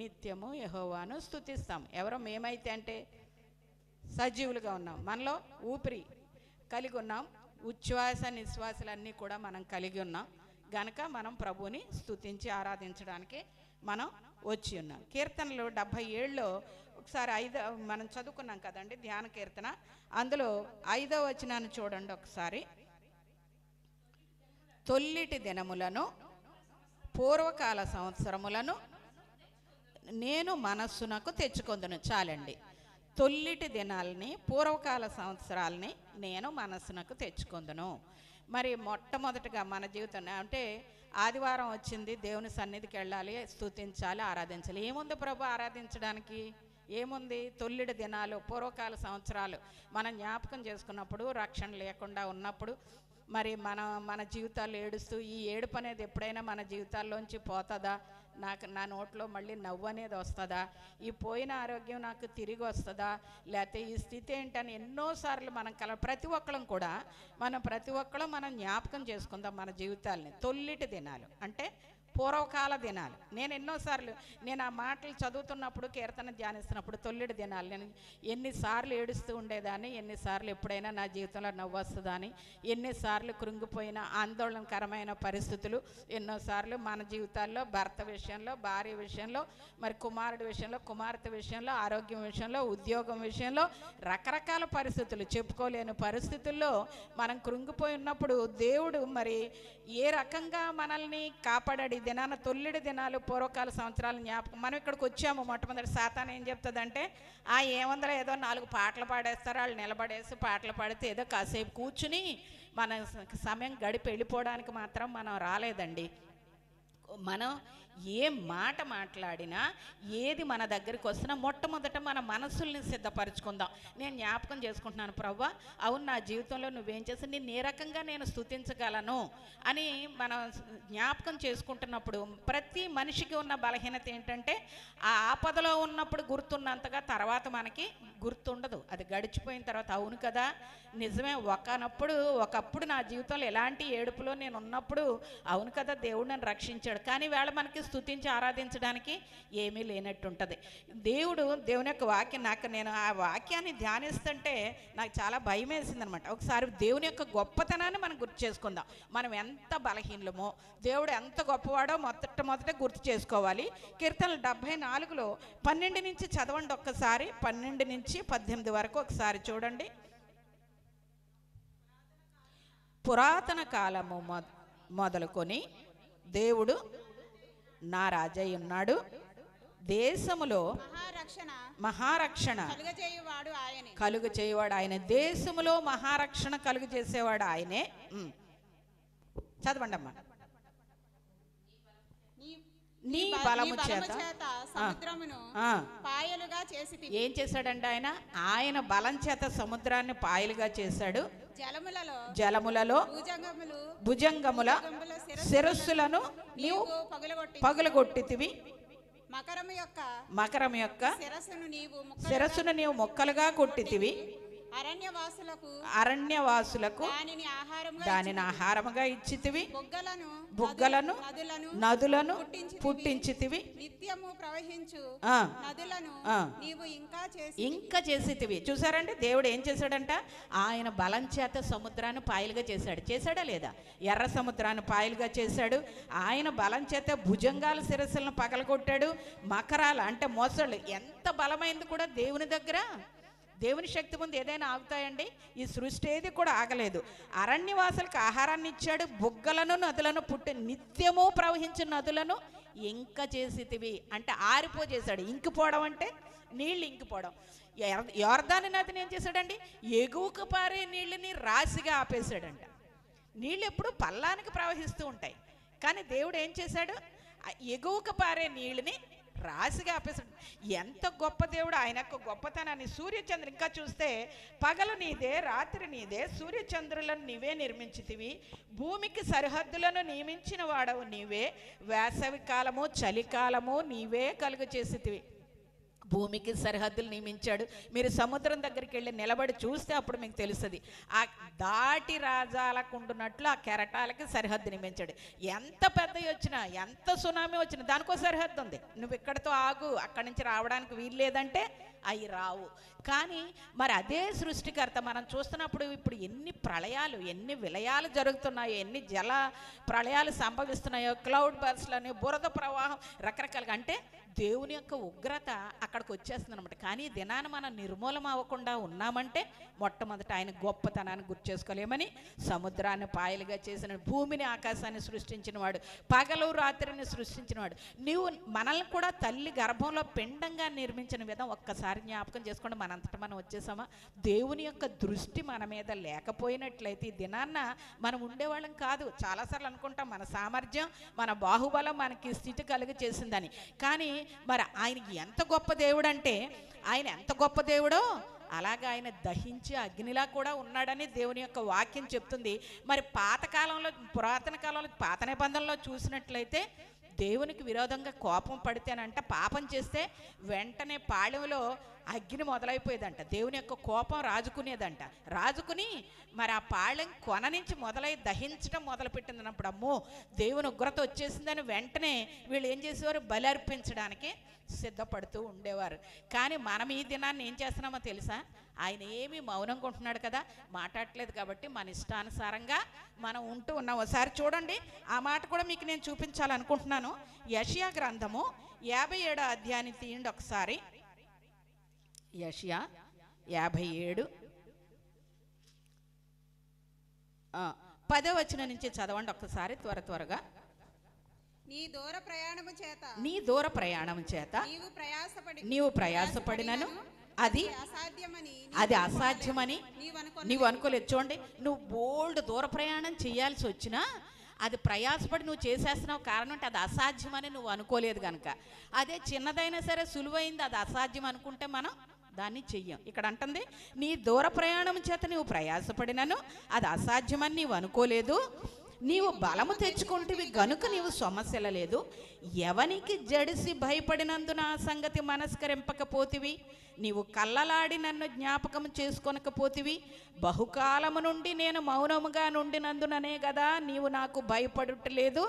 నిత్యము యెహోవాను స్తుతిస్తాం. ఎవరో మేమైతే అంటే సజీవులుగా ఉన్నాం, మనలో ఊపిరి కలిగి ఉన్నాం, ఉచ్ఛ్వాస నిశ్వాసాలన్నీ కూడా మనం కలిగి ఉన్నాం గనక మనం ప్రభువుని స్తుతించి ఆరాధించడానికి మనం వచ్చి ఉన్నాం. కీర్తనలు 77లో ఒకసారి మనం చదువుకున్నాం కదండి ధ్యాన కీర్తన, అందులో 5వ వచనాన్ని చూడండి ఒకసారి. తొల్లిటి దినములను పూర్వకాల సంవత్సరములను నేను మనస్సునకు తెచ్చుకొందును. చాలండి. తొల్లిటి దినాలని పూర్వకాల సంవత్సరాలని నేను మనస్సునకు తెచ్చుకొందును. మరి మొట్టమొదటిగా మన జీవితం అంటే ఆదివారం వచ్చింది, దేవుని సన్నిధికి వెళ్ళాలి, స్తుతించాలి, ఆరాధించాలి. ఏముంది ప్రభు ఆరాధించడానికి? ఏముంది? తొల్లిడి దినాలు పూర్వకాల సంవత్సరాలు మనం జ్ఞాపకం చేసుకున్నప్పుడు, రక్షణ లేకుండా ఉన్నప్పుడు మరి మన జీవితాలు ఏడుస్తూ, ఈ ఏడుపు అనేది ఎప్పుడైనా మన జీవితాల్లోంచి పోతుందా? నా నోట్లో మళ్ళీ నవ్వు అనేది వస్తుందా? ఈ పోయిన ఆరోగ్యం నాకు తిరిగి వస్తుందా? లేకపోతే ఈ స్థితి ఏంటని ఎన్నోసార్లు మనం ప్రతి ఒక్కళ్ళం మనం జ్ఞాపకం చేసుకుందాం మన జీవితాలని. తొల్లిటి దినాలు అంటే పూర్వకాల దినాలు. నేను ఎన్నోసార్లు ఆ మాటలు చదువుతున్నప్పుడు, కీర్తన ధ్యానిస్తున్నప్పుడు తొల్లిడి దినాలు నేను ఎన్నిసార్లు ఏడుస్తూ ఉండేదాన్ని, ఎన్నిసార్లు ఎప్పుడైనా నా జీవితంలో నవ్వు వస్తుందని, ఎన్నిసార్లు కృంగిపోయిన ఆందోళనకరమైన పరిస్థితులు ఎన్నోసార్లు మన జీవితాల్లో, భర్త విషయంలో, భార్య విషయంలో, మరి కుమారుడి విషయంలో, కుమార్తె విషయంలో, ఆరోగ్యం విషయంలో, ఉద్యోగం విషయంలో రకరకాల పరిస్థితులు, చెప్పుకోలేని పరిస్థితుల్లో మనం కృంగిపోయి ఉన్నప్పుడు దేవుడు మరి ఏ రకంగా మనల్ని కాపాడాడు. దినాన తొల్లిడి దినాలు పూర్వకాల సంవత్సరాల జ్ఞాపకం. మనం ఇక్కడికి వచ్చాము, మొట్టమొదటి సాతాను ఏం చెప్తుందంటే, ఏముందరో ఏదో 4 పాటలు పాడేస్తారు, వాళ్ళు నిలబడేసి పాటలు పాడితే ఏదో కాసేపు కూర్చుని మన సమయం గడిపి వెళ్ళిపోవడానికి మాత్రం మనం రాలేదండి. మనం ఏ మాట మాట్లాడినా, ఏది మన దగ్గరికి వస్తున్నా మొట్టమొదట మన మనసుల్ని సిద్ధపరచుకుందాం. నేను జ్ఞాపకం చేసుకుంటున్నాను, ప్రభువా అవును నా జీవితంలో నువ్వేం చేసి నేను ఏ రకంగా నేను స్తుతించగలను అని మనం జ్ఞాపకం చేసుకుంటున్నప్పుడు, ప్రతి మనిషికి ఉన్న బలహీనత ఏంటంటే ఆ ఆపదలో ఉన్నప్పుడు గుర్తున్నంతగా తర్వాత మనకి గుర్తుండదు. అది గడిచిపోయిన తర్వాత అవును కదా నిజమే, ఒకప్పుడు నా జీవితంలో ఎలాంటి ఏడుపులో నేను ఉన్నప్పుడు అవును కదా దేవుడు నన్ను రక్షించాడు, కానీ వేళ మనకి స్తుతించి ఆరాధించడానికి ఏమీ లేనట్టుంటుంది. దేవుని యొక్క వాక్యం నేను ఆ వాక్యాన్ని ధ్యానిస్తుంటే నాకు చాలా భయం వేసిందనమాట. ఒకసారి దేవుని యొక్క గొప్పతనాన్ని మనం గుర్తు చేసుకుందాం. మనం ఎంత బలహీనమో, దేవుడు ఎంత గొప్పవాడో మొదట గుర్తు చేసుకోవాలి. కీర్తనలు 74లో 12 నుంచి చదవండి ఒక్కసారి, 12 నుంచి 18 వరకు ఒకసారి చూడండి. పురాతన కాలము మొదలుకొని దేవుడు నా రాజై ఉన్నాడు, దేశములో మహారక్షణ కలుగు చేయువాడు ఆయనే, దేశములో మహారక్షణ కలుగు చేసేవాడు ఆయనే. చదవండి అమ్మా. నీ బలము చేత సముద్రమును పాయలుగా చేసి. ఏం చేశాడంటే ఆయన బలం చేత సముద్రాన్ని పాయలుగా చేశాడు. జలములలో భుజంగముల శిరస్సులను నీవు పగులగొట్టితివి. మకరము యొక్క శిరస్సును నీవు మొక్కలుగా కొట్టితివి. అరణ్యవాసులకు దానిని ఆహారముగా ఇచ్చితివి. బుగ్గలను నదులను పుట్టించితివి. ఇంకా చేసితివి. చూసారండి దేవుడు ఏం చేశాడంట? ఆయన బలం చేత సముద్రాన్ని పాయలుగా చేశాడా లేదా? ఎర్ర సముద్రాన్ని పాయలుగా చేశాడు. ఆయన బలం చేత భుజంగాల శిరస్సులను పగలగొట్టాడు. మకరాలు అంటే మొసళ్ళు. ఎంత బలమైంది కూడా దేవుని దగ్గర. దేవుని శక్తి ముందు ఏదైనా ఆగుతాయండి? ఈ సృష్టి ఏది కూడా ఆగలేదు. అరణ్యవాసులకు ఆహారాన్ని ఇచ్చాడు. బుగ్గలను నదులను నిత్యము ప్రవహించిన నదులను ఇంక చేసితివి అంటే ఆరిపోజేశాడు. ఇంకిపోవడం అంటే నీళ్ళు ఇంకిపోవడం. యోర్దాను నదిని ఏం చేశాడండి? ఎగువకు పారే నీళ్ళని రాశిగా ఆపేశాడంట. నీళ్ళు ఎప్పుడు పల్లానికి ప్రవహిస్తూ ఉంటాయి, కానీ దేవుడు ఏం చేశాడు? ఎగువకు పారే నీళ్ళని రాశిగా ఆపేశాడు. ఎంత గొప్ప దేవుడు! ఆయన యొక్క గొప్పతనాన్ని సూర్యచంద్రులు ఇంకా చూస్తే, పగలు నీదే, రాత్రి నీదే, సూర్యచంద్రులను నీవే నిర్మించితివి. భూమికి సరిహద్దులను నియమించిన వాడవు నీవే. వేసవి కాలము చలికాలము నీవే కలుగు చేసితివి. భూమికి సరిహద్దులు నియమించాడు. మీరు సముద్రం దగ్గరికి వెళ్ళి నిలబడి చూస్తే అప్పుడు మీకు తెలుస్తుంది. ఆ దాటి రాజాలకు ఉండున్నట్లు ఆ కెరటాలకి సరిహద్దు నియమించాడు. ఎంత పెద్దవి వచ్చినా, ఎంత సునామీ వచ్చినా దానికో సరిహద్దు ఉంది. నువ్వు ఇక్కడితో ఆగు, అక్కడి నుంచి రావడానికి వీలు లేదంటే అవి రావు. కానీ మరి అదే సృష్టికర్త మనం చూస్తున్నప్పుడు ఇప్పుడు ఎన్ని ప్రళయాలు, ఎన్ని విలయాలు జరుగుతున్నాయో, ఎన్ని జల ప్రళయాలు సంభవిస్తున్నాయో, క్లౌడ్ బర్స్లని, బురద ప్రవాహం, రకరకాలుగా. అంటే దేవుని యొక్క ఉగ్రత అక్కడికి వచ్చేస్తుంది అనమాట. కానీ దినాన్ని మనం నిర్మూలం అవ్వకుండా ఉన్నామంటే మొట్టమొదట ఆయన గొప్పతనాన్ని గుర్తు చేసుకోలేమని, సముద్రాన్ని పాయలుగా చేసిన, భూమిని ఆకాశాన్ని సృష్టించిన వాడు, పగలు రాత్రిని సృష్టించిన వాడు, నీవు మనల్ని కూడా తల్లి గర్భంలో పిండంగా నిర్మించిన విధం ఒక్కసారి జ్ఞాపకం చేసుకోండి. మనంతటా మనం వచ్చేసామా? దేవుని యొక్క దృష్టి మన మీద లేకపోయినట్లయితే ఈ దినాన్న మనం ఉండేవాళ్ళం కాదు. చాలాసార్లు అనుకుంటాం మన సామర్థ్యం, మన బాహుబలం మనకి స్థితి కలిగి చేసిందని. కానీ మరి ఆయనకి ఎంత గొప్ప దేవుడు అంటే, ఆయన ఎంత గొప్ప దేవుడో అలాగా ఆయన దహించి అగ్నిలా కూడా ఉన్నాడని దేవుని యొక్క వాక్యం చెప్తుంది. మరి పాతకాలంలో, పురాతన కాలంలో, పాత నిబంధనలో చూసినట్లయితే దేవునికి విరోధంగా కోపం పడితేనంట, పాపం చేస్తే వెంటనే పాళెంలో అగ్ని మొదలైపోయేదంట. దేవుని యొక్క కోపం రాజుకునేదంట. రాజుకుని మరి ఆ పాళెం కొన నుంచి మొదలై దహించడం మొదలుపెట్టిందన్నప్పుడు అమ్మో దేవుని ఉగ్రత వచ్చేసిందని వెంటనే వీళ్ళు ఏం చేసేవారు? బలి అర్పించడానికి సిద్ధపడుతూ ఉండేవారు. కానీ మనం ఈ దినాన్ని ఏం చేస్తున్నామో తెలుసా? ఆయన ఏమీ మౌనంగా ఉంటున్నాడు కదా, మాట్లాడట్లేదు. కాబట్టి మన ఇష్టానుసారంగా మనం ఉంటూ ఉన్నాం. ఒకసారి చూడండి, ఆ మాట కూడా మీకు నేను చూపించాలనుకుంటున్నాను. యెషయా గ్రంథము 57వ అధ్యాయాన్ని తీయండి ఒకసారి. యెషయా 57 10వ వచనం నుంచి చదవండి ఒకసారి త్వరగా. నీ దూర ప్రయాణము చేత నీవు ప్రయాసపడినను అది అసాధ్యమని నీవు అనుకోలేదు. చూడండి, నువ్వు బోల్డ్ దూర ప్రయాణం చేయాల్సి వచ్చినా అది ప్రయాసపడి నువ్వు చేసేస్తున్నావు. కారణం అంటే అది అసాధ్యమని నువ్వు అనుకోలేదు కనుక. అదే చిన్నదైనా సరే సులువైంది, అది అసాధ్యం అనుకుంటే మనం దాన్ని చెయ్యం. ఇక్కడ అంటుంది, నీ దూర ప్రయాణం చేత నీవు ప్రయాసపడినను అది అసాధ్యమని నీవు అనుకోలేదు. నీవు బలము తెచ్చుకుంటేవి గనుక నీవు సొమ్మసిల్లలేదు. ఎవనికి జడిసి భయపడినందున ఆ సంగతి మనస్కరింపకపోతివి. నీవు కళ్ళలాడి నన్ను జ్ఞాపకం చేసుకొనకపోతివి. బహుకాలము నుండి నేను మౌనముగా నుండినందుననే కదా నీవు నాకు భయపడట్లేదు.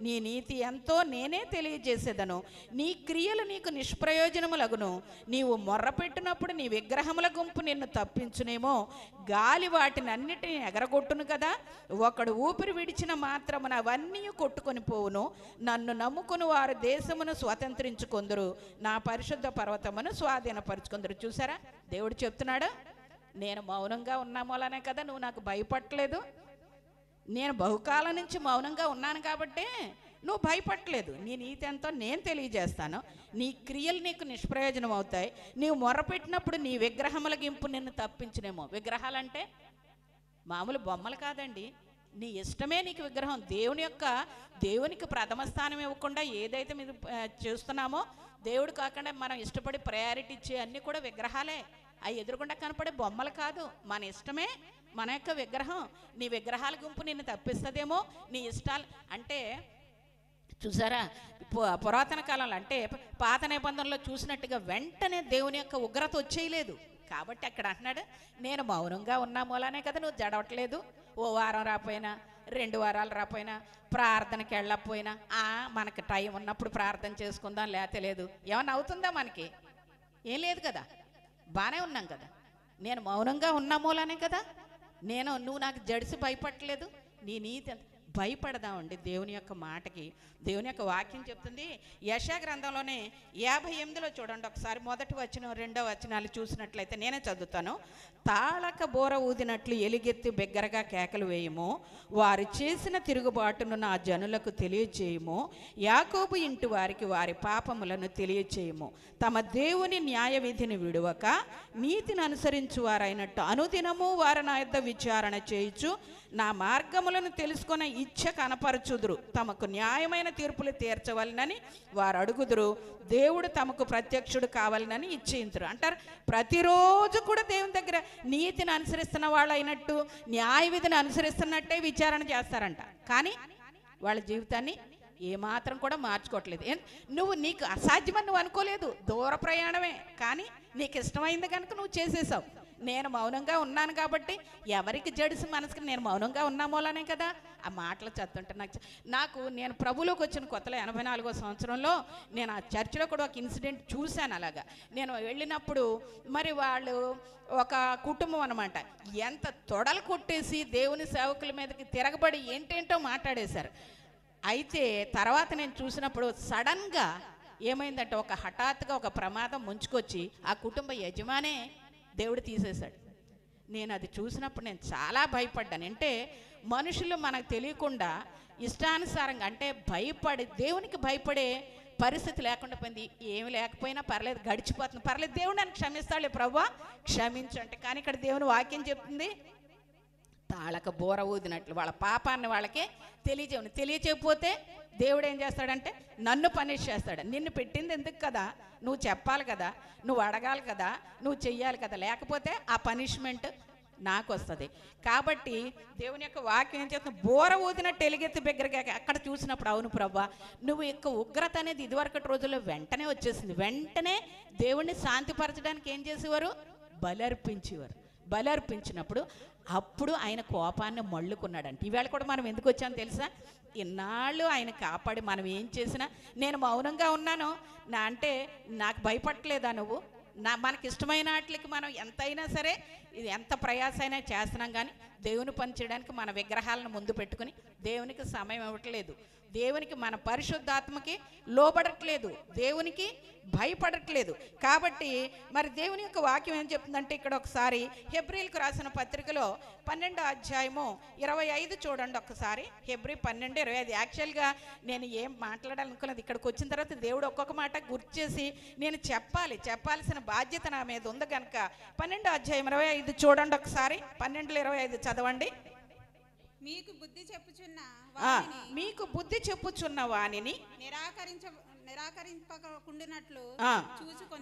నీ నీతి ఎంతో నేనే తెలియజేసేదను. నీ క్రియలు నీకు నిష్ప్రయోజనములగును. నీవు మొర్రపెట్టినప్పుడు నీ విగ్రహముల గుంపు నిన్ను తప్పించునేమో. గాలి వాటినన్నిటిని ఎగరగొట్టును కదా. ఒకడు ఊపిరి విడిచిన మాత్రమున అవన్నీ కొట్టుకొని పోవును. నన్ను నమ్ముకుని వారు దేశమును స్వతంత్రించుకొందురు, నా పరిశుద్ధ పర్వతమును స్వాధీనపరుచుకొందురు. చూసారా, దేవుడు చెప్తున్నాడు, నేను మౌనంగా ఉన్నామోలనే కదా నువ్వు నాకు భయపడలేదు. నేను బహుకాలం నుంచి మౌనంగా ఉన్నాను కాబట్టి నువ్వు భయపడలేదు. నీ నీతి ఎంతో నేను తెలియజేస్తాను. నీ క్రియలు నీకు నిష్ప్రయోజనం అవుతాయి. నీవు మొర్రపెట్టినప్పుడు నీ విగ్రహముల గింపు నిన్ను తప్పించునేమో. విగ్రహాలంటే మామూలు బొమ్మలు కాదండి. నీ ఇష్టమే నీకు విగ్రహం. దేవునికి ప్రథమ స్థానం ఇవ్వకుండా ఏదైతే మీరు చూస్తున్నామో, దేవుడు కాకుండా మనం ఇష్టపడి ప్రయారిటీ ఇచ్చే అన్నీ కూడా విగ్రహాలే. అవి ఎదురుగుండా కనపడే బొమ్మలు కాదు. మన ఇష్టమే మన యొక్క విగ్రహం. నీ విగ్రహాల గుంపు నిన్ను తప్పిస్తుందేమో. నీ ఇష్టాలు అంటే చూసారా, పురాతన కాలంలో అంటే పాత నిబంధనలో చూసినట్టుగా వెంటనే దేవుని యొక్క ఉగ్రత వచ్చేయలేదు. కాబట్టి అక్కడ అంటున్నాడు, నేను మౌనంగా ఉన్నా మూలానే కదా నువ్వు జడవట్లేదు. ఓ వారం రాపోయినా, 2 వారాలు రాపోయినా, ప్రార్థనకి వెళ్ళకపోయినా, మనకి టైం ఉన్నప్పుడు ప్రార్థన చేసుకుందాం, లేతే లేదు. ఏమన్నా అవుతుందా? మనకి ఏం లేదు కదా, బాగానే ఉన్నాం కదా. నేను మౌనంగా ఉన్నా మూలానే కదా నువ్వు నాకు జడిసి భయపడలేదు. నీ నీతి భయపడదామండి దేవుని యొక్క మాటకి. దేవుని యొక్క వాక్యం చెప్తుంది. యెషయా గ్రంథంలోనే 58లో చూడండి ఒకసారి, 1వ వచనం 2వ వచనాలు చూసినట్లయితే నేనే చదువుతాను. తాళక బోర ఊదినట్లు ఎలుగెత్తి బిగ్గరగా కేకలు వేయము. వారు చేసిన తిరుగుబాటును నా జనులకు తెలియచేయము. యాకోబు ఇంటి వారికి వారి పాపములను తెలియచేయము. తమ దేవుని న్యాయ విధిని విడువక నీతిని అనుసరించు వారైనట్టు అనుదినము వారు నా యొద్ద విచారణ చేయుచు నా మార్గములను తెలుసుకున్న ఇచ్చ కనపరచుదురు. తమకు న్యాయమైన తీర్పులు తీర్చవలనని వారు అడుగుదురు. దేవుడు తమకు ప్రత్యక్షుడు కావాలనని ఇచ్చేంతురు అంటారు. ప్రతిరోజు కూడా దేవుని దగ్గర నీతిని అనుసరిస్తున్న వాళ్ళు అయినట్టు, న్యాయ విధిని అనుసరిస్తున్నట్టే విచారణ చేస్తారంట. కానీ వాళ్ళ జీవితాన్ని ఏమాత్రం కూడా మార్చుకోవట్లేదు. నువ్వు నీకు అసాధ్యమని నువ్వు అనుకోలేదు, దూర ప్రయాణమే, కానీ నీకు ఇష్టమైంది కనుక నువ్వు చేసేసావు. నేను మౌనంగా ఉన్నాను కాబట్టి, ఎవరికి జడిసి మనసుకి నేను మౌనంగా ఉన్నా మూలనే కదా ఆ మాటలు చదువుతుంటే నేను ప్రభులోకి వచ్చిన కొత్తలో 84వ సంవత్సరంలో నేను ఆ చర్చిలో కూడా ఒక ఇన్సిడెంట్ చూశాను. అలాగా నేను వెళ్ళినప్పుడు మరి వాళ్ళు ఒక కుటుంబం అనమాట, ఎంత తొడలు కొట్టేసి దేవుని సేవకుల మీదకి తిరగబడి ఏంటేంటో మాట్లాడేశారు. అయితే తర్వాత నేను చూసినప్పుడు సడన్గా ఏమైందంటే ఒక హఠాత్తుగా ఒక ప్రమాదం ముంచుకొచ్చి ఆ కుటుంబ యజమానే దేవుడు తీసేశాడు. నేను అది చూసినప్పుడు నేను చాలా భయపడ్డాను. అంటే మనుషులు మనకు తెలియకుండా ఇష్టానుసారంగా, అంటే దేవునికి భయపడే పరిస్థితి లేకుండా పోయింది. ఏమి లేకపోయినా పర్లేదు, గడిచిపోతుంది, పర్లేదు, దేవుడు నన్ను క్షమిస్తాడులే ప్రభువా క్షమించు అంటే. కానీ ఇక్కడ దేవుని వాక్యం చెప్తుంది, తాళక బోర ఊదినట్లు వాళ్ళ పాపాన్ని వాళ్ళకే తెలియచేయకపోతే దేవుడు ఏం చేస్తాడంటే నన్ను పనిష్ చేస్తాడు. నిన్ను పెట్టింది ఎందుకు కదా, నువ్వు చెప్పాలి కదా, నువ్వు అడగాలి కదా, నువ్వు చెయ్యాలి కదా, లేకపోతే ఆ పనిష్మెంట్ నాకు వస్తుంది. కాబట్టి దేవుని యొక్క వాక్యం ఏం చేస్తుంది, బోర ఊదినట్టు ఎలుగెత్తి బిగ్గరగా. అక్కడ చూసినప్పుడు అవును ప్రభా, నువ్వు యొక్క ఉగ్రత అనేది ఇదివరకటి రోజుల్లో వెంటనే వచ్చేసింది. వెంటనే దేవుణ్ణి శాంతిపరచడానికి ఏం చేసేవారు, బలర్పించినప్పుడు అప్పుడు ఆయన కోపాన్ని మళ్ళుకున్నాడంట. ఈవేళ కూడా మనం ఎందుకు వచ్చామో తెలుసా, ఇన్నాళ్ళు ఆయన కాపాడి మనం ఏం చేసినా నేను మౌనంగా ఉన్నాను అంటే నాకు భయపడలేదా నువ్వు, మనకి ఇష్టమైన వాటికి మనం ఎంతైనా సరే ఇది ఎంత ప్రయాస అయినా చేస్తున్నాం, కానీ దేవుని పని చేయడానికి మన విగ్రహాలను ముందు పెట్టుకుని దేవునికి సమయం ఇవ్వట్లేదు, దేవునికి మన పరిశుద్ధాత్మకి లోబడట్లేదు, దేవునికి భయపడట్లేదు. కాబట్టి మరి దేవుని యొక్క వాక్యం ఏం చెప్తుందంటే ఇక్కడ ఒకసారి హెబ్రీలకు రాసిన పత్రికలో 12వ అధ్యాయము 25 చూడండి ఒకసారి. హెబ్రీ 12:25. యాక్చువల్గా నేను ఏం మాట్లాడాలనుకున్నది ఇక్కడికి వచ్చిన తర్వాత దేవుడు ఒక్కొక్క మాట గుర్తు చేసి నేను చెప్పాల్సిన బాధ్యత నా మీద ఉంది కనుక 12వ అధ్యాయం 25 చూడండి ఒకసారి. 12:25 చదవండి. మీకు బుద్ధి చెప్పుచున్న వానిని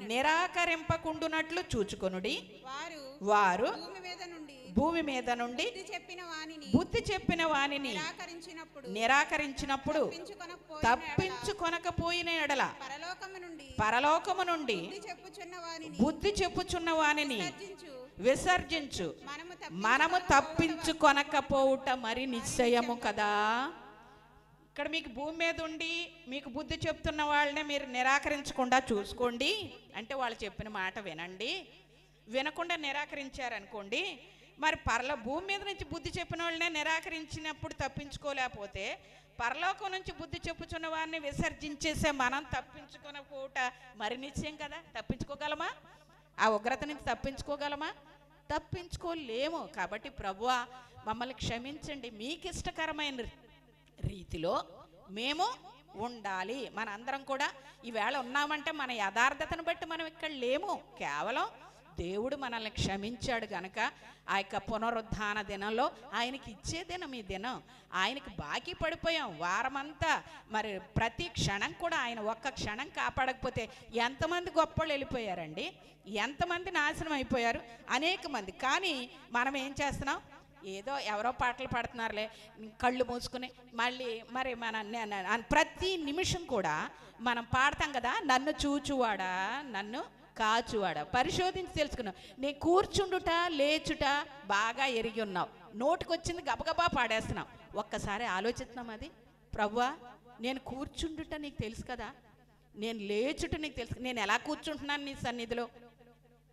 నిరాకరింపకుండునట్లు చూచుకొనుడి. వారు భూమి మీద నుండి బుద్ధి చెప్పిన వానిని నిరాకరించినప్పుడు తప్పించుకొనకపోయిన ఎడల పరలోకము నుండి బుద్ధి చెప్పుచున్న వానిని విసర్జించు, మనము తప్పించుకొనకపోవుట మరి నిశ్చయము కదా. ఇక్కడ మీకు భూమి మీద ఉండి మీకు బుద్ధి చెప్తున్న వాళ్ళనే మీరు నిరాకరించకుండా చూసుకోండి అంటే వాళ్ళు చెప్పిన మాట వినండి. వినకుండా నిరాకరించారనుకోండి, మరి భూమి మీద నుంచి బుద్ధి చెప్పిన వాళ్ళనే నిరాకరించినప్పుడు తప్పించుకోలేకపోతే పరలోకం నుంచి బుద్ధి చెప్పుచున్న వారిని విసర్జించేసే మనం తప్పించుకోకపోవుట మరి నిశ్చయం కదా. తప్పించుకోగలమా? ఆ ఉగ్రత నుంచి తప్పించుకోగలమా? తప్పించుకోలేము. కాబట్టి ప్రభువా మమ్మల్ని క్షమించండి, మీకు ఇష్టకరమైన రీతిలో మేము ఉండాలి. మన అందరం కూడా ఈవేళ ఉన్నామంటే మన యథార్థతను బట్టి మనం ఇక్కడ లేము, కేవలం దేవుడు మనల్ని క్షమించాడు గనక ఆ యొక్క పునరుద్ధాన దినంలో ఆయనకి ఇచ్చే దినం ఈ దినం. ఆయనకి బాకీ పడిపోయాం వారమంతా. మరి ప్రతి క్షణం కూడా ఆయన ఒక్క క్షణం కాపాడకపోతే ఎంతమంది గొప్పలు వెళ్ళిపోయారండి, ఎంతమంది నాశనం అయిపోయారు, అనేక మంది. కానీ మనం ఏం చేస్తున్నాం, ఏదో ఎవరో పాటలు పాడుతున్నారులే కళ్ళు మూసుకుని మళ్ళీ మరి ప్రతి నిమిషం కూడా మనం పాడతాం కదా, నన్ను చూచువాడా నన్ను కాచువాడా. పరిశోధించి తెలుసుకున్నావు, నీ కూర్చుండుట లేచుట బాగా ఎరిగి ఉన్నావు, నోటికొచ్చింది గబగబా పాడేస్తున్నావు. ఒక్కసారి ఆలోచిస్తున్నాం, అది ప్రభువా నేను కూర్చుండుట నీకు తెలుసు కదా, నేను లేచుట నీకు తెలుసు, నేను ఎలా కూర్చుంటున్నాను నీ సన్నిధిలో,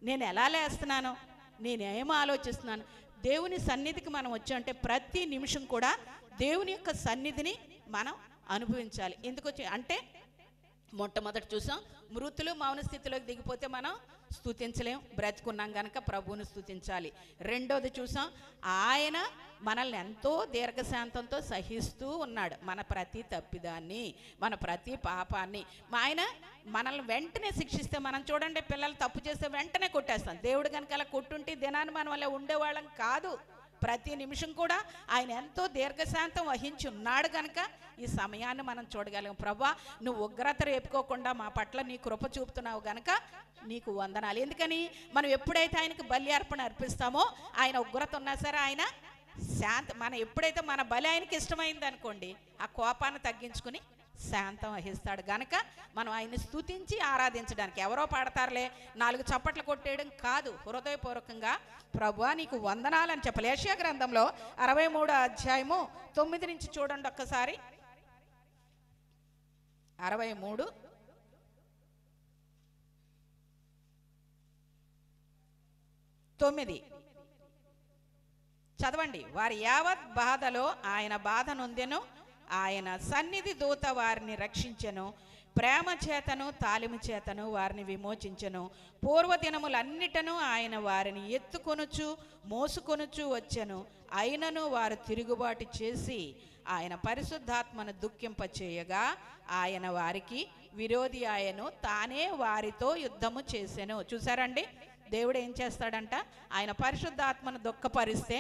నేను ఎలా లేస్తున్నాను, నేనేం ఆలోచిస్తున్నాను. దేవుని సన్నిధికి మనం వచ్చామంటే ప్రతి నిమిషం కూడా దేవుని యొక్క సన్నిధిని మనం అనుభవించాలి. ఎందుకు అంటే మొట్టమొదటి చూసాం, మృతులు మౌన స్థితిలోకి దిగిపోతే మనం స్తుతించలేం, బ్రతుకున్నాం కనుక ప్రభువుని స్తుతించాలి. రెండోది చూసాం, ఆయన మనల్ని ఎంతో దీర్ఘశాంతంతో సహిస్తూ ఉన్నాడు, మన ప్రతి తప్పిదాన్ని మన ప్రతి పాపాన్ని. ఆయన మనల్ని వెంటనే శిక్షిస్తే, మనం చూడండి పిల్లలు తప్పు చేస్తే వెంటనే కొట్టేస్తాం. దేవుడు కనుక అలా కొట్టుంటే దినాన్ని మనం అలా ఉండేవాళ్ళం కాదు. ప్రతి నిమిషం కూడా ఆయన ఎంతో దీర్ఘశాంతం వహించి ఉన్నాడు కనుక ఈ సమయాన్ని మనం చూడగలం. ప్రభువా నువ్వు ఉగ్రత రేపుకోకుండా మా పట్ల నీ కృప చూపుతున్నావు గనక నీకు వందనాలు. ఎందుకని మనం ఎప్పుడైతే ఆయనకు బలి అర్పణ అర్పిస్తామో, ఆయన ఉగ్రత ఉన్నా సరే ఆయన మనం ఎప్పుడైతే మన బలి ఆయనకి ఇష్టమైంది అనుకోండి, ఆ కోపాన్ని తగ్గించుకుని శాంతం వహిస్తాడు గనక మనం ఆయన్ని స్తుతించి ఆరాధించడానికి. ఎవరో పాడతారులే 4 చప్పట్లు కొట్టేయడం కాదు, హృదయపూర్వకంగా ప్రభువా నీకు వందనాలని చెప్పాలి. యెషయా గ్రంథంలో 63వ అధ్యాయము 9 నుంచి చూడండి ఒక్కసారి. 63:9 చదవండి. వారి యావత్ బాధలో ఆయన బాధ నొందెను, ఆయన సన్నిధి దూత వారిని రక్షించెను, ప్రేమ చేతను తాలిము చేతను వారిని విమోచించెను. పూర్వదినములన్నిటను ఆయన వారిని ఎత్తుకొనుచు మోసుకొనుచు వచ్చెను. అయినను వారు తిరుగుబాటు చేసి ఆయన పరిశుద్ధాత్మను దుఃఖింపచేయగా ఆయన వారికి విరోధి ఆయను, తానే వారితో యుద్ధము చేసెను. చూసారండి, దేవుడు ఏం చేస్తాడంట? ఆయన పరిశుద్ధాత్మను దుఃఖపరిస్తే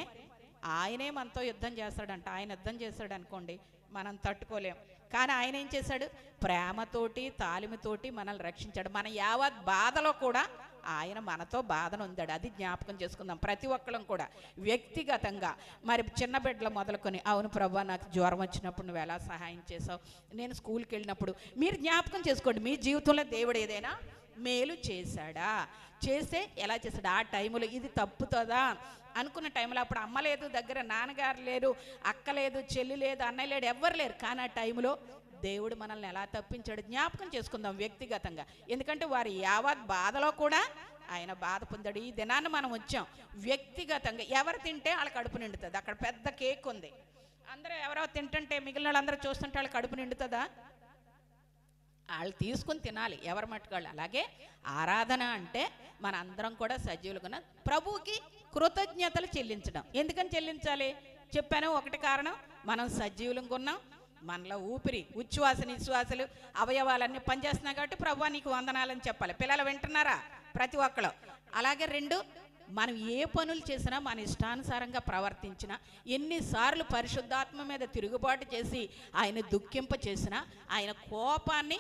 ఆయనే మనతో యుద్ధం చేస్తాడంట. ఆయన యుద్ధం చేస్తాడు అనుకోండి, మనం తట్టుకోలేం. కానీ ఆయన ఏం చేశాడు? ప్రేమతోటి తాలిమితోటి మనల్ని రక్షించాడు. మన యావత్ బాధలో కూడా ఆయన మనతో బాధను ఉందాడు. అది జ్ఞాపకం చేసుకుందాం ప్రతి ఒక్కళ్ళం కూడా వ్యక్తిగతంగా. మరి చిన్న బిడ్డలు మొదలుకొని, అవును ప్రభా నాకు జ్వరం వచ్చినప్పుడు నువ్వు ఎలా సహాయం చేసావు, నేను స్కూల్కి వెళ్ళినప్పుడు, మీరు జ్ఞాపకం చేసుకోండి మీ జీవితంలో దేవుడు ఏదైనా మేలు చేశాడా, చేస్తే ఎలా చేశాడు, ఆ టైంలో ఇది తప్పుతుందా అనుకున్న టైంలో, అప్పుడు అమ్మ లేదు దగ్గర, నాన్నగారు లేరు, అక్క లేదు, చెల్లి లేదు, అన్నయ్య లేడు, ఎవ్వరు లేరు. కానీ ఆ టైంలో దేవుడు మనల్ని ఎలా తప్పించాడు జ్ఞాపకం చేసుకుందాం వ్యక్తిగతంగా. ఎందుకంటే వారి యావత్ బాధలో కూడా ఆయన బాధ పొందాడు. ఈ దినాన్ని మనం వచ్చాం వ్యక్తిగతంగా. ఎవరు తింటే వాళ్ళ కడుపు నిండుతుంది. అక్కడ పెద్ద కేక్ ఉంది, అందరూ ఎవరో తింటుంటే మిగిలిన వాళ్ళందరూ చూస్తుంటే వాళ్ళ కడుపు నిండుతుందా? వాళ్ళు తీసుకుని తినాలి ఎవరి మట్టుకాళ్ళు. అలాగే ఆరాధన అంటే మన అందరం కూడా సజీవులుగా ప్రభువుకి కృతజ్ఞతలు చెల్లించడం. ఎందుకని చెల్లించాలి చెప్పాను. ఒకటి కారణం, మనం సజీవులుగా ఉన్నాం, మనలో ఊపిరి, ఉచ్ఛ్వాస నిశ్వాసలు అవయవాలన్నీ పనిచేస్తున్నాయి కాబట్టి ప్రభువా నీకు వందనాలని చెప్పాలి. పిల్లలు వింటున్నారా? ప్రతి ఒక్కరు. అలాగే 2, మనం ఏ పనులు చేసినా మన ఇష్టానుసారంగా ప్రవర్తించినా, ఎన్నిసార్లు పరిశుద్ధాత్మ మీద తిరుగుబాటు చేసి ఆయన దుఃఖింప చేసినా ఆయన కోపాన్ని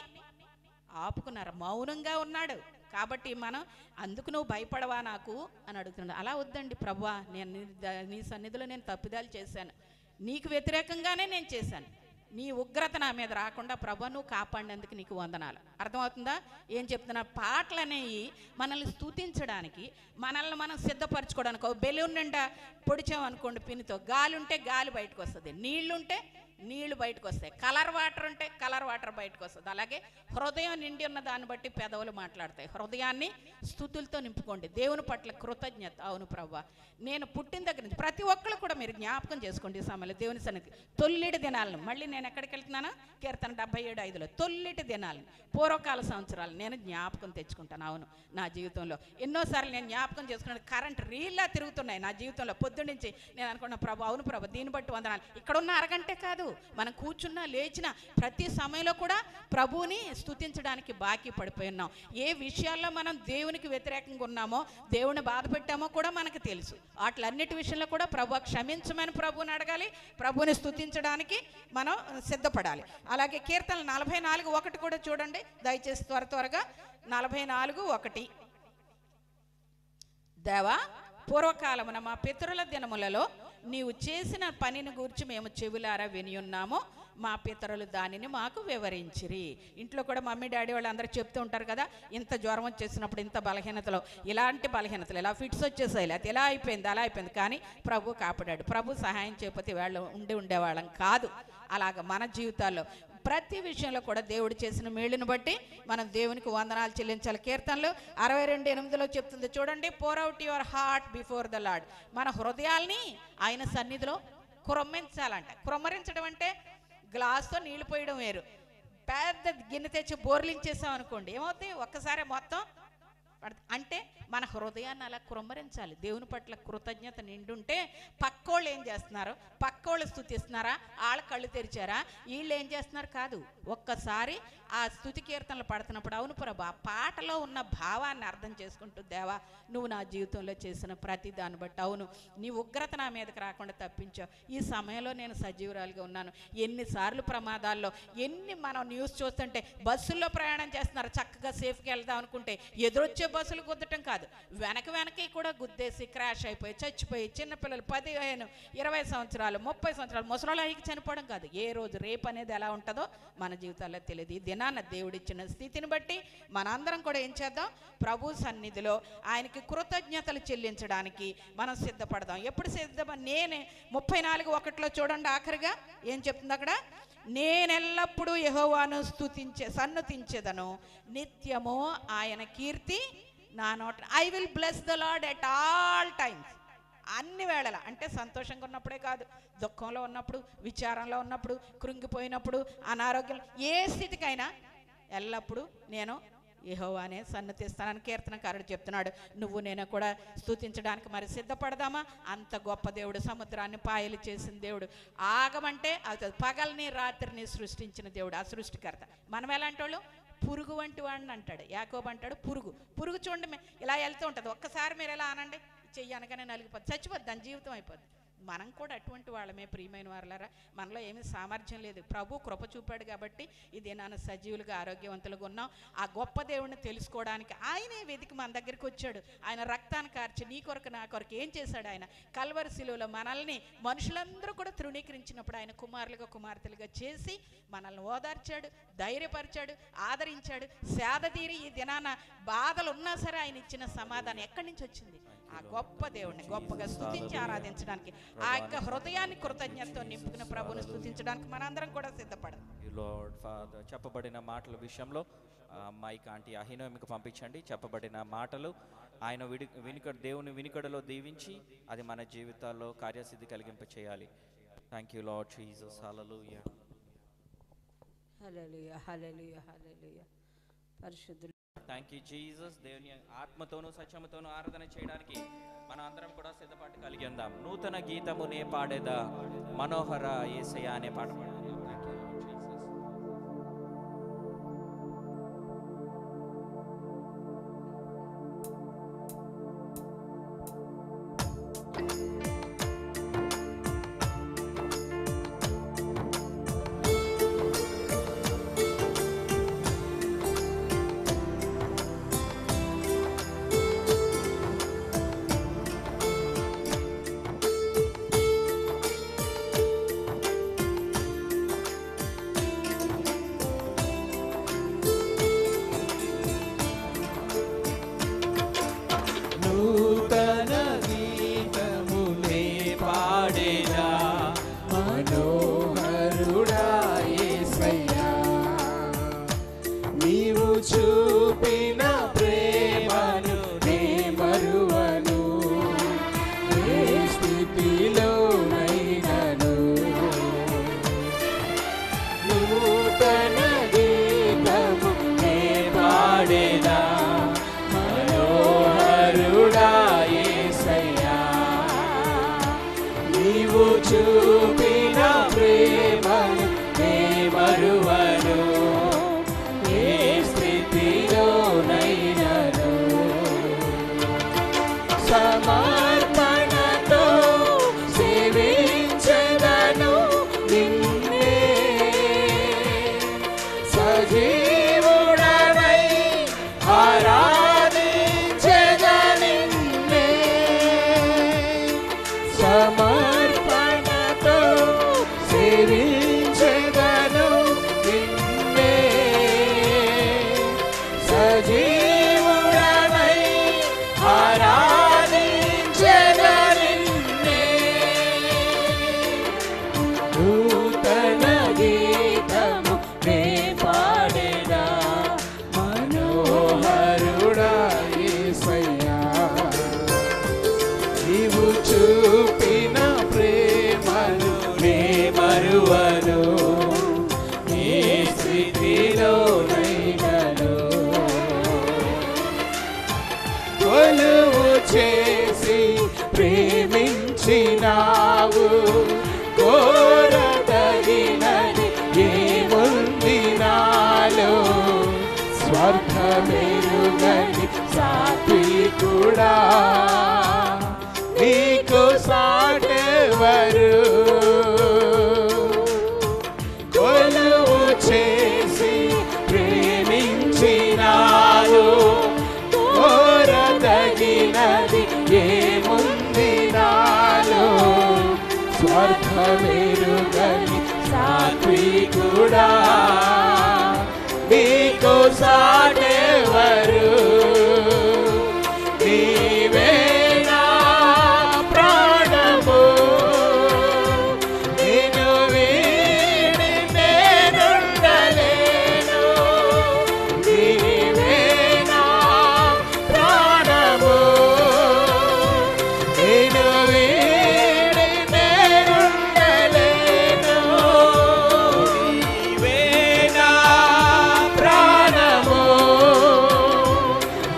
ఆపుకున్నారు, మౌనంగా ఉన్నాడు. కాబట్టి మనం అందుకు నువ్వు భయపడవా నాకు అని అడుగుతున్నాడు. అలా వద్దండి ప్రభువా, నేను నీ సన్నిధిలో నేను తప్పిదాలు చేశాను, నీకు వ్యతిరేకంగానే నేను చేశాను, నీ ఉగ్రత నా మీద రాకుండా ప్రభు నువ్వు కాపాడినందుకు నీకు వందనాలు. అర్థమవుతుందా ఏం చెప్తున్నా? పాటలు అనేవి మనల్ని స్తుతించడానికి, మనల్ని మనం సిద్ధపరచుకోవడానికి. బెలూన్ నిండా పొడిచామనుకోండి పిన్నితో, గాలి ఉంటే గాలి బయటకు వస్తుంది, నీళ్లుంటే నీళ్లు బయటకు వస్తాయి, కలర్ వాటర్ ఉంటే కలర్ వాటర్ బయటకు వస్తుంది. అలాగే హృదయం నిండి ఉన్న దాన్ని బట్టి పెదవులు మాట్లాడతాయి. హృదయాన్ని స్తుతులతో నింపుకోండి, దేవుని పట్ల కృతజ్ఞత. అవును ప్రభువా, నేను పుట్టిన దగ్గర నుంచి ప్రతి ఒక్కరు కూడా మీరు జ్ఞాపకం చేసుకోండి ఈ సమయంలో దేవుని సన్నిధి. తొల్లిటి దినాలను, మళ్ళీ నేను ఎక్కడికి వెళ్తున్నానా? కీర్తన 77:5లో తొల్లిటి దినాలను, పూర్వకాల సంవత్సరాలు నేను జ్ఞాపకం తెచ్చుకుంటాను. అవును, నా జీవితంలో ఎన్నోసార్లు నేను జ్ఞాపకం చేసుకున్నాను. కరెంట్ రీల్లా తిరుగుతున్నాయి నా జీవితంలో పొద్దున్నుంచి. నేను అనుకున్నా ప్రభు, అవును ప్రభు దీన్ని బట్టి వందనాలు. ఇక్కడున్న అరగంటే కాదు, మనం కూర్చున్నా లేచినా ప్రతి సమయంలో కూడా ప్రభువుని స్తుతించడానికి బాకీ పడిపోయి ఉన్నాం. ఏ విషయాల్లో మనం దేవునికి వ్యతిరేకంగా ఉన్నామో, దేవుని బాధ పెట్టామో కూడా మనకు తెలుసు. వాటిలన్నిటి విషయంలో కూడా ప్రభు క్షమించమని ప్రభువుని అడగాలి, ప్రభువుని స్తుతించడానికి మనం సిద్ధపడాలి. అలాగే కీర్తన 44:1 కూడా చూడండి దయచేసి త్వరగా. 44:1 దేవా, పూర్వకాలమున మా పితరుల దినములలో నీవు చేసిన పనిని గూర్చి మేము చెవులారా వినియున్నాము, మా పితరులు దానిని మాకు వివరించిరి. ఇంట్లో కూడా మమ్మీ డాడీ వాళ్ళు అందరూ చెప్తూ ఉంటారు కదా, ఇంత జ్వరం వచ్చేసినప్పుడు, ఇంత బలహీనతలో, ఇలాంటి బలహీనతలు, ఇలా ఫిట్స్ వచ్చేసాయి, లేకపోతే ఇలా అయిపోయింది అలా అయిపోయింది. కానీ ప్రభు కాపాడాడు. ప్రభు సహాయం చేయకపోతే వాళ్ళు ఉండేవాళ్ళం కాదు. అలాగ మన జీవితాల్లో ప్రతి విషయంలో కూడా దేవుడు చేసిన మేలును బట్టి మనం దేవునికి వందనాలు చెల్లించాలి. కీర్తనలు 62:8లో చెప్తుంది చూడండి, pour out your heart before the Lord. మన హృదయాల్ని ఆయన సన్నిధిలో కుమ్మరించాలంట. కుమ్మరించడం అంటే గ్లాస్తో నీళ్లు పోయడం వేరు. పెద్ద గిన్నె తెచ్చి బోర్లించేసాం అనుకోండి, ఏమవుతాయి? ఒక్కసారి మొత్తం అంటే మన హృదయాన్ని అలా కుమ్మరించాలి. దేవుని పట్ల కృతజ్ఞత నిండుంటే పక్కోళ్ళు ఏం చేస్తున్నారు, పక్కోళ్ళు స్తుతిస్తున్నారా, వాళ్ళ కళ్ళు తెరిచారా, వీళ్ళు ఏం చేస్తున్నారు కాదు. ఒక్కసారి ఆ స్తుతి కీర్తనలు పడుతున్నప్పుడు అవును ప్రభు, ఆ పాటలో ఉన్న భావాన్ని అర్థం చేసుకుంటూ, దేవా నువ్వు నా జీవితంలో చేసిన ప్రతి దాన్ని బట్టి అవును నీ ఉగ్రత నా మీదకి రాకుండా తప్పించావు, ఈ సమయంలో నేను సజీవురాలుగా ఉన్నాను. ఎన్నిసార్లు ప్రమాదాల్లో, మనం న్యూస్ చూస్తుంటే బస్సుల్లో ప్రయాణం చేస్తున్నారు, చక్కగా సేఫ్గా వెళ్దాం అనుకుంటే ఎదురొచ్చే బస్సులు గుద్దటం కాదు, వెనక్కి కూడా గుద్దేసి క్రాష్ అయిపోయి చచ్చిపోయి చిన్నపిల్లలు 15, 20 సంవత్సరాలు 30 సంవత్సరాలు ముసలాళ్ళకి చనిపోవడం కాదు. ఏ రోజు రేపు అనేది ఎలా ఉంటుందో మన జీవితాల్లో తెలియదు. ఈ దినాన్న దేవుడిచ్చిన స్థితిని బట్టి మనందరం కూడా ఏం చేద్దాం, ప్రభు సన్నిధిలో ఆయనకి కృతజ్ఞతలు చెల్లించడానికి మనం సిద్ధపడదాం. ఎప్పుడు నేనే 34:1 చూడండి, ఆఖరిగా ఏం చెప్తుంది అక్కడ, నేనెల్లప్పుడూ యెహోవాను సన్నుతించెదను, నిత్యము ఆయన కీర్తి నా నోట. I will bless the lord at all times. అన్ని వేళల అంటే సంతోషంగా ఉన్నప్పుడే కాదు, దుఃఖంలో ఉన్నప్పుడు, విచారంలో ఉన్నప్పుడు, కృంగిపోయినప్పుడు, అనారోగ్యం, ఏ స్థితికైనా ఎల్లప్పుడూ నేను యెహోవానే సన్నతిస్తానని కీర్తనకారుడు చెప్తున్నాడు. నువ్వు నేను కూడా స్తుతించడానికి మరి సిద్ధపడదామా? అంత గొప్ప దేవుడు, సముద్రాన్ని పాయలు చేసిన దేవుడు, ఆగమంటే అవుతుంది, పగల్ని రాత్రిని సృష్టించిన దేవుడు, ఆ సృష్టికర్త. మనం ఎలాంటి వాళ్ళు, పురుగు వంటి వాడిని అంటాడు యాకోబు, అంటాడు పురుగు చూడండి ఇలా వెళ్తూ ఉంటుంది, ఒక్కసారి మీరు ఎలా అనండి, చెయ్యి అనగానే నలిగిపోద్ది, చచ్చిపోద్ది, దాని జీవితం అయిపోద్ది. మనం కూడా అటువంటి వాళ్ళమే ప్రియమైన వారలారా. మనలో ఏమీ సామర్థ్యం లేదు, ప్రభు కృప చూపాడు కాబట్టి ఇది నాన్న సజీవులుగా ఆరోగ్యవంతులుగా ఉన్నాం. ఆ గొప్ప దేవుడిని తెలుసుకోవడానికి ఆయనే వెతికి మన దగ్గరికి వచ్చాడు. ఆయన రక్తాన్ని కార్చి నీ కొరకు నా కొరకు ఏం చేశాడు, ఆయన కల్వరి శిలువలో మనల్ని మనుషులందరూ కూడా తృణీకరించినప్పుడు ఆయన కుమారులుగా కుమార్తెలుగా చేసి మనల్ని ఓదార్చాడు, ధైర్యపరిచాడు, ఆదరించాడు, సేద తీరి ఈ దినాన బాధలు ఉన్నా సరే ఆయన ఇచ్చిన సమాధానం ఎక్కడి నుంచి వచ్చింది? ఆ గొప్ప దేవుడిని గొప్పగా స్తుతించి ఆరాధించడానికి, ఆ యొక్క హృదయాన్ని కృతజ్ఞతతో నింపుకున్న ప్రభుని స్తుతించడానికి మనందరం కూడా సిద్ధపడదాం. లార్డ్ ఫాదర్, చెప్పబడిన మాటల విషయంలో మైక్ ఆంటీ అహినోమికి పంపించండి. చెప్పబడిన మాటలు ఆయన దేవుని వినికడలో దీవించి అది మన జీవితాల్లో కార్యసిద్ధి కలిగింప చేయాలి. Thank you Lord Jesus. Hallelujah, hallelujah, hallelujah, hallelujah. పరిశుద్ధులు, థ్యాంక్ యూ జీసస్. దేవుని ఆత్మతోనూ సత్యముతోనూ ఆరాధన చేయడానికి మనం అందరం కూడా సిద్ధపాటు కలిగి ఉందాం. నూతన గీతమునే పాడేదా మనోహర యేసయ్య అనే పాట పాడదాం. చూపిన ప్రేమను నే మరువను, ఏ స్థితిలోనైనను. సమర్పణతో సేవించెదను నిన్నే, సజీవుడవై ఆరాధించెద నిన్నే. సమర్పణతో సేవించెదను నిన్నే, సజీవుడవై ఆరాధించెద నిన్నే. నూతన గీతము నే పాడెదా, మనోహరుడా యేసయ్యా. నీవు చూపిన ప్రేమను నే మరువను, ఏ స్థితిలోనైనను. కొలువు చేసి ప్రేమించినావు, కోరదగినది ఏముంది నాలో. మెరుగని సాత్వికుడా నీకు సాటెవరు కొలువు చేసి ప్రేమించినాను కోరదగినది ఏముంది నాలో స్వార్థమెరుగని సాత్వికుడా నీకు సాటెవరు నీవే నా ప్రాణము నిన్ను వీడి నేనుండలేను నీవే నా ప్రాణము నిన్ను వీడి నేనుండలేను నీవే నా ప్రాణము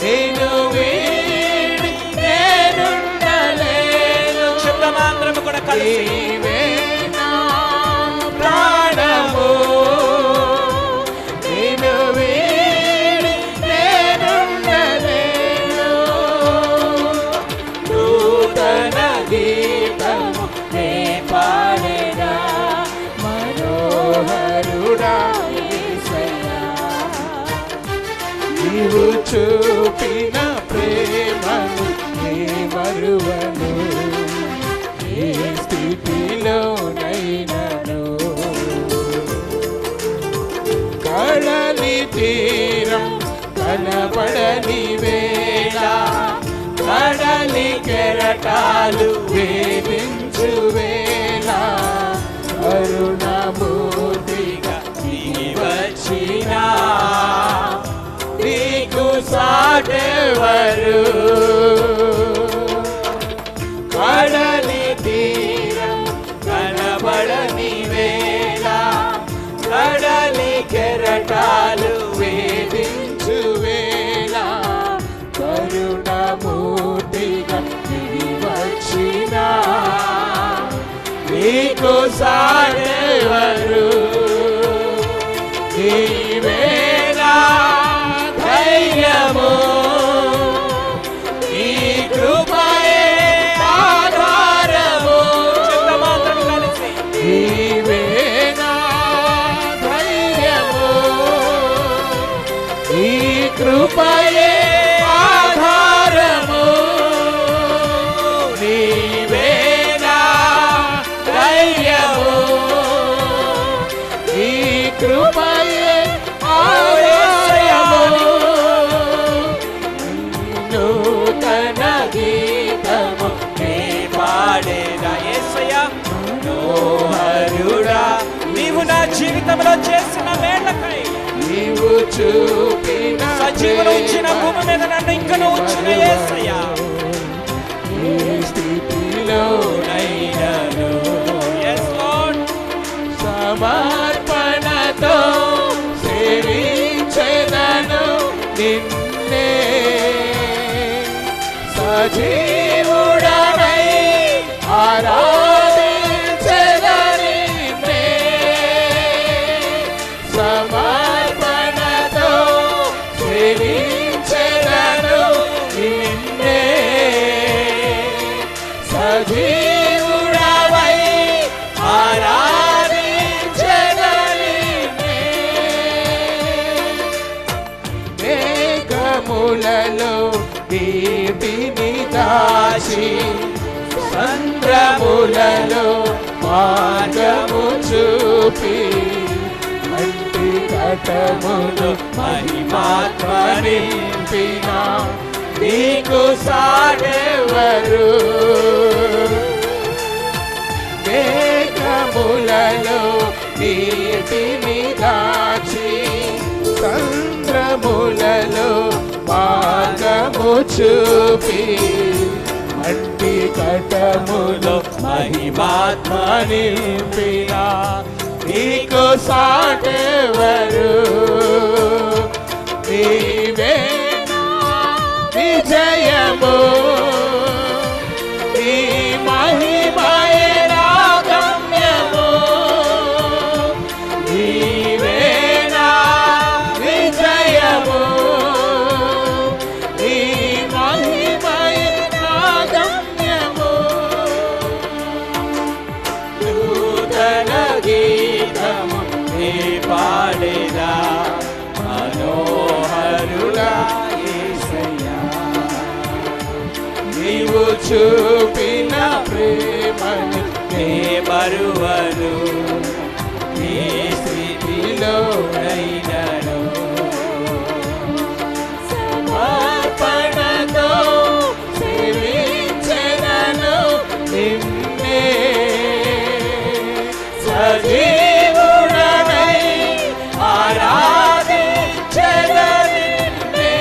నిన్ను వీడి నేనుండలేను శబ్దమాత్రము కూడా కలిసి నీవే నా ప్రాణము నిన్ను వీడి నేనుండలేను నూతన గీతము నే పాడెదా మనోహరుడా యేసయ్యా నీవు చూపిన ప్రేమను నే మరువను ఏ స్థితిలోనైనను కడలి తీరం కనబడని వేళ కడలి కెరటాలు వేధించు వేళ కరుణమూర్తిగా దిగి వచ్చినా నీకు సాటెవరు కడలి తీరం కనబడని వేళ కడలి కెరటాలు వేధించు వేళ కరుణమూర్తిగా దిగి వచ్చినా నీకు సాటెవరు నీవే నా ధైర్యము నీ కృపయే ఆధారము శబ్దమాత్రము కలిసి నీవే నా ధైర్యము నీ కృపయే ఆధారము నీవే నా ధైర్యము నీ కృపయే ఆధారము నూతన గీతము నే పాడేదా యేసయ్యా మనోహరుడా నీవు నా జీవితంలో చేసిన మేళ్లకై నీవు చూపిన సజీవులు ఉంచిన భూమి మీద నన్ను ఇంకను ఉంచిన యేసయ్యా ఏ స్థితిలోనైనను yes lord సమర్పణతో సేవించెదను నిన్నే సజీవుడనై ఆరాధించెదను నిన్నే సమర్పణతో సేవించెదను నిన్నే సజీవుడవై ఆరాధించెదను నిన్నే మేఘములలో దీపిని దాచి సంద్రములలో మార్గము చూపి మంటి కటములు మహిమాత్మ నింపిన నీకు సాటెవరు మేఘములలో నీటిని దాచి సంద్రములలో మార్గము చూపి మంటి కటములో మహిమాత్మ నింపిన నీకు సాటెవరు నీవే నా విజయము నీ మహిమయే నా గమ్యము నీవే నా విజయము చూపిన ప్రేమను నే మరువను, ఏ స్థితిలోనైనను సమర్పణతో సేవించెదను నిన్నే, సజీవుడనై ఆరాధించెదను నిన్నే,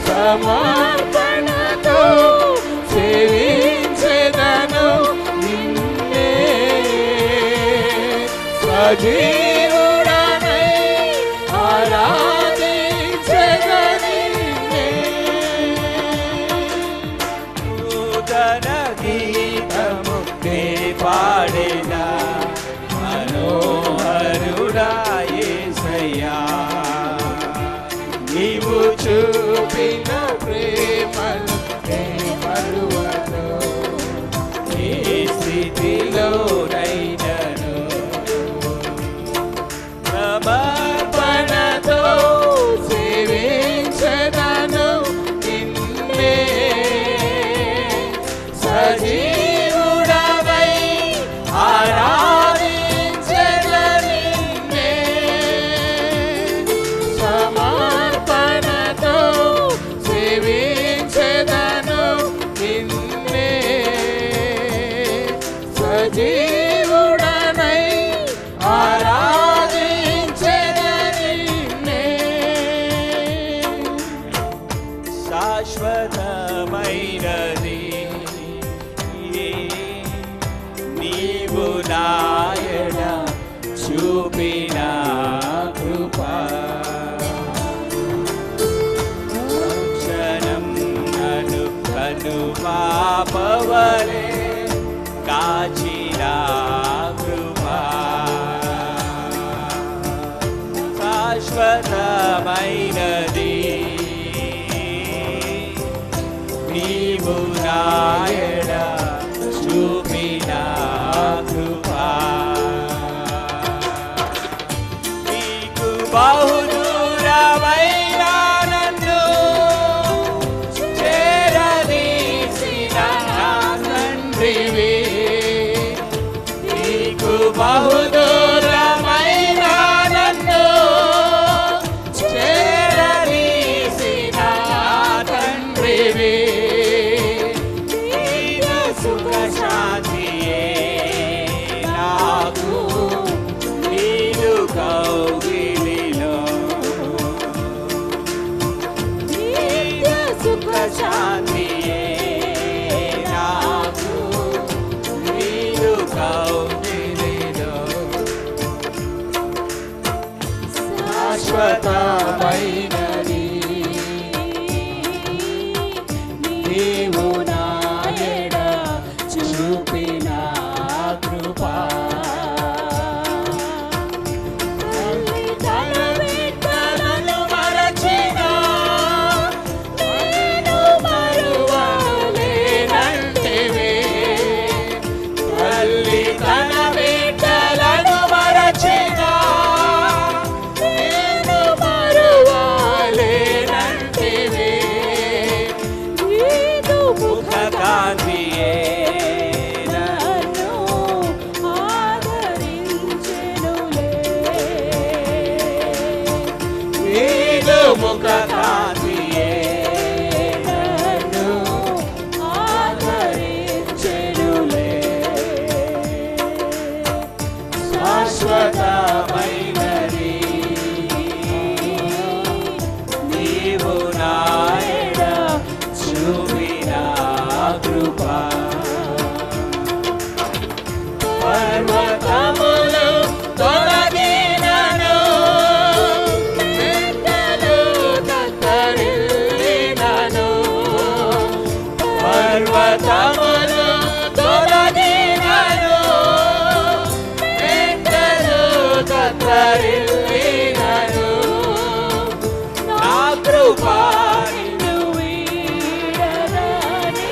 సమర్పణతో సేవించెదను నిన్నే, సజీవుడనై ఆరాధించెదను నిన్నే. నూతన గీతము నే పాడెదా మనోహరుడా యేసయ్యా, నీవు చూపిన ప్రేమను నే మరువను, ఏ స్థితిలోనైనను సమర్పణతో సేవించెదను నిన్నే, సజీవుడవై ఆరాధించెదను నిన్నే, సమర్పణతో సేవించెదను నిన్నే, సజీవుడనై ఆరాధించెదను నిన్నే. శాశ్వతమైనది నీవు నాయన చూపిన కృపా, క్షణం నన్ను కనుపాపవలే కాచిన కృపా, శాశ్వతమైనది నీవు నాయన చూపిన కృపా, నీకు బహుదూరమైన నన్ను చేరదీసిన నా తండ్రివి, నీకు బహుదూరమైన నన్ను చేరదీసిన నా తండ్రివి, సుఖ శాంతియే నాకు నీదు కౌగిలిలో, సుఖ శాంతియే నాకు నీదు కౌగిలిలో, శాశ్వతమైనది నీవు నాయన చూపిన కృపా, తన బిడ్డలను మరచిన నేను మరువలేనంటివి, తల్లి తన బిడ్డలను మరచిన నేను మరువలేనంటివి, ముఖ కాంతియే నన్ను ఆదరించెనులే, నీదు ముఖ కాంతియే నన్ను ఆదరించెనులే, శాశ్వతమైనది నీవు నాయన చూపిన కృపా, పర్వతములు తొలగినను మెట్టలు కత్తరిల్లినను, పర్వతములు తొలగినను మెట్టలు కత్తరిల్లినను, నా కృపా నిన్ను వీడనని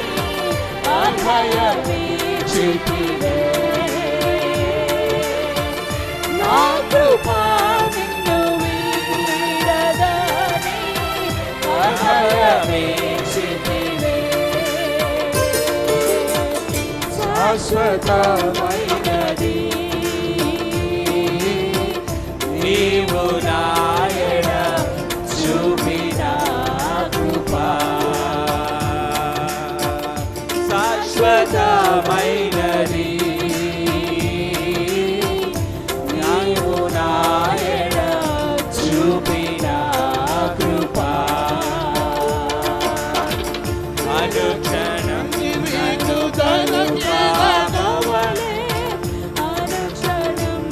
అభయమిచ్చితివే, నా కృపా నిన్ను వీడనని అభయమిచ్చితివే, శాశ్వతమైనది నీవు నాయన చూపిన కృపా శాశ్వతమైనది నీవు నాయన చూపిన కృపా అనుక్షణం నీకు కనుపాపవలే అనుక్షణం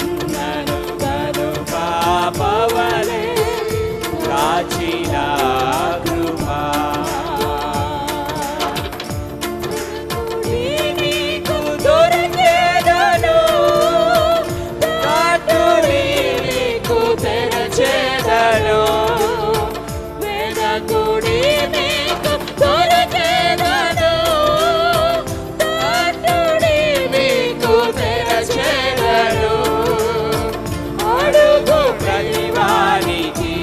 కనుపాపవలే కాచిన కృపా నీకు దొరికేదను కాటుని నీకు తెరచేదను వేదకుడి నీకు దొరికేదను కాటుని నీకు తెరచేదను అడుగు ప్రతివానికి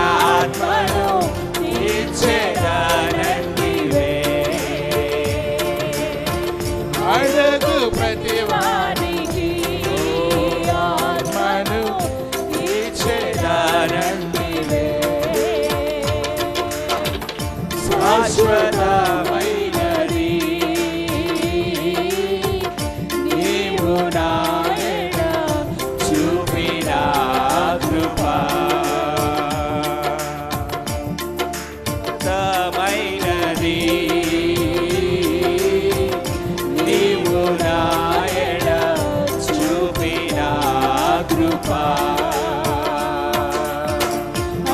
ఆత్మను ఇచ్చేదనంటివే అడుగు ప్రతివానికి ఆత్మను ఇచ్చేదనంటివే శాశ్వతమైనది నీవు నాయన చూపిన కృపా మైనది నీవు నాయన చూపిన కృపా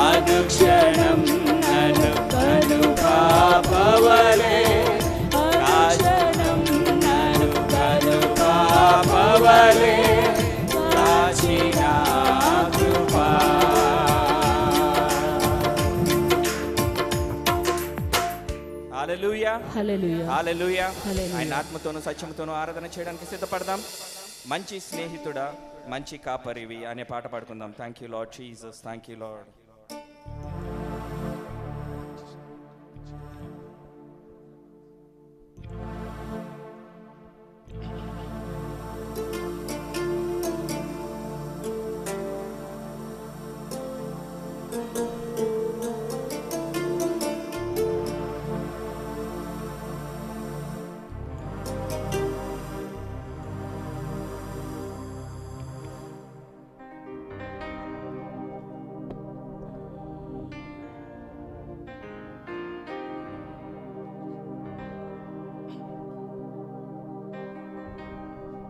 అనుక్షణం నన్ను కనుపాపవలే కాక్షణం నన్ను కనుపాపవలే కాచిన కృపా హల్లెలూయా హల్లెలూయా హల్లెలూయా హల్లెలూయా. ఆయన ఆత్మతోనూ సత్యముతోనూ ఆరాధన చేయడానికి సిద్ధపడదాం. మంచి స్నేహితుడా, మంచి కాపరివి అనే పాట పాడుకుందాం. Thank you Lord Jesus, thank you Lord.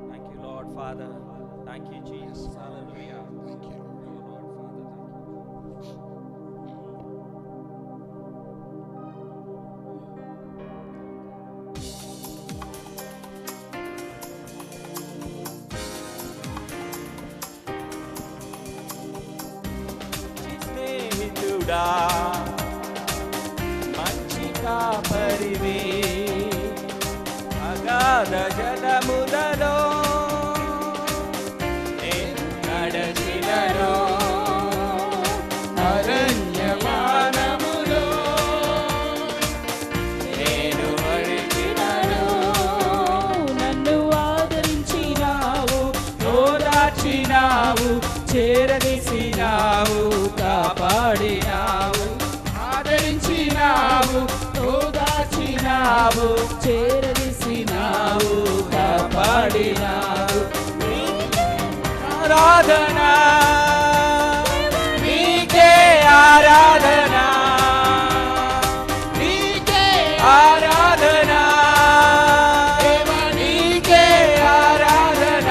Thank you, Lord Father. Thank you, Jesus. Hallelujah. Thank you, Lord Father. Thank you. స్నేహితుడా మంచి కాపరివి అగాధ జలములలో నేను నడచినను అరణ్యమానములో నేను అడిగినను నన్ను ఆదరించినావు ఓదార్చినావు చేరదీసినావు కాపాడినావు ఆదరించినావు ఓదార్చినావు చేరదీసినావు కాపాడినావు ఆరాధన నీకే ఆరాధన నీకే ఆరాధన నీకే ఆరాధన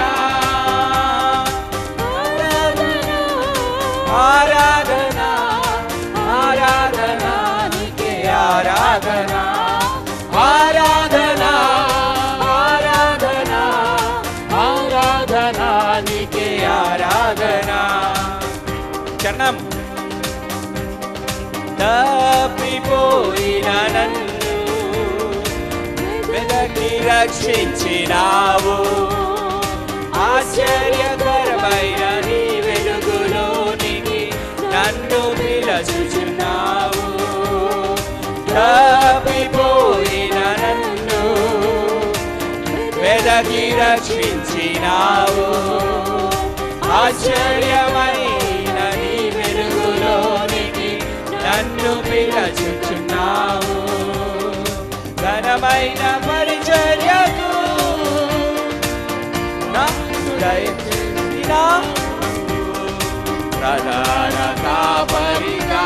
ఆరాధన ఆరాధన నీకే ఆరాధన ఆరాధన ఆరాధన ఆరాధన నీకే ఆరాధన చరణం. తప్పిపోయిన నన్ను వెదకి రక్షించినావు ఆశ్చర్యకరమైన నీ వెలుగులోనికి నన్ను పిలుచుచున్నావు తప్పిపోయిన నన్ను నడిపించినావు. ఆశ్చర్యమైన నీ వెలుగులోనికి నన్ను పిలుచుచున్నావు. ఘనమైన పరిచర్యకు నన్ను దయచేసినావు. ప్రధాన కాపరిగా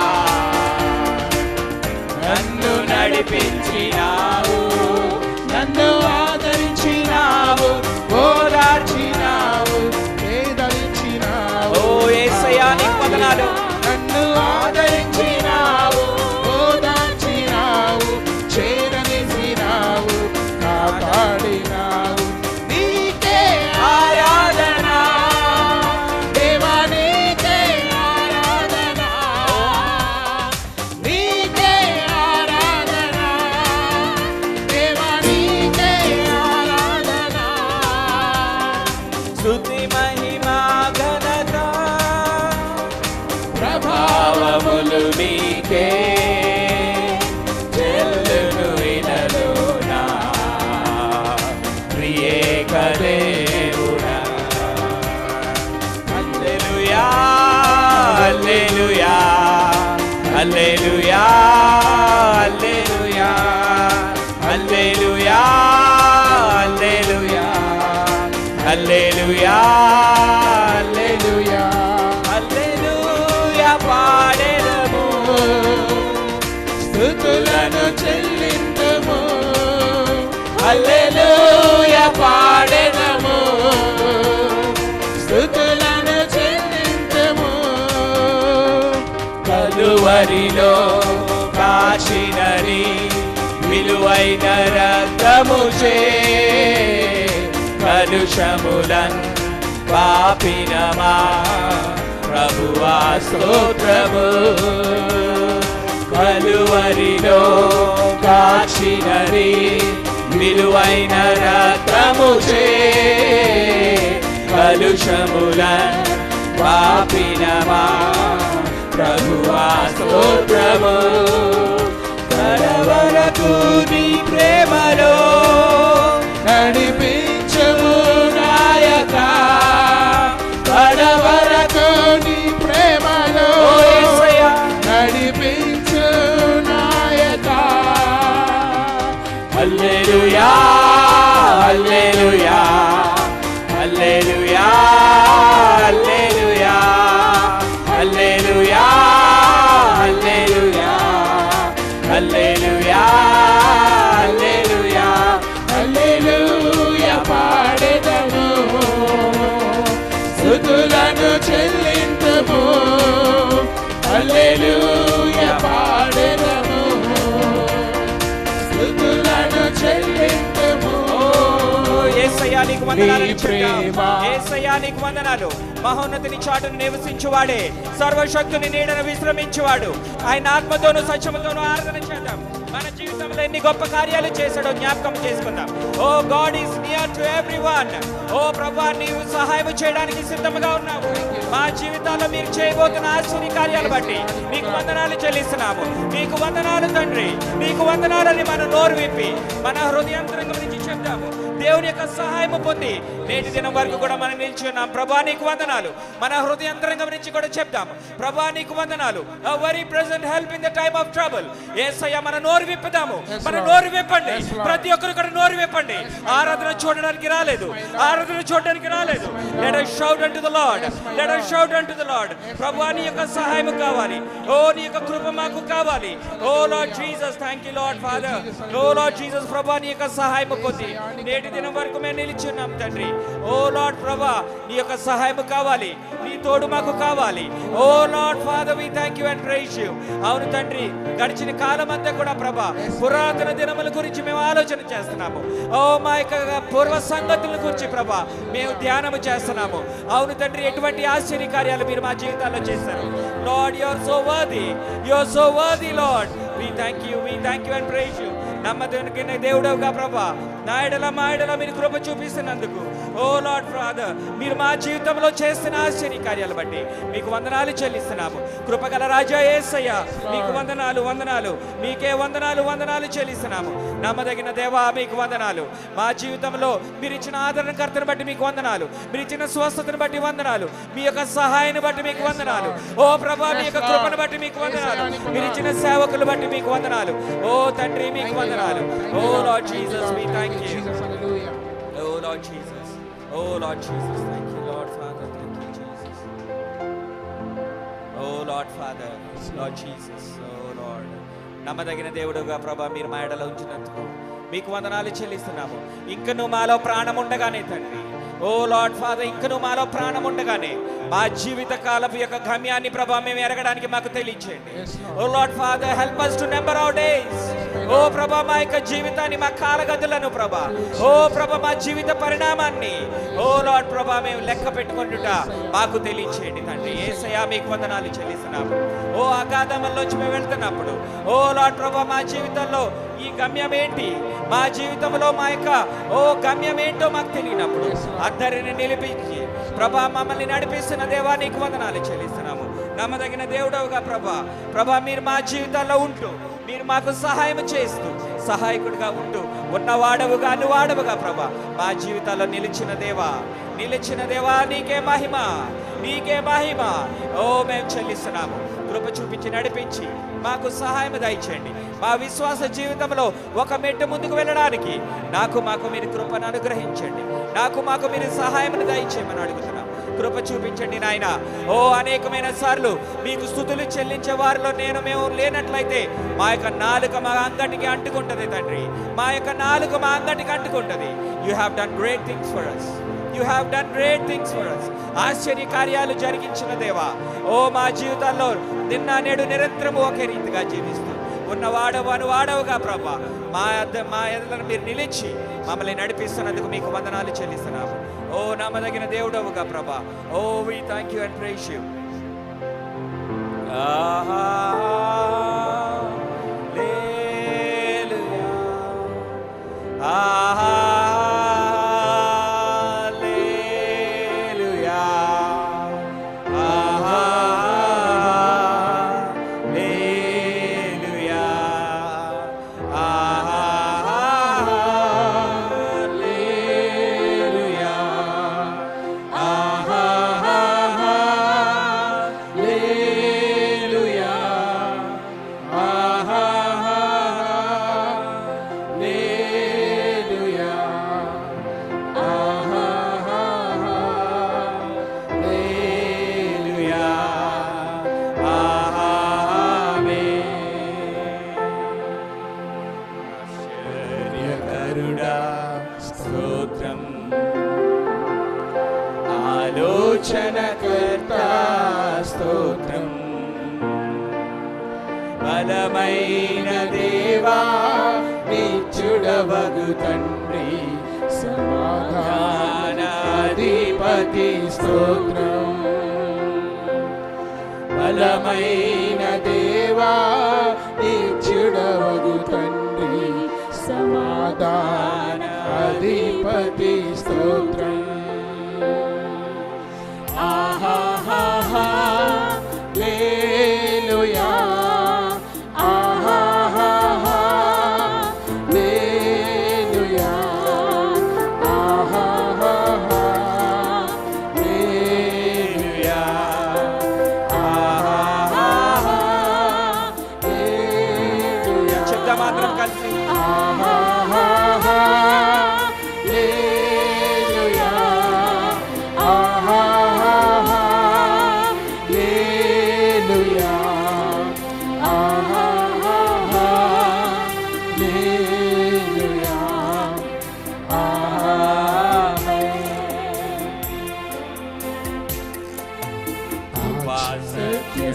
నన్ను నడిపించినావు. నన్ను ఆదరించినావు, ఓదార్చినావు, వేదరించినావు. ఓ యేసయ్యా నీకు వందనాలు. నన్ను ఆదరించినావు, ఓదార్చినావు, చేరనిసినావు, కాపాడినావు. నీకే ఆరాధన దేవా, నీకే ఆరాధన, నీకే ఆరాధన, దేవా, నీకే ఆరాధన. స్తుతి మహిమా ఘనత ప్రభావములు నీకే చెల్లును ఇనలోనా ప్రియేక దేవుడా. హల్లెలూయా hallelujah hallelujah hallelujah hallelujah hallelujah hallelujah hallelujah. హల్లెలూయా పాడెదము. స్తుతులను చెల్లింతుము, హల్లెలూయా పాడెదము. స్తుతులను చెల్లింతుము. కలువరిలో కాచినని విలువైన రక్తముచే కలుషములన్ పాపినమా ప్రభువా స్తోత్రము. కలువరిలో కాచినని విలువైన రక్తముచే కలుషములన్ పాపినమా ప్రభువా స్తోత్రము. కడవరకు నీ ప్రేమలో నడిపించుము నాయకా. కడవరకు నీ ప్రేమలో ఓ యేసయ్యా. నడిపించు నాయకా. హల్లెలూయా hallelujah hallelujah hallelujah hallelujah hallelujah hallelujah hallelujah హల్లెలూయా పాడెదము, స్తుతులను చెల్లింతుము. హల్లెలూయా పాడెదము, స్తుతులను చెల్లింతుము. యేసయ్యా నీకు వందనాలు నీ చెప్తాం. ప్రేమ. యేసయ్యా నీకు వందనాలు. మహోన్నతిని చాటును నివసించువాడే, సర్వశక్తుని నీడను విశ్రమించువాడు. ఆయన ఆత్మతోను సత్యముతోను ఆరాధన చేద్దాం. మన జీవితంలో ఎన్ని గొప్ప కార్యాలు చేశాడో జ్ఞాపకం చేసుకుందాం. O God is near to everyone. ఓ ప్రభువా నీవు సహాయం చేయడానికి సిద్ధంగా ఉన్నావు. మా జీవితాల్లో మీరు చేయబోతున్న ఆశ్చర్య కార్యాలు బట్టి నీకు వందనాలు చెల్లిస్తున్నాము. నీకు వందనాలు తండ్రి, నీకు వందనాలని మన నోరు విప్పి మన హృదయాంతరంగం నుంచి చెప్తాము. దేవుని యొక్క సహాయము పొంది నేటి దినం వరకు కూడా మనం నిలిచి ఉన్నాం. ప్రభా నీకు వందనాలు. మన హృదయాంతరంగం నుంచి కూడా చెప్తాము. ప్రభా నీకు వందనాలు. A very present help in the time of trouble. యేసయ్య మన నోరు విప్పుదాము. మన నోరు విప్పండి. ప్రతి ఒక్కరు కూడా నోరు విప్పండి. ఆరాధన చూడడానికి రాలేదు, ఆరాధన చూడడానికి రాలేదు. Let us shout unto the Lord. Let us shout unto the Lord. ప్రభా నీ యొక్క సహాయం కావాలి. ఓ నీ యొక్క కృప మాకు కావాలి. O Lord Jesus, thank you Lord Father. O Lord Jesus ప్రభా నీ యొక్క సహాయం పొంది నేటి దినం వరకు మేము నిలిచున్నాం తండ్రి. ఓ లార్డ్ ప్రభా నీ యొక్క సహాయం కావాలి, నీ తోడు మాకు కావాలి. O Lord Father we thank you and praise you. అవును తండ్రి, గడిచిన కాలం అంతా కూడా ప్రభా పురాతన దినముల గురించి మేము ఆలోచన చేస్తున్నాము. ఓ మా యొక్క పూర్వ సంగతుల గురించి ప్రభా మేము ధ్యానము చేస్తున్నాము. అవును తండ్రి, ఎటువంటి ఆశ్చర్య కార్యాలు మీరు మా జీవితాల్లో చేశారు. Lord you are so worthy, you are so worthy Lord. We thank you and praise you. నమ్మదగిన దేవుడవుగా ప్రభా నా ఎడల మా ఎడల మీరు కృప చూపిస్తున్నందుకు ఓ లార్డ్ ఫాదర్, మీరు మా జీవితంలో చేస్తున్న ఆశ్చర్య కార్యాలు బట్టి మీకు వందనాలు చెల్లిస్తున్నాము. కృపగల రాజా యేసయ్య, మీకు వందనాలు వందనాలు, మీకే వందనాలు వందనాలు చెల్లిస్తున్నాము. నమ్మదగిన దేవా మీకు వందనాలు. మా జీవితంలో మీరు ఇచ్చిన ఆదరణకర్తను బట్టి మీకు వందనాలు, మీరు ఇచ్చిన స్వస్థతను బట్టి వందనాలు, మీ యొక్క సహాయాన్ని బట్టి మీకు వందనాలు. ఓ ప్రభా, మీ యొక్క కృపను బట్టి మీకు వందనాలు, మీరు ఇచ్చిన సేవకులు బట్టి మీకు వందనాలు. ఓ తండ్రి మీకు వందనాలు. O Lord Jesus, we thank you. Oh Lord Jesus, oh Lord Jesus, thank you Lord Father, thank you Jesus. Oh Lord Father, Lord Jesus, oh Lord. నమ్మదగిన దేవుడుగా ప్రభా, మీరు మా ఎడల ఉంచినందుకు మీకు వందనాలు చెల్లిస్తున్నాము. ఇంకను మాలో ప్రాణం ఉండగానే తండ్రి, ఓ లార్డ్ ఫాదర్, ఇంకను మాలో ప్రాణం ఉండగానే మా జీవిత కాలపు యొక్క గమ్యాన్ని ప్రభా మేము ఎరగడానికి మాకు తెలియచేయండి. O Lord Father, help us to number our days. ఓ ప్రభా, మా యొక్క జీవితాన్ని, మా కాలగతులను ప్రభా, ఓ ప్రభా, మా జీవిత పరిణామాన్ని ఓ లార్డ్ ప్రభా మేము లెక్క పెట్టుకుంటుట మాకు తెలియచేయండి తండ్రి. యేసయ్యా మీకు వందనాలు చెల్లిస్తున్నాము. ఓ అగాధంలోంచి మేము వెళ్తున్నప్పుడు ఓ లార్డ్ ప్రభా, మా జీవితంలో ఈ గమ్యం ఏంటి, మా జీవితంలో మా యొక్క ఓ గమ్యం ఏంటో మాకు తెలియనప్పుడు అందరిని నిలిపించి ప్రభా మమ్మల్ని నడిపిస్తున్న దేవా నీకు వందనాలు చెల్లిస్తున్నాము. నమ్మదగిన దేవుడవుగా ప్రభా మీరు మా జీవితాల్లో ఉంటూ, మీరు మాకు సహాయం చేస్తూ, సహాయకుడిగా ఉంటూ, ఉన్నవాడవుగా అనువాడవుగా ప్రభా మా జీవితాల్లో నిలిచిన దేవా నీకే మహిమ, నీకే మహిమ. ఓ మేము చెల్లిస్తున్నాము. కృప చూపించి నడిపించి మాకు సహాయం దయచేయండి. మా విశ్వాస జీవితంలో ఒక మెట్టు ముందుకు వెళ్ళడానికి మాకు మీరు కృపను అనుగ్రహించండి. మాకు మీరు సహాయం దయచేయమని అడుగుతున్నాం. కృప చూపించండి నాయన. ఓ అనేకమైన సార్లు మీకు స్తుతులు చెల్లించే వారిలో మేము లేనట్లయితే మా యొక్క నాలుక మా అంగటికి అంటుకుంటుంది తండ్రి, మా యొక్క నాలుక మా అంగటికి అంటుకుంటుంది. You have done great things for us. You have done great things for us. ఆశ్చర్య కార్యాలు జరిగించిన దేవా, ఓ మా జీవితాల్లో నిన్న నేడు నిరంతరము ఒకే రీతిగా జీవిస్తూ ఉన్నవాడవుగా ప్రభా మా ఎదుట మీరు నిలిచి మమ్మల్ని నడిపిస్తున్నందుకు మీకు వందనాలు చెల్లిస్తున్నాము. ఓ నమ్మదగిన దేవుడవుగా ప్రభా, ఓ we thank you and praise you. స్తోత్రం, ఆలోచనకర్త స్తోత్రం, బలమైన దేవా నిత్యుడవగు తండ్రి, సమాధానాధిపతి స్తోత్రం, బలమైన దేవా నిత్యుడవగు తండ్రి, సమాధానాధిపతి స్తోత్రం. హల్లెలూయా, హల్లెలూయా, హల్లెలూయా, హల్లెలూయా. చెప్తా మాత్రం కలిసి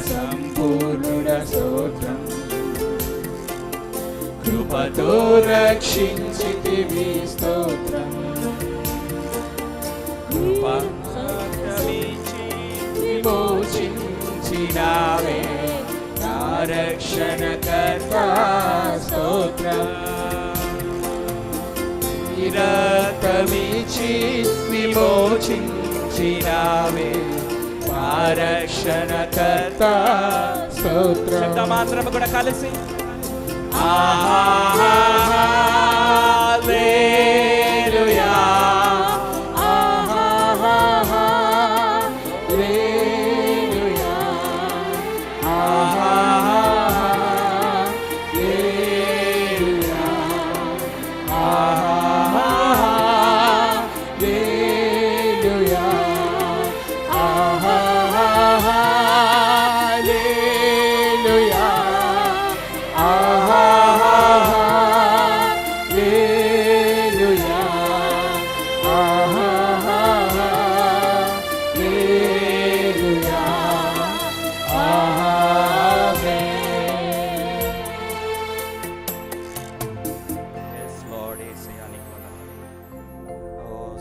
సంపూర్ణుడ స్తోత్రం, కృపతో రక్షించితివి స్తోత్రం, విమోచించినావే నా రక్షణకర్త స్తోత్రం. ఈ రక్తమిచ్చి విమోచించినావే మా రక్షణకర్త. స్తోత్రం. శబ్ద మాత్రం కూడా కలిసి హల్లెలూయా హల్లెలూయా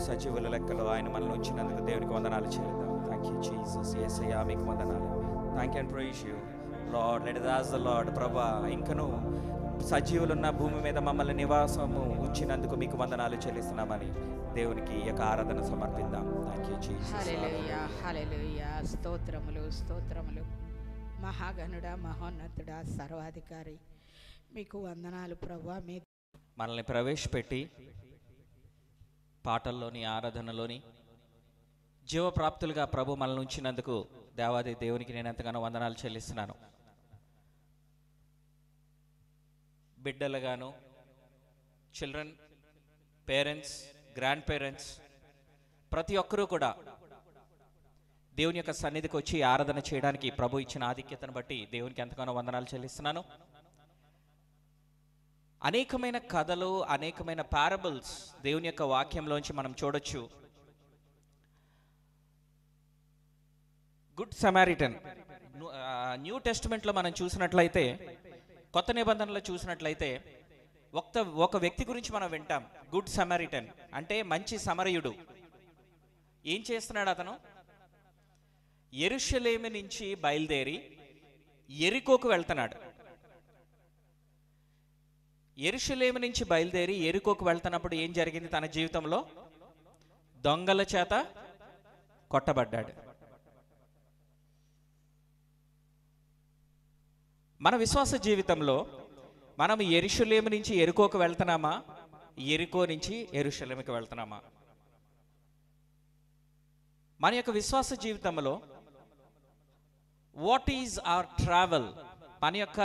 సజీవుల లెక్కలో ఆయన మనల్ని ఉంచినందుకు దేవునికి వందనాలు చెల్లిద్దాం. Thank you Jesus. యేసయ్యా మీకు వందనాలు. Thank you and praise you Lord. Let us ask the Lord, ప్రభా ఇంకను సజీవులున్న భూమి మీద మమ్మల్ని నివాసము ఉంచినందుకు మీకు వందనాలు చెల్లిస్తున్నామని దేవునికి ఈ యొక్క ఆరాధన సమర్పిద్దాం. Thank you Jesus. Hallelujah hallelujah. స్తోత్రములు స్తోత్రములు. మహాగణుడా మహోన్నతుడా సర్వాధికారి మీకు వందనాలు ప్రభువా. మీ మనల్ని ప్రవేశపెట్టి పాటల్లోని ఆరాధనలోని జీవప్రాప్తులుగా ప్రభు మనల్ని ఉంచినందుకు దేవాది దేవునికి నేను ఎంతగానో వందనాలు చెల్లిస్తున్నాను. బిడ్డలుగాను, చిల్డ్రన్, పేరెంట్స్, గ్రాండ్ పేరెంట్స్ ప్రతి ఒక్కరూ కూడా దేవుని యొక్క సన్నిధికి వచ్చి ఆరాధన చేయడానికి ప్రభు ఇచ్చిన ఆధిక్యతను బట్టి దేవునికి ఎంతగానో వందనాలు చెల్లిస్తున్నాను. అనేకమైన కథలు, అనేకమైన పారబుల్స్ దేవుని యొక్క వాక్యంలోంచి మనం చూడొచ్చు. గుడ్ సమారిటన్ న్యూ టెస్టిమెంట్లో మనం చూసినట్లయితే, కొత్త నిబంధనలో చూసినట్లయితే ఒక వ్యక్తి గురించి మనం వింటాం. గుడ్ సమారిటన్ అంటే మంచి సమరయుడు. ఏం చేస్తున్నాడు అతను? యెరూషలేము నుంచి బయలుదేరి యెరికోకు వెళ్తున్నాడు. యెరూషలేము నుంచి బయలుదేరి యెరికోకు వెళ్తున్నప్పుడు ఏం జరిగింది? తన జీవితంలో దొంగల చేత కొట్టబడ్డాడు. మన విశ్వాస జీవితంలో మనం యెరూషలేము నుంచి యెరికోకు వెళ్తున్నామా, యెరికో నుంచి యెరూషలేముకి వెళ్తున్నామా? మన యొక్క విశ్వాస జీవితంలో వాట్ ఈజ్ అవర్ ట్రావెల్? మన యొక్క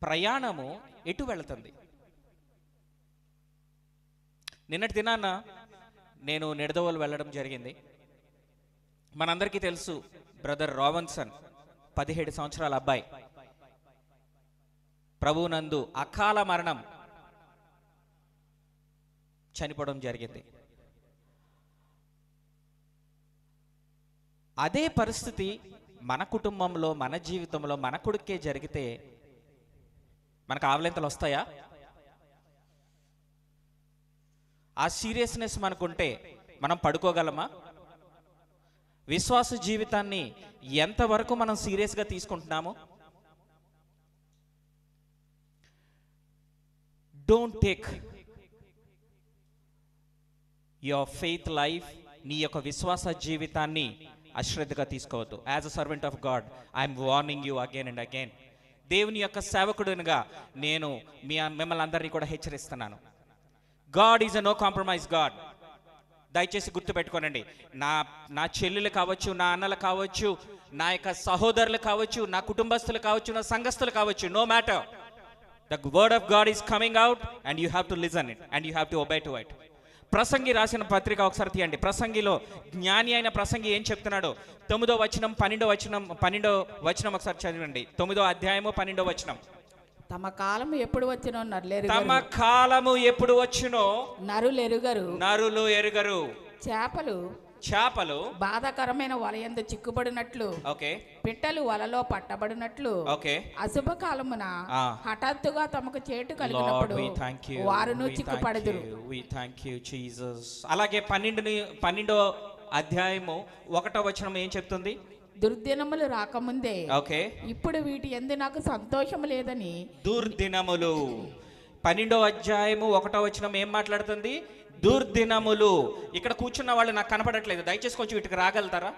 ప్రయాణము ఎటు వెళుతుంది? నిన్నటి దినాన నేను నిడదవోలు వెళ్ళడం జరిగింది. మనందరికీ తెలుసు, బ్రదర్ రాబిన్సన్ 17 సంవత్సరాల అబ్బాయి ప్రభువునందు అకాల మరణం చనిపోవడం జరిగింది. అదే పరిస్థితి మన కుటుంబంలో, మన జీవితంలో మన కొడుకే జరిగితే మనకు ఆవలింతలు వస్తాయా? ఆ సీరియస్నెస్ మనకుంటే మనం పడుకోగలమా? విశ్వాస జీవితాన్ని ఎంతవరకు మనం సీరియస్గా తీసుకుంటున్నాము? Don't take your faith life, నీ యొక్క విశ్వాస జీవితాన్ని అశ్రద్ధగా తీసుకోవద్దు. As a servant of God I'm warning you again and again. దేవుని యొక్క సేవకుడునిగా నేను మిమ్మల్ని అందరినీ కూడా హెచ్చరిస్తున్నాను. God is a no compromise God. దయచేసి గుర్తుపెట్టుకోనండి. నా చెల్లెలు కావచ్చు, నా అన్నలు కావచ్చు, నా యొక్క సహోదరులు కావచ్చు, నా కుటుంబస్తులు కావచ్చు, నా సంఘస్థులు కావచ్చు, no matter, the word of God is coming out and you have to listen it and you have to obey to it. ప్రసంగి రాసిన పత్రిక ఒకసారి తీయండి. ప్రసంగిలో జ్ఞాని అయిన ప్రసంగి ఏం చెప్తున్నాడు? 9వ వచనం 12వ వచనం ఒకసారి చదవండి. 9వ అధ్యాయము 12వ వచనం. తమ కాలము ఎప్పుడు వచ్చినో నరులెరుగరు. తమ కాలము ఎప్పుడు వచ్చునో నరులు ఎరుగరు. చేపలు బాధాకరమైన వలయందు చిక్కుబడినట్లు, పిట్టలు వలలో పట్టబడినట్లు, అశుభ కాలమున హఠాత్తుగా తమకు చేటు కలిగినప్పుడు వారును చిక్కుపడదురు. అలాగే 12వ అధ్యాయము 1వ వచనం ఏం చెప్తుంది? దుర్దినములు రాకముందే ఇప్పుడు వీటి యందు నాకు సంతోషం లేదని. దుర్దినములు 12వ అధ్యాయము 1వ వచనం ఏం మాట్లాడుతుంది? దుర్దినములు. ఇక్కడ కూర్చున్న వాళ్ళు నాకు కనపడట్లేదు, దయచేసి కొంచెం ఇటుకు రాగలుగుతారా?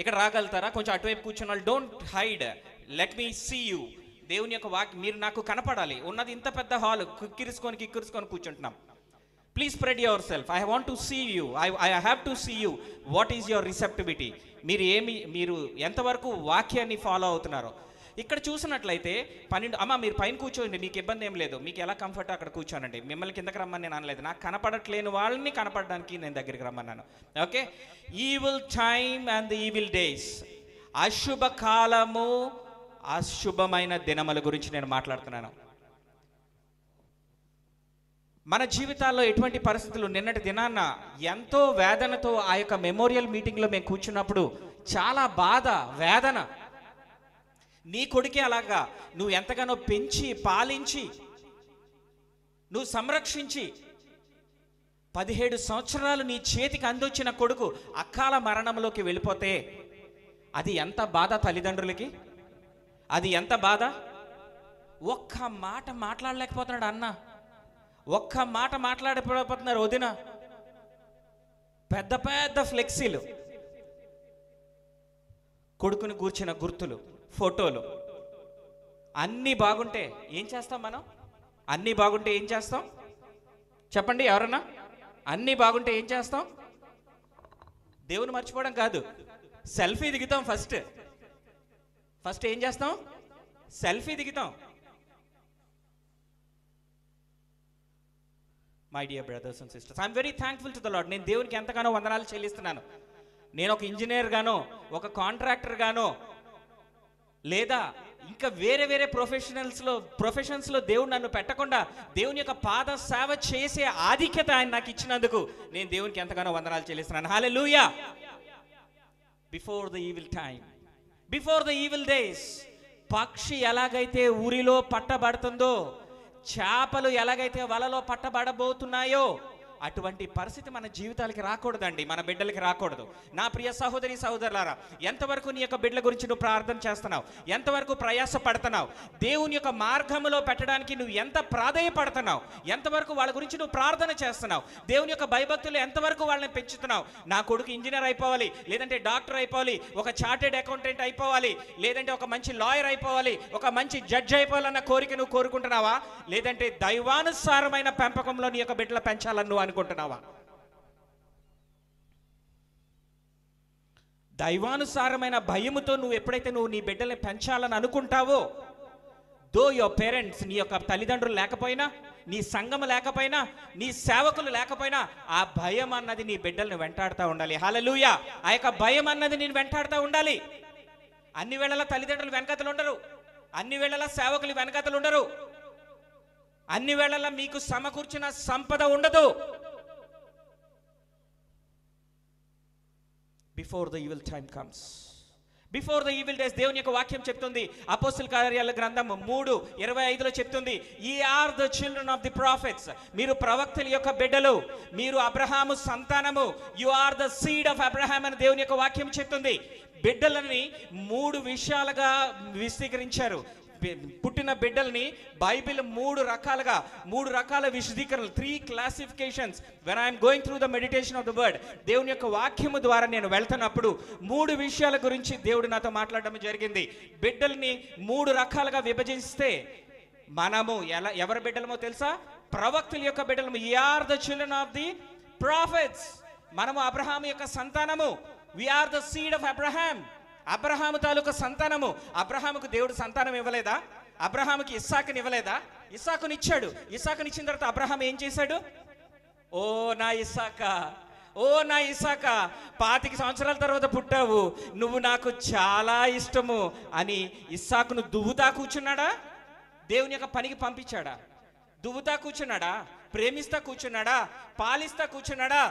ఇక్కడ రాగలుగుతారా? కొంచెం అటువైపు కూర్చున్న వాళ్ళు don't hide, let me see you. దేవుని యొక్క వాక్యం మీరు నాకు కనపడాలి. ఉన్నది ఇంత పెద్ద హాల్, కిక్కిరుసుకొని కూర్చుంటున్నాం. Please spread yourself. I want to see you, I have to see you. What is your receptivity? మీరు ఎంతవరకు వాక్యాన్ని ఫాలో అవుతున్నారో. ఇక్కడ చూసినట్లయితే 12 అమ్మ మీరు పైన కూర్చోండి, మీకు ఇబ్బంది ఏం లేదు, మీకు ఎలా కంఫర్ట్ అక్కడ కూర్చోనండి. మిమ్మల్ని కిందకి రమ్మని నేను అనలేదు, నాకు కనపడట్లేని వాళ్ళని కనపడడానికి నేను దగ్గరికి రమ్మన్నాను. Okay, evil time and the evil days. అశుభ కాలము, అశుభమైన దినముల గురించి నేను మాట్లాడుతున్నాను. మన జీవితాల్లో ఎటువంటి పరిస్థితులు, నిన్నటి దినాన్న ఎంతో వేదనతో ఆ యొక్క మెమోరియల్ మీటింగ్లో మేము కూర్చున్నప్పుడు చాలా బాధ, వేదన. నీ కొడుకే అలాగా నువ్వు ఎంతగానో పెంచి పాలించి నువ్వు సంరక్షించి 17 సంవత్సరాలు నీ చేతికి అందొచ్చిన కొడుకు అకాల మరణంలోకి వెళ్ళిపోతే అది ఎంత బాధ తల్లిదండ్రులకి, అది ఎంత బాధ. ఒక్క మాట మాట్లాడలేకపోతున్నాడు అన్న, ఒక్క మాట మాట్లాడలేకపోతున్నారు వదిన. పెద్ద పెద్ద ఫ్లెక్సీలు, కొడుకుని కూర్చిన గుర్తులు, ఫోటోలు. అన్నీ బాగుంటే ఏం చేస్తాం మనం? అన్నీ బాగుంటే ఏం చేస్తాం చెప్పండి ఎవరన్నా? అన్నీ బాగుంటే ఏం చేస్తాం? దేవుని మర్చిపోవడం కాదు, సెల్ఫీ దిగుతాం. ఫస్ట్ ఏం చేస్తాం? సెల్ఫీ దిగుతాం. My dear brothers and sisters, I'm very thankful to the Lord. నేను దేవునికి ఎంతగానో వందనాలు చెల్లిస్తున్నాను. నేను ఒక ఇంజనీర్ గానో, ఒక కాంట్రాక్టర్ గానో, లేదా ఇంకా వేరే వేరే ప్రొఫెషన్స్లో దేవుడు నన్ను పెట్టకుండా దేవుని యొక్క పాద సేవ చేసే ఆధిక్యత ఆయన నాకు ఇచ్చినందుకు నేను దేవునికి ఎంతగానో వందనాలు చెల్లిస్తున్నాను. Hallelujah. Before the evil time, before the evil days. పక్షి ఎలాగైతే ఊరిలో పట్టబడుతుందో, చేపలు ఎలాగైతే వలలో పట్టబడబోతున్నాయో, అటువంటి పరిస్థితి మన జీవితాలకి రాకూడదండి, మన బిడ్డలకి రాకూడదు. నా ప్రియ సహోదరి సహోదరులారా, ఎంతవరకు నీ యొక్క బిడ్డల గురించి నువ్వు ప్రార్థన చేస్తున్నావు? ఎంతవరకు ప్రయాస పడుతున్నావు? దేవుని యొక్క మార్గంలో పెట్టడానికి నువ్వు ఎంత ప్రాధేయపడుతున్నావు? ఎంతవరకు వాళ్ళ గురించి నువ్వు ప్రార్థన చేస్తున్నావు? దేవుని యొక్క భయభక్తులు ఎంతవరకు వాళ్ళని పెంచుతున్నావు? నా కొడుకు ఇంజనీర్ అయిపోవాలి, లేదంటే డాక్టర్ అయిపోవాలి, ఒక చార్టెడ్ అకౌంటెంట్ అయిపోవాలి, లేదంటే ఒక మంచి లాయర్ అయిపోవాలి, ఒక మంచి జడ్జి అయిపోవాలన్న కోరిక నువ్వు కోరుకుంటున్నావా? లేదంటే దైవానుసారమైన పెంపకంలో నీ యొక్క బిడ్డలు పెంచాలని నువ్వు అనుకుంటున్నావా? దైవానుసారమైన భయముతో నువ్వు ఎప్పుడైతే నువ్వు నీ బిడ్డల్ని పెంచాలని అనుకుంటావో, దో యువర్ పేరెంట్స్, నీ యొక్క తల్లిదండ్రులు లేకపోయినా, నీ సంఘం లేకపోయినా, నీ సేవకులు లేకపోయినా, ఆ భయం అన్నది నీ బిడ్డల్ని వెంటాడుతూ ఉండాలి. హల్లెలూయా. ఆ యొక్క భయం అన్నది నేను వెంటాడుతూ ఉండాలి. అన్ని వేళలా తల్లిదండ్రులు వెనకతలు ఉండరు, అన్ని వేళలా సేవకులు వెనకతలు ఉండరు, అన్ని వేళలా మీకు సమకూర్చిన సంపద ఉండదు. Before the evil time comes, before the evil days. దేవుని యొక్క వాక్యం చెప్తుంది, అపోస్తల కార్యాల గ్రంథం 3:25లో చెప్తుంది, ye are the children of the prophets. మీరు ప్రవక్తల యొక్క బిడ్డలు, మీరు అబ్రహాము సంతానము, you are the seed of Abraham అని దేవుని యొక్క వాక్యం చెప్తుంది. బిడ్డలని 3 విషయాలుగా విశదీకరించారు. పుట్టిన బిడ్డల్ని బైబిల్ 3 రకాల విశదీకరణలు, 3 classifications. When I'm going through the meditation of the word, దేవుని యొక్క వాక్యము ద్వారా నేను వెళ్తున్నప్పుడు 3 విషయాల గురించి దేవుడు నాతో మాట్లాడడం జరిగింది. బిడ్డల్ని 3 రకాలుగా విభజిస్తే మనము ఎవరి బిడ్డలమో తెలుసా? ప్రవక్తుల యొక్క బిడ్డలము. we are the children of the prophets. మనము అబ్రహాము యొక్క సంతానము. we are the seed of Abraham. Abraham తాలూకా సంతానము. అబ్రహాముకు దేవుడు సంతానం ఇవ్వలేదా? అబ్రహాముకి ఇస్సాకుని ఇవ్వలేదా? ఇస్సాకునిచ్చాడు. ఇస్సాకునిచ్చిన తర్వాత అబ్రహాం ఏం చేశాడు? ఓ నా ఇస్సాకా, ఓ నా ఇస్సాకా, 25 సంవత్సరాల తర్వాత పుట్టావు, నువ్వు నాకు చాలా ఇష్టము అని ఇస్సాకును దువ్వుతా కూర్చున్నాడా? దేవుని యొక్క పనికి పంపించాడా? దువ్వుతా కూర్చున్నాడా? ప్రేమిస్తా కూర్చున్నాడా? పాలిస్తా కూర్చున్నాడా?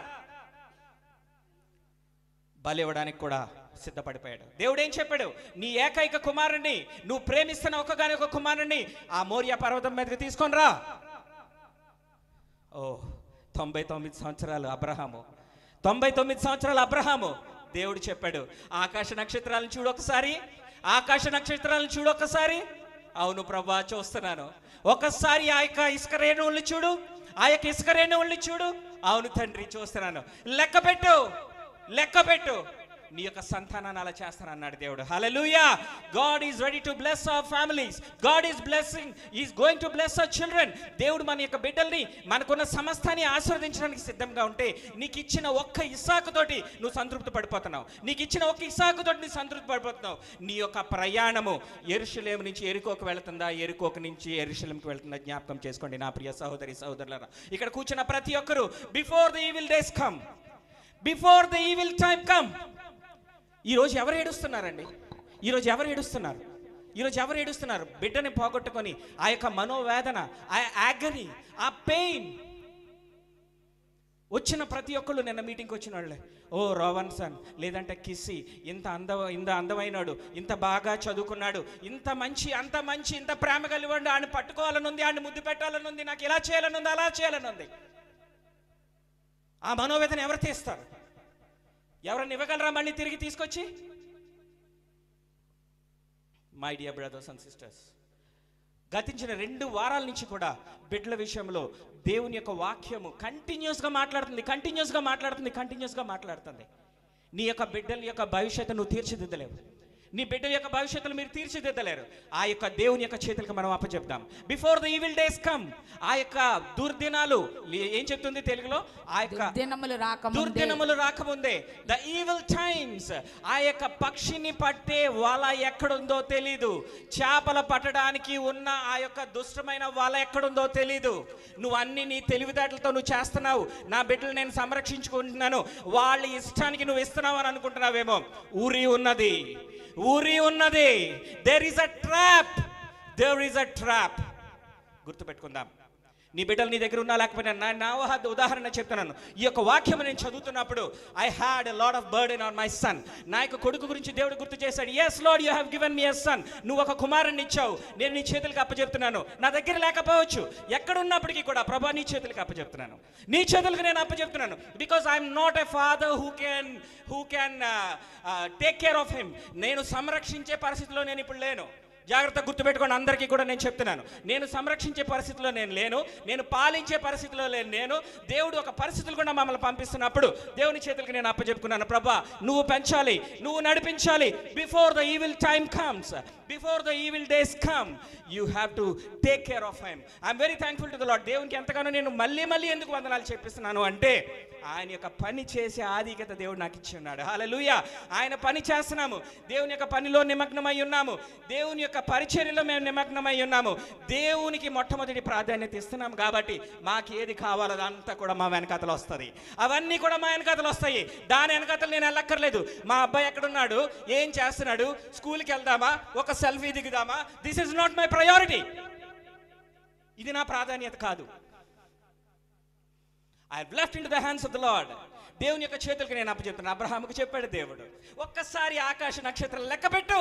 బలివ్వడానికి కూడా సిద్ధపడిపోయాడు. దేవుడు ఏం చెప్పాడు? నీ ఏకైక కుమారుణ్ణి, నువ్వు ప్రేమిస్తున్న ఒక్కగానొక్క కుమారుణ్ణి ఆ మోరియా పర్వతం మీదకి తీసుకొని రా. ఓ 99 సంవత్సరాలు అబ్రహాము, 99 సంవత్సరాలు అబ్రహాము. దేవుడు చెప్పాడు, ఆకాశ నక్షత్రాలను చూడొకసారి, ఆకాశ నక్షత్రాలను చూడొకసారి. అవును ప్రభా చూస్తున్నాను. ఒకసారి ఆ యొక్క ఇసుక రేణువుల్ని చూడు, ఆ యొక్క ఇసుక రేణువుల్ని చూడు. అవును తండ్రి చూస్తున్నాను. లెక్క పెట్టు నీ యొక్క సంతానాన్ని అలా చేస్తానన్నాడు దేవుడు. Hallelujah. God is ready to bless our families. God is blessing, is going to bless our children. దేవుడు మన యొక్క బిడ్డల్ని, మనకున్న సమస్తాన్ని ఆశీర్వదించడానికి సిద్ధంగా ఉంటే, నీకు ఇచ్చిన ఒక్క ఇస్సాకుతోటి నువ్వు సంతృప్తి పడిపోతున్నావు. నీకు ఇచ్చిన ఒక్క ఇస్సాకుతోటి నువ్వు సంతృప్తి పడిపోతున్నావు. నీ యొక్క ప్రయాణము యెరూషలేము నుంచి ఎరికోకు వెళ్తుందా, ఎరికోకు నుంచి యెరూషలేముకి వెళ్తుందా జ్ఞాపకం చేసుకోండి నా ప్రియ సహోదరి సహోదరులారా. ఇక్కడ కూర్చున్న ప్రతి ఒక్కరు, before the evil days come, before the evil time come. ఈరోజు ఎవరు ఏడుస్తున్నారండి? ఈరోజు ఎవరు ఏడుస్తున్నారు? బిడ్డని పోగొట్టుకొని ఆ యొక్క మనోవేదన, ఆ యాగనీ, ఆ పెయిన్. వచ్చిన ప్రతి ఒక్కళ్ళు నిన్న మీటింగ్కి వచ్చిన వాళ్ళే, ఓ రోవన్ సన్, లేదంటే కిస్సి, ఇంత అందమైనాడు, ఇంత బాగా చదువుకున్నాడు, ఇంత మంచి, ఇంత ప్రేమ కలివాడు, ఆయన పట్టుకోవాలని ఉంది, ఆయన ముద్దు పెట్టాలని ఉంది, నాకు ఇలా చేయాలని ఉంది, అలా చేయాలని ఉంది. ఆ మనోవేదన ఎవరు తీస్తారు? ఎవరైనా ఇవ్వగలరా మళ్ళీ తిరిగి తీసుకొచ్చి? My dear brothers and sisters, గతించిన 2 వారాల నుంచి కూడా బిడ్డల విషయంలో దేవుని యొక్క వాక్యము కంటిన్యూస్గా మాట్లాడుతుంది. నీ యొక్క బిడ్డల యొక్క భవిష్యత్తు నువ్వు తీర్చిదిద్దలేవు. నీ బిడ్డల యొక్క భవిష్యత్తును మీరు తీర్చిదిద్దలేరు. ఆ యొక్క దేవుని యొక్క చేతులకు మనం అప్పచెప్దాం. Before the evil days come. ఆ యొక్క దుర్దినాలు ఏం చెప్తుంది తెలుగులో? ఆ యొక్క దుర్దినములు రాకముందే, ద ఈవిల్ టైమ్స్. ఆ యొక్క పక్షిని పట్టే వల ఎక్కడుందో తెలీదు, చేపల పట్టడానికి ఉన్న ఆ యొక్క దుష్టమైన వల ఎక్కడుందో తెలీదు. నువ్వు అన్ని నీ తెలివితేటలతో నువ్వు చేస్తున్నావు. నా బిడ్డలు నేను సంరక్షించుకుంటున్నాను, వాళ్ళ ఇష్టానికి నువ్వు ఇస్తున్నావు అని అనుకుంటున్నావేమో. ఊరి ఉన్నది. There is a trap. గుర్తుపెట్టుకుందాం. నీ బిడ్డలు నీ దగ్గర ఉన్నా లేకపోయినా, నా ఉదాహరణ చెప్తున్నాను. ఈ యొక్క వాక్యం నేను చదువుతున్నప్పుడు, I had a lot of burden on my son. నా యొక్క కొడుకు గురించి దేవుడు గుర్తు చేశాడు. Yes Lord, you have given me a son. నువ్వు ఒక కుమారుని ఇచ్చావు, నేను నీ చేతులకు అప్పచెప్తున్నాను. నా దగ్గర లేకపోవచ్చు, ఎక్కడున్నప్పటికీ కూడా ప్రభా నీ చేతులకు అప్పచెప్తున్నాను, నీ చేతులకు నేను అప్పచెప్తున్నాను. Because I'm not a father who can take care of him. నేను సంరక్షించే పరిస్థితిలో నేను ఇప్పుడు లేను. జాగ్రత్తగా గుర్తుపెట్టుకోండి. అందరికీ కూడా నేను చెప్తున్నాను, నేను సంరక్షించే పరిస్థితిలో నేను లేను, నేను పాలించే పరిస్థితిలో నేను. దేవుడు ఒక పరిస్థితులు కూడా మమ్మల్ని పంపిస్తున్నప్పుడు దేవుని చేతులకు నేను అప్పచెప్పుకున్నాను. ప్రభా నువ్వు పెంచాలి, నువ్వు నడిపించాలి. Before the evil time comes, before the evil days come, you have to take care of him. I'm very thankful to the lord. దేవునికి ఎంతగానో నేను మళ్ళీ ఎందుకు వందనాలు చెప్పిస్తున్నాను అంటే, ఆయన యొక్క పని చేసే ఆధిక్యత దేవుడు నాకు ఇచ్చి ఉన్నాడు. హల్లెలూయా. ఆయన పని చేస్తున్నాము, దేవుని యొక్క పనిలో నిమగ్నమై ఉన్నాము, దేవుని యొక్క పరిచర్యలో మేము నిమగ్నమై ఉన్నాము, దేవునికి మొట్టమొదటి ప్రాధాన్యత ఇస్తున్నాము. కాబట్టి మాకు ఏది కావాలో అదంతా కూడా మా వెనకాతలు వస్తుంది, అవన్నీ కూడా మా వెనకాతలు వస్తాయి. దాని వెనకాతలు నేను వెళ్ళక్కర్లేదు. మా అబ్బాయి ఎక్కడున్నాడు, ఏం చేస్తున్నాడు, స్కూల్కి వెళ్దామా, ఒక సెల్ఫీ దిగుదామా, this is not my priority. ఇది నా ప్రాధాన్యత కాదు. I have left into the hands of the Lord. దేవుని యొక్క చేతులకు నేను అప్పచెప్తున్నాను. అబ్రహాముకు చెప్పాడు దేవుడు, ఒక్కసారి ఆకాశ నక్షత్రాలు లెక్క పెట్టు.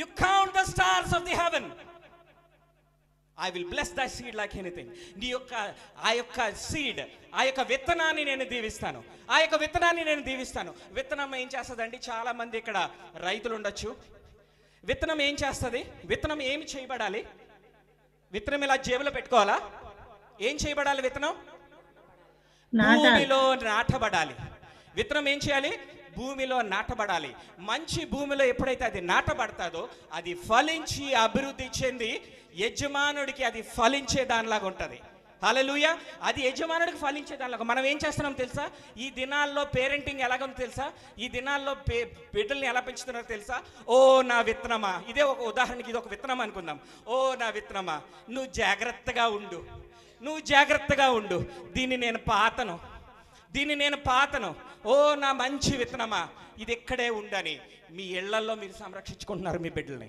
You count the stars of the heaven. I will bless thy seed like anything. నీ యొక్క ఆ యొక్క సీడ్, ఆ యొక్క విత్తనాన్ని నేను దీవిస్తాను, విత్తనం ఏం చేస్తుందండి? చాలా మంది ఇక్కడ రైతులు ఉండొచ్చు. విత్తనం ఏం చేస్తుంది? విత్తనం ఏమి చేయబడాలి? విత్తనం ఇలా జేబులో పెట్టుకోవాలా? ఏం చేయబడాలి? విత్తనం భూమిలో నాటబడాలి. విత్తనం ఏం చేయాలి? భూమిలో నాటబడాలి. మంచి భూమిలో ఎప్పుడైతే అది నాటబడతాదో అది ఫలించి అభివృద్ధి చెంది యజమానుడికి అది ఫలించే దానిలాగా ఉంటుంది. హల్లెలూయా. అది యజమానుడికి ఫలించే దానిలాగా. మనం ఏం చేస్తున్నాం తెలుసా? ఈ దినాల్లో పేరెంటింగ్ ఎలాగో తెలుసా? ఈ దినాల్లో బిడ్డల్ని ఎలా పెంచుతున్నారో తెలుసా? ఓ నా విత్తనమా, ఇదే ఒక ఉదాహరణకి, ఇది ఒక విత్తనం అనుకుందాం. ఓ నా విత్తనమా, నువ్వు జాగ్రత్తగా ఉండు, దీన్ని నేను పాతను, ఓ నా మంచి విత్తనమా, ఇది ఇక్కడే ఉండని. మీ ఇళ్లలో మీరు సంరక్షించుకుంటున్నారు, మీ బిడ్డల్ని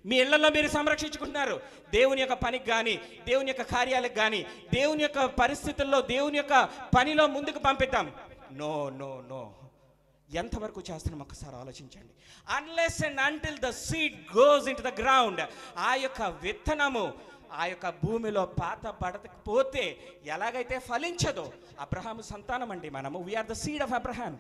మీ ఇళ్లలో మీరు సంరక్షించుకుంటున్నారు. దేవుని యొక్క పనికి కానీ, దేవుని యొక్క కార్యాలకు కానీ, దేవుని యొక్క పరిస్థితుల్లో, దేవుని యొక్క పనిలో ముందుకు పంపిద్దాం. నో, ఎంతవరకు చేస్తున్నాం ఒకసారి ఆలోచించండి. Unless and until the seed goes in to the ground, ఆ యొక్క విత్తనము ఆ యొక్క భూమిలో పాత పడకపోతే ఎలాగైతే ఫలించదో. అబ్రహాము సంతానం అండి మనము. We're the seed of Abraham.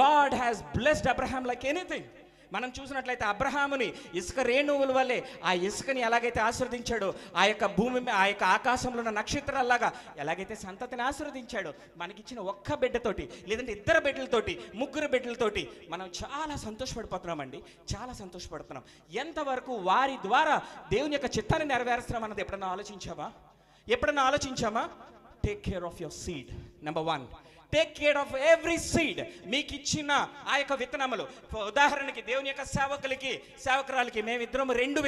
God has blessed Abraham like anything. మనం చూసినట్లయితే అబ్రహాముని ఇసుక రేణువుల వల్లే ఆ ఇసుకని ఎలాగైతే ఆశీర్వదించాడో, ఆ యొక్క భూమి ఆ యొక్క ఆకాశంలో ఉన్న నక్షత్రాల్లాగా ఎలాగైతే సంతతిని ఆశీర్వదించాడో, మనకిచ్చిన ఒక్క బిడ్డతోటి లేదంటే ఇద్దరు బిడ్డలతోటి ముగ్గురు బిడ్డలతోటి మనం చాలా సంతోషపడిపోతున్నామండి, చాలా సంతోషపడుతున్నాం. ఎంతవరకు వారి ద్వారా దేవుని యొక్క చిత్తాన్ని నెరవేరుస్తున్నాం అన్నది ఎప్పుడన్నా ఆలోచించామా? Take care of your seed. Number 1, take care of every seed. మీకు ఇచ్చిన ఆ యొక్క విత్తనములు, ఉదాహరణకి దేవుని యొక్క సేవకురాలకి మేమిద్దరం రెండు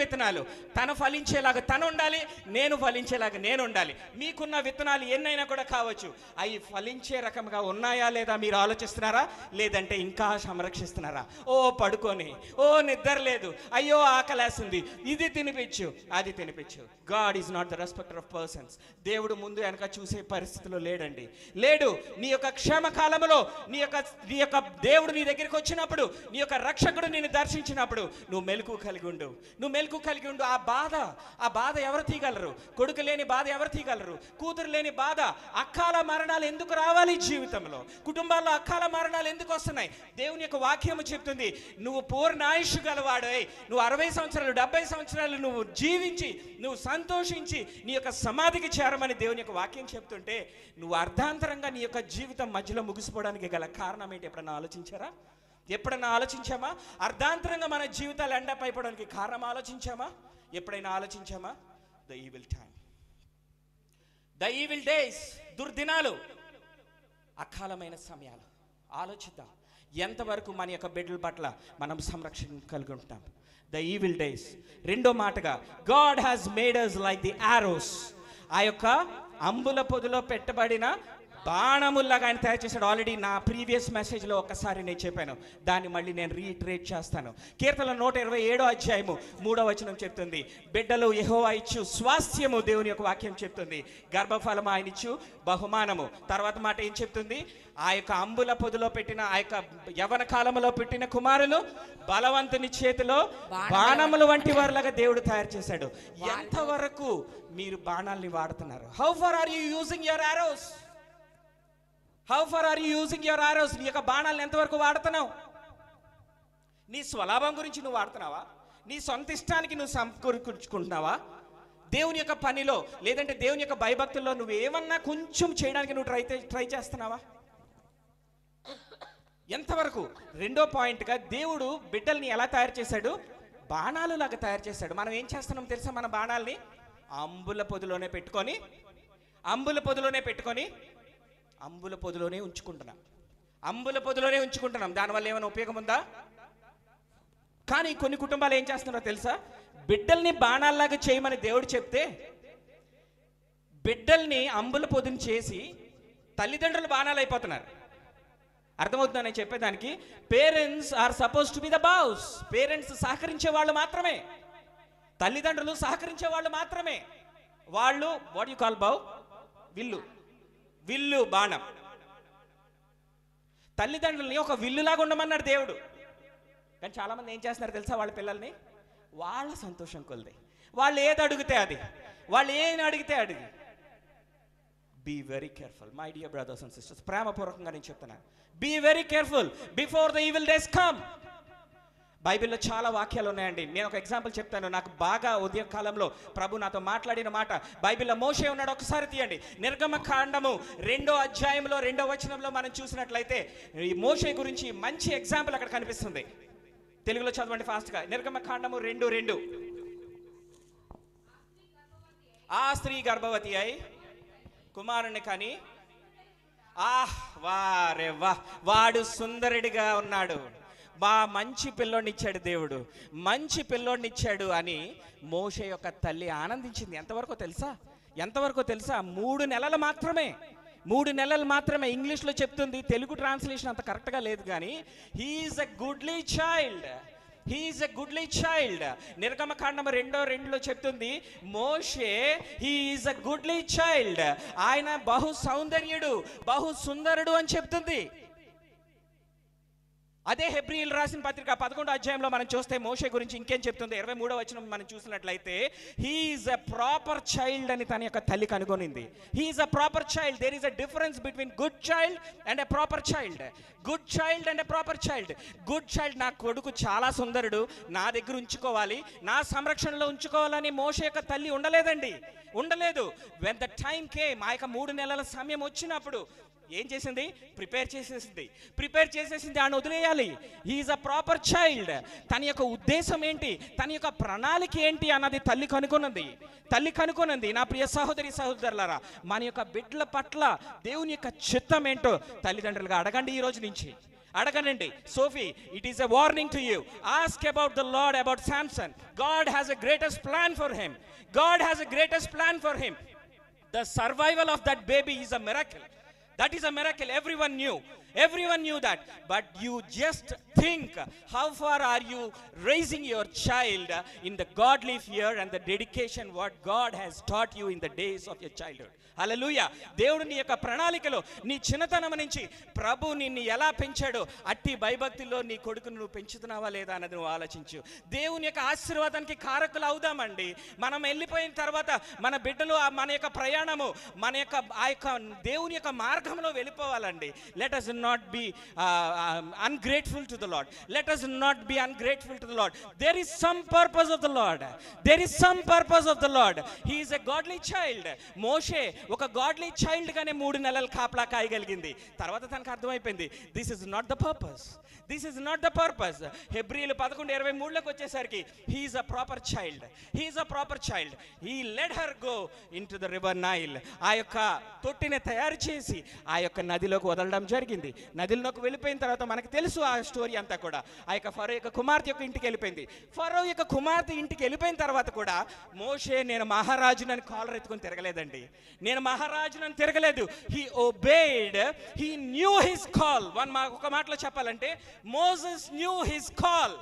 విత్తనాలు. తను ఫలించేలాగా తను ఉండాలి, నేను ఫలించేలాగా నేను ఉండాలి. మీకున్న విత్తనాలు ఎన్నైనా కూడా కావచ్చు, అవి ఫలించే రకంగా ఉన్నాయా లేదా మీరు ఆలోచిస్తున్నారా? లేదంటే ఇంకా సంరక్షిస్తున్నారా? ఓ పడుకొని, ఓ నిద్ర లేదు, అయ్యో ఆకలేస్తుంది, ఇది తినిపించు అది తినిపించు. God is not the respecter of persons. దేవుడు ముందు వెనక చూసే పరిస్థితిలో లేడు. నీ యొక్క క్షేమ కాలంలో నీ యొక్క దేవుడు నీ దగ్గరికి వచ్చినప్పుడు, నీ యొక్క రక్షకుడు నిన్ను దర్శించినప్పుడు నువ్వు మెలకువ కలిగి ఉండు. ఆ బాధ ఎవరు తీయగలరు? కొడుకు లేని బాధ ఎవరు తీయగలరు? కూతురు లేని బాధ. అకాల మరణాలు ఎందుకు రావాలి జీవితంలో? కుటుంబాల్లో అకాల మరణాలు ఎందుకు వస్తున్నాయి? దేవుని యొక్క వాక్యము చెప్తుంది, నువ్వు పూర్ణ ఆయుష్ గలవాడై నువ్వు 60 సంవత్సరాలు 70 సంవత్సరాలు నువ్వు జీవించి నువ్వు సంతోషించి నీ యొక్క సమాధికి చేరమని దేవుని యొక్క వాక్యం చెప్తుంటే, నువ్వు అర్ధాంతరంగా నీ యొక్క జీవితం మధ్యలో ముగిసిపోవడానికి గల కారణం ఏంటి? ఎప్పుడన్నా ఆలోచించామా? అర్ధాంతరంగా మన జీవితాలు ఎండప్ అయిపోవడానికి కారణం ఎప్పుడైనా ఆలోచించామా? ద ఈవిల్ డేస్, దుర్దినాలు, అకాలమైన సమయాలు. ఆలోచిద్దాం, ఎంతవరకు మన యొక్క బిడ్డల పట్ల మనం సంరక్షణ కలిగి ఉంటాం. The evil days. రెండో మాటగా, God has made us like the Aorus. ఆ యొక్క అంబుల పొదిలో పెట్టబడిన బాణముల్లాగా ఆయన తయారు చేశాడు. ఆల్రెడీ నా ప్రీవియస్ మెసేజ్లో ఒకసారి నేను చెప్పాను, దాన్ని మళ్ళీ నేను రీట్రేట్ చేస్తాను. కీర్తన 127వ అధ్యాయము 3వ వచనం చెప్తుంది, బిడ్డలు యెహోవా ఇచ్చు స్వాస్థ్యము. దేవుని యొక్క వాక్యం చెప్తుంది, గర్భఫలము ఆయన ఇచ్చు బహుమానము. తర్వాత మాట ఏం చెప్తుంది? ఆ యొక్క అంబుల పొదిలో పెట్టిన ఆ యొక్క యవన కాలంలో పెట్టిన కుమారులు బలవంతుని చేతిలో బాణములు వంటి వారిలాగా దేవుడు తయారు చేశాడు. ఎంతవరకు మీరు బాణాలని వాడుతున్నారు? How far are you using your arrows? నీ యొక్క బాణాలను ఎంతవరకు వాడుతున్నావు? నీ స్వలాభం గురించి నువ్వు వాడుతున్నావా? నీ సొంత ఇష్టానికి నువ్వు సమకూర్చుకుంటున్నావా? దేవుని యొక్క పనిలో లేదంటే దేవుని యొక్క భయభక్తుల్లో నువ్వు ఏమన్నా కొంచెం చేయడానికి నువ్వు ట్రై చేస్తున్నావా? ఎంతవరకు? రెండో పాయింట్గా, దేవుడు బిడ్డల్ని ఎలా తయారు చేశాడు? బాణాలు లాగా తయారు చేశాడు. మనం ఏం చేస్తున్నాం తెలుసా? మన బాణాలని అంబుల పొదిలోనే ఉంచుకుంటున్నాం. దానివల్ల ఏమైనా ఉపయోగం ఉందా? కానీ కొన్ని కుటుంబాలు ఏం చేస్తున్నారో తెలుసా? బిడ్డల్ని బాణాల్లాగా చేయమని దేవుడు చెప్తే బిడ్డల్ని అంబుల పొదిని చేసి తల్లిదండ్రులు బాణాలు అయిపోతున్నారు. అర్థమవుతుందా నేను చెప్పేదానికి? Parents are suppose to be the boss. Parents సహకరించే వాళ్ళు మాత్రమే, తల్లిదండ్రులు సహకరించే వాళ్ళు మాత్రమే. వాళ్ళు వాట్ యు కాల్ విల్లు బాణం. తల్లిదండ్రులని ఒక విల్లులాగా ఉండమన్నాడు దేవుడు. కానీ చాలామంది ఏం చేస్తున్నారు తెలుసా? వాళ్ళ పిల్లల్ని వాళ్ళ సంతోషం కొలిది, వాళ్ళు ఏది అడిగితే అది, వాళ్ళు ఏం అడిగితే అడిగి. Be very careful my dear brothers and sisters. ప్రేమపూర్వకంగా నేను చెప్తున్నాను, be very careful before the evil days come. బైబిల్లో చాలా వాక్యాలు ఉన్నాయండి. నేను ఒక ఎగ్జాంపుల్ చెప్తాను. నాకు బాగా ఉదయ కాలంలో ప్రభు నాతో మాట్లాడిన మాట బైబిల్లో మోషే ఉన్నాడు. ఒకసారి తీయండి, నిర్గమకాండము 2వ అధ్యాయంలో 2వ వచనంలో మనం చూసినట్లయితే ఈ మోషే గురించి మంచి ఎగ్జాంపుల్ అక్కడ కనిపిస్తుంది. తెలుగులో చదవండి ఫాస్ట్గా. నిర్గమకాండము 2:2. ఆ స్త్రీ గర్భవతి అయి కుమారుని కని, వాడు సుందరుడిగా ఉన్నాడు, మంచి పిల్లోడిని ఇచ్చాడు దేవుడు, మంచి పిల్లోడిని ఇచ్చాడు అని మోషే యొక్క తల్లి ఆనందించింది. ఎంతవరకు తెలుసా? 3 నెలలు మాత్రమే. ఇంగ్లీష్లో చెప్తుంది, తెలుగు ట్రాన్స్లేషన్ అంత కరెక్ట్గా లేదు కానీ హీఈస్ ఎ గుడ్లీ చైల్డ్. నిర్గమకాండం 2:2లో చెప్తుంది, మోషే హీఈస్ ఎ గుడ్లీ చైల్డ్. ఆయన బహు సౌందర్యుడు, బహు సుందరుడు అని చెప్తుంది. అదే హెబ్రీయులు రాసిన పత్రిక 11వ అధ్యాయంలో మనం చూస్తే మోషే గురించి ఇంకేం చెప్తుంది. 23వ వచనం మనం చూసినట్లయితే he is a proper child అని తన యొక్క తల్లి కనుగొనింది. He is a proper child. There is a difference between good child and a proper child. Good child and a proper child. Good child, నా కొడుకు చాలా సుందరుడు, నా దగ్గర ఉంచుకోవాలి, నా సంరక్షణలో ఉంచుకోవాలని మోషే యొక్క తల్లి ఉండలేదండి, ఉండలేదు. వెన్ ద టైం కేమ్, ఆ యొక్క 3 నెలల సమయం వచ్చినప్పుడు ఏం చేసింది? ప్రిపేర్ చేసేసింది. ఆయన వదిలేయాలి. He's a proper child. తన యొక్క ఉద్దేశం ఏంటి, తన యొక్క ప్రణాళిక ఏంటి అన్నది తల్లి కనుగొన్నది. నా ప్రియ సహోదరి సహోదరులారా, మన యొక్క బిడ్డల పట్ల దేవుని యొక్క చిత్తం ఏంటో తల్లిదండ్రులుగా అడగండి. ఈ రోజు నుంచి అడగనండి. Sophie, it is a warning to you. Ask about the Lord, about Samson. God has a greatest plan for him. The survival of that baby is a miracle. That is a miracle. Everyone knew that. But you just think, how far are you raising your child in the godly fear and the dedication what God has taught you in the days of your childhood? హల్లెలూయా. దేవుడు నీ యొక్క ప్రణాళికలో నీ చిన్నతనం నుంచి ప్రభు నిన్ను ఎలా పెంచాడో అట్టి భయభక్తిలో నీ కొడుకును నువ్వు పెంచుతున్నావా లేదా అన్నది నువ్వు ఆలోచించు. దేవుని యొక్క ఆశీర్వాదానికి కారకులు అవుదామండి. మనం వెళ్ళిపోయిన తర్వాత మన బిడ్డలు మన యొక్క ప్రయాణము మన యొక్క ఆ యొక్క దేవుని యొక్క మార్గంలో వెళ్ళిపోవాలండి. Let us not be ungrateful to the Lord. There is some purpose of the Lord. He is a godly child. మోషే ఒక గాడ్లీ చైల్డ్ గానే 3 నెలలు కాపలా కాయగలిగింది. తర్వాత తనకు అర్థమైపోయింది, this is not the purpose. హెబ్రీయులు 11:23లోకి వచ్చేసరికి he is a proper child. He led her go into the river Nile. ఆ యొక్క తొట్టిని తయారు చేసి ఆ యొక్క నదిలోకి వదలడం జరిగింది. నదిలోకి వెళ్ళిపోయిన తర్వాత మనకు తెలుసు ఆ స్టోరీ అంతా కూడా. ఆ యొక్క ఫరో యొక్క కుమార్తె యొక్క ఇంటికి వెళ్ళిపోయింది. ఫరో యొక్క కుమార్తె ఇంటికి వెళ్ళిపోయిన తర్వాత కూడా మోషే నేను మహారాజునని కాలర్ ఎత్తుకొని తిరగలేదండి. He obeyed. He knew his call. ఒక మాటలో చెప్పాలంటే మోసెస్ న్యూ హిస్ కాల్.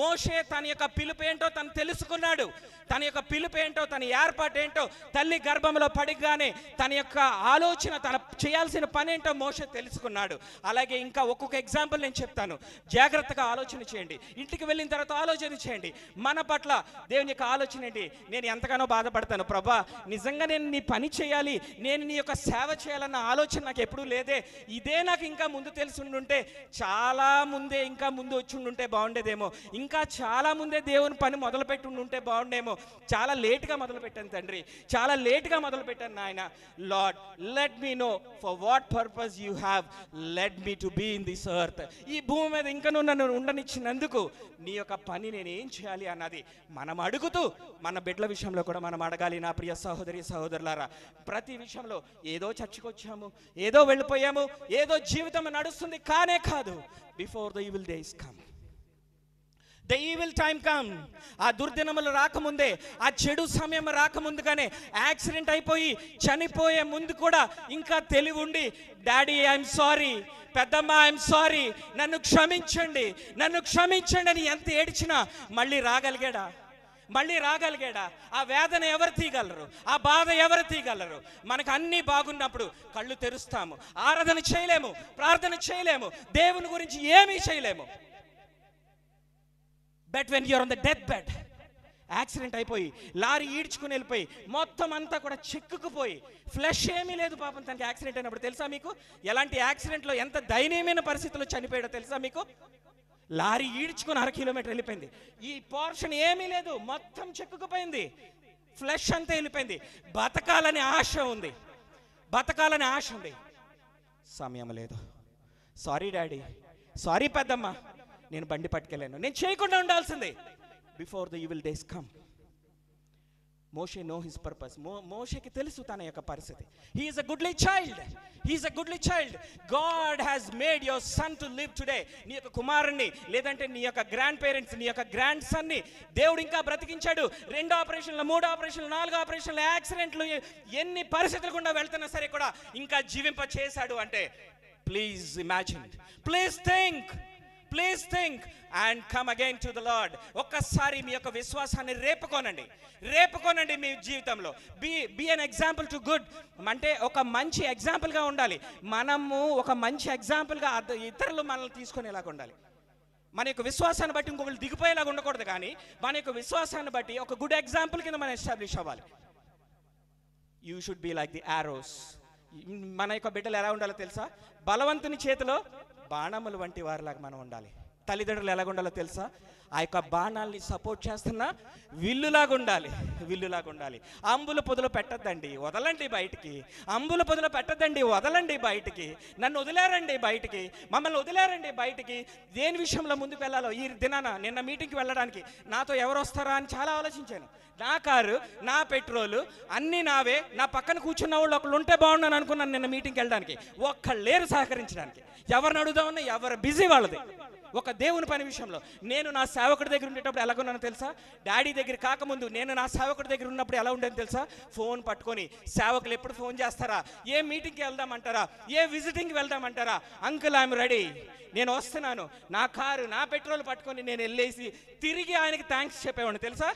మోషే తన యొక్క పిలుపు ఏంటో తను తెలుసుకున్నాడు. తన యొక్క పిలుపు ఏంటో, తన ఏర్పాటు ఏంటో తల్లి గర్భంలో పడిగానే తన యొక్క ఆలోచన, తన చేయాల్సిన పని ఏంటో మోషే తెలుసుకున్నాడు. అలాగే ఇంకా ఒక్కొక్క ఎగ్జాంపుల్ నేను చెప్తాను. జాగ్రత్తగా ఆలోచన చేయండి. ఇంటికి వెళ్ళిన తర్వాత ఆలోచన చేయండి, మన పట్ల దేవుని యొక్క ఆలోచన ఏంటి. నేను ఎంతగానో బాధపడతాను, ప్రభా నిజంగా నేను నీ పని చేయాలి, నేను నీ యొక్క సేవ చేయాలన్న ఆలోచన నాకు ఎప్పుడూ లేదే. ఇదే నాకు ఇంకా ముందు తెలిసి ఉండుంటే, చాలా ముందే ఇంకా ముందు వచ్చి ఉండుంటే బాగుండేదేమో. ఇంకా చాలా ముందే దేవుని పని మొదలుపెట్టి ఉండుంటే బాగుండేమో. చాలా లేట్గా మొదలుపెట్టాను తండ్రి, చాలా లేట్గా మొదలుపెట్టాను నాయన. Lord, let me know for what purpose you have led me to be in this earth. ఈ భూమి మీద ఇంకా నువ్వు నన్ను ఉండనిచ్చినందుకు నీ యొక్క పని నేను ఏం చేయాలి అన్నది మనం అడుగుతూ మన బిడ్డల విషయంలో కూడా మనం అడగాలి. నా ప్రియ సహోదరి సహోదరులారా, ప్రతి విషయంలో ఏదో చర్చకు వచ్చాము, ఏదో వెళ్ళిపోయాము, ఏదో జీవితం నడుస్తుంది కానే కాదు. Before the evil days come, the evil time come. ఆ దుర్దినములు రాకముందే, ఆ చెడు సమయం రాకముందుగానే, యాక్సిడెంట్ అయిపోయి చనిపోయే ముందు కూడా ఇంకా తెలివి ఉండి, డాడీ ఐఎమ్ సారీ, పెద్దమ్మ ఐఎమ్ సారీ, నన్ను క్షమించండి అని ఎంత ఏడ్చినా మళ్ళీ రాగలిగాడా? ఆ వేదన ఎవరు తీయగలరు? ఆ బాధ ఎవరు తీయగలరు? మనకు అన్నీ బాగున్నప్పుడు కళ్ళు తెరుస్తాము, ఆరాధన చేయలేము, ప్రార్థన చేయలేము, దేవుని గురించి ఏమీ చేయలేము. But when you're on the death bed, accident అయిపోయి లారీ ఈడ్చుకుని వెళ్ళిపోయి మొత్తం అంతా కూడా చిక్కుకుపోయి, ఫ్లెష్ ఏమీ లేదు పాపం తనకి యాక్సిడెంట్ అయినప్పుడు. తెలుసా మీకు ఎలాంటి యాక్సిడెంట్లో ఎంత దయనీయమైన పరిస్థితుల్లో చనిపోయాడో తెలుసా మీకు? లారీ ఈడ్చుకుని 1/2 కిలోమీటర్ వెళ్ళిపోయింది. ఈ పోర్షన్ ఏమీ లేదు, మొత్తం చెక్కుకుపోయింది, ఫ్లెష్ అంతా వెళ్ళిపోయింది. బతకాలని ఆశ ఉంది, సమయం లేదు. సారీ డాడీ, సారీ పెద్దమ్మ, నేను బండి పట్టుకెళ్ళాను, నేను చేయకుండా ఉండాల్సిందే. Before the evil days come, Moshe no his purpose. మోషేకి తెలుసు తన యొక్క పరిస్థితి. He is a goodly child. God has made your son to live today. నీ యొక్క కుమారుణ్ణి, లేదంటే నీ యొక్క గ్రాండ్ పేరెంట్స్, నీ యొక్క గ్రాండ్ సన్ని దేవుడు ఇంకా బ్రతికించాడు. 2 ఆపరేషన్లు, 3 ఆపరేషన్లు, 4 ఆపరేషన్లు, యాక్సిడెంట్లు, ఎన్ని పరిస్థితులు గుండా వెళ్తున్నా సరే కూడా ఇంకా జీవింప చేశాడు అంటే, please imagine, please think and come again to the Lord. ఒక్కసారి మీ యొక్క విశ్వాసాన్ని రేపుకోనండి మీ జీవితంలో. Be an example to good. అంటే ఒక మంచి ఎగ్జాంపుల్గా ఉండాలి. మనము ఒక మంచి ఎగ్జాంపుల్గా ఇతరులు మనల్ని తీసుకొని ఎలాగ ఉండాలి. మన యొక్క విశ్వాసాన్ని బట్టి ఇంకొకరు దిగిపోయేలాగా ఉండకూడదు, కానీ మన యొక్క విశ్వాసాన్ని బట్టి ఒక గుడ్ ఎగ్జాంపుల్ కింద మనం ఎస్టాబ్లిష్ అవ్వాలి. You should be like the arrows. మన యొక్క బిడ్డలు ఎలా ఉండాలో తెలుసా? బలవంతుని చేతిలో బాణములు వంటి వారిలాగా మనం ఉండాలి. తల్లిదండ్రులు ఎలాగ ఉండాలో తెలుసా? ఆ యొక్క బాణాలని సపోర్ట్ చేస్తున్న విల్లులాగా ఉండాలి, విల్లులాగా ఉండాలి. అంబుల పొదలో పెట్టద్దండి, వదలండి బయటికి. అంబుల పొదలో పెట్టద్దండి, వదలండి బయటికి. నన్ను వదిలేరండి బయటికి, మమ్మల్ని వదిలేరండి బయటికి. దేని విషయంలో ముందుకు వెళ్ళాలో ఈ దినాన నిన్న మీటింగ్కి వెళ్ళడానికి నాతో ఎవరు వస్తారా అని చాలా ఆలోచించాను. నా కారు, నా పెట్రోలు అన్నీ నావే. నా పక్కన కూర్చున్న వాళ్ళు ఒకళ్ళు ఉంటే బాగున్నాను అనుకున్నాను నిన్న మీటింగ్కి వెళ్ళడానికి. ఒక్కళ్ళు లేరు సహకరించడానికి. ఎవరిని అడుగుదామన్నా ఎవరు బిజీ వాళ్ళది. ఒక దేవుని పని విషయంలో నేను నా సేవకుడి దగ్గర ఉండేటప్పుడు ఎలాగున్నానో తెలుసా? డాడీ దగ్గర కాకముందు నేను నా సేవకుడి దగ్గర ఉన్నప్పుడు ఎలా ఉండేది తెలుసా? ఫోన్ పట్టుకొని సేవకులు ఎప్పుడు ఫోన్ చేస్తారా, ఏ మీటింగ్కి వెళ్దామంటారా, ఏ విజిటింగ్కి వెళ్దామంటారా, అంకుల్ ఐఎమ్ రెడీ, నేను వస్తున్నాను, నా కారు నా పెట్రోల్ పట్టుకొని నేను వెళ్ళేసి తిరిగి ఆయనకి థ్యాంక్స్ చెప్పేవాడిని తెలుసా?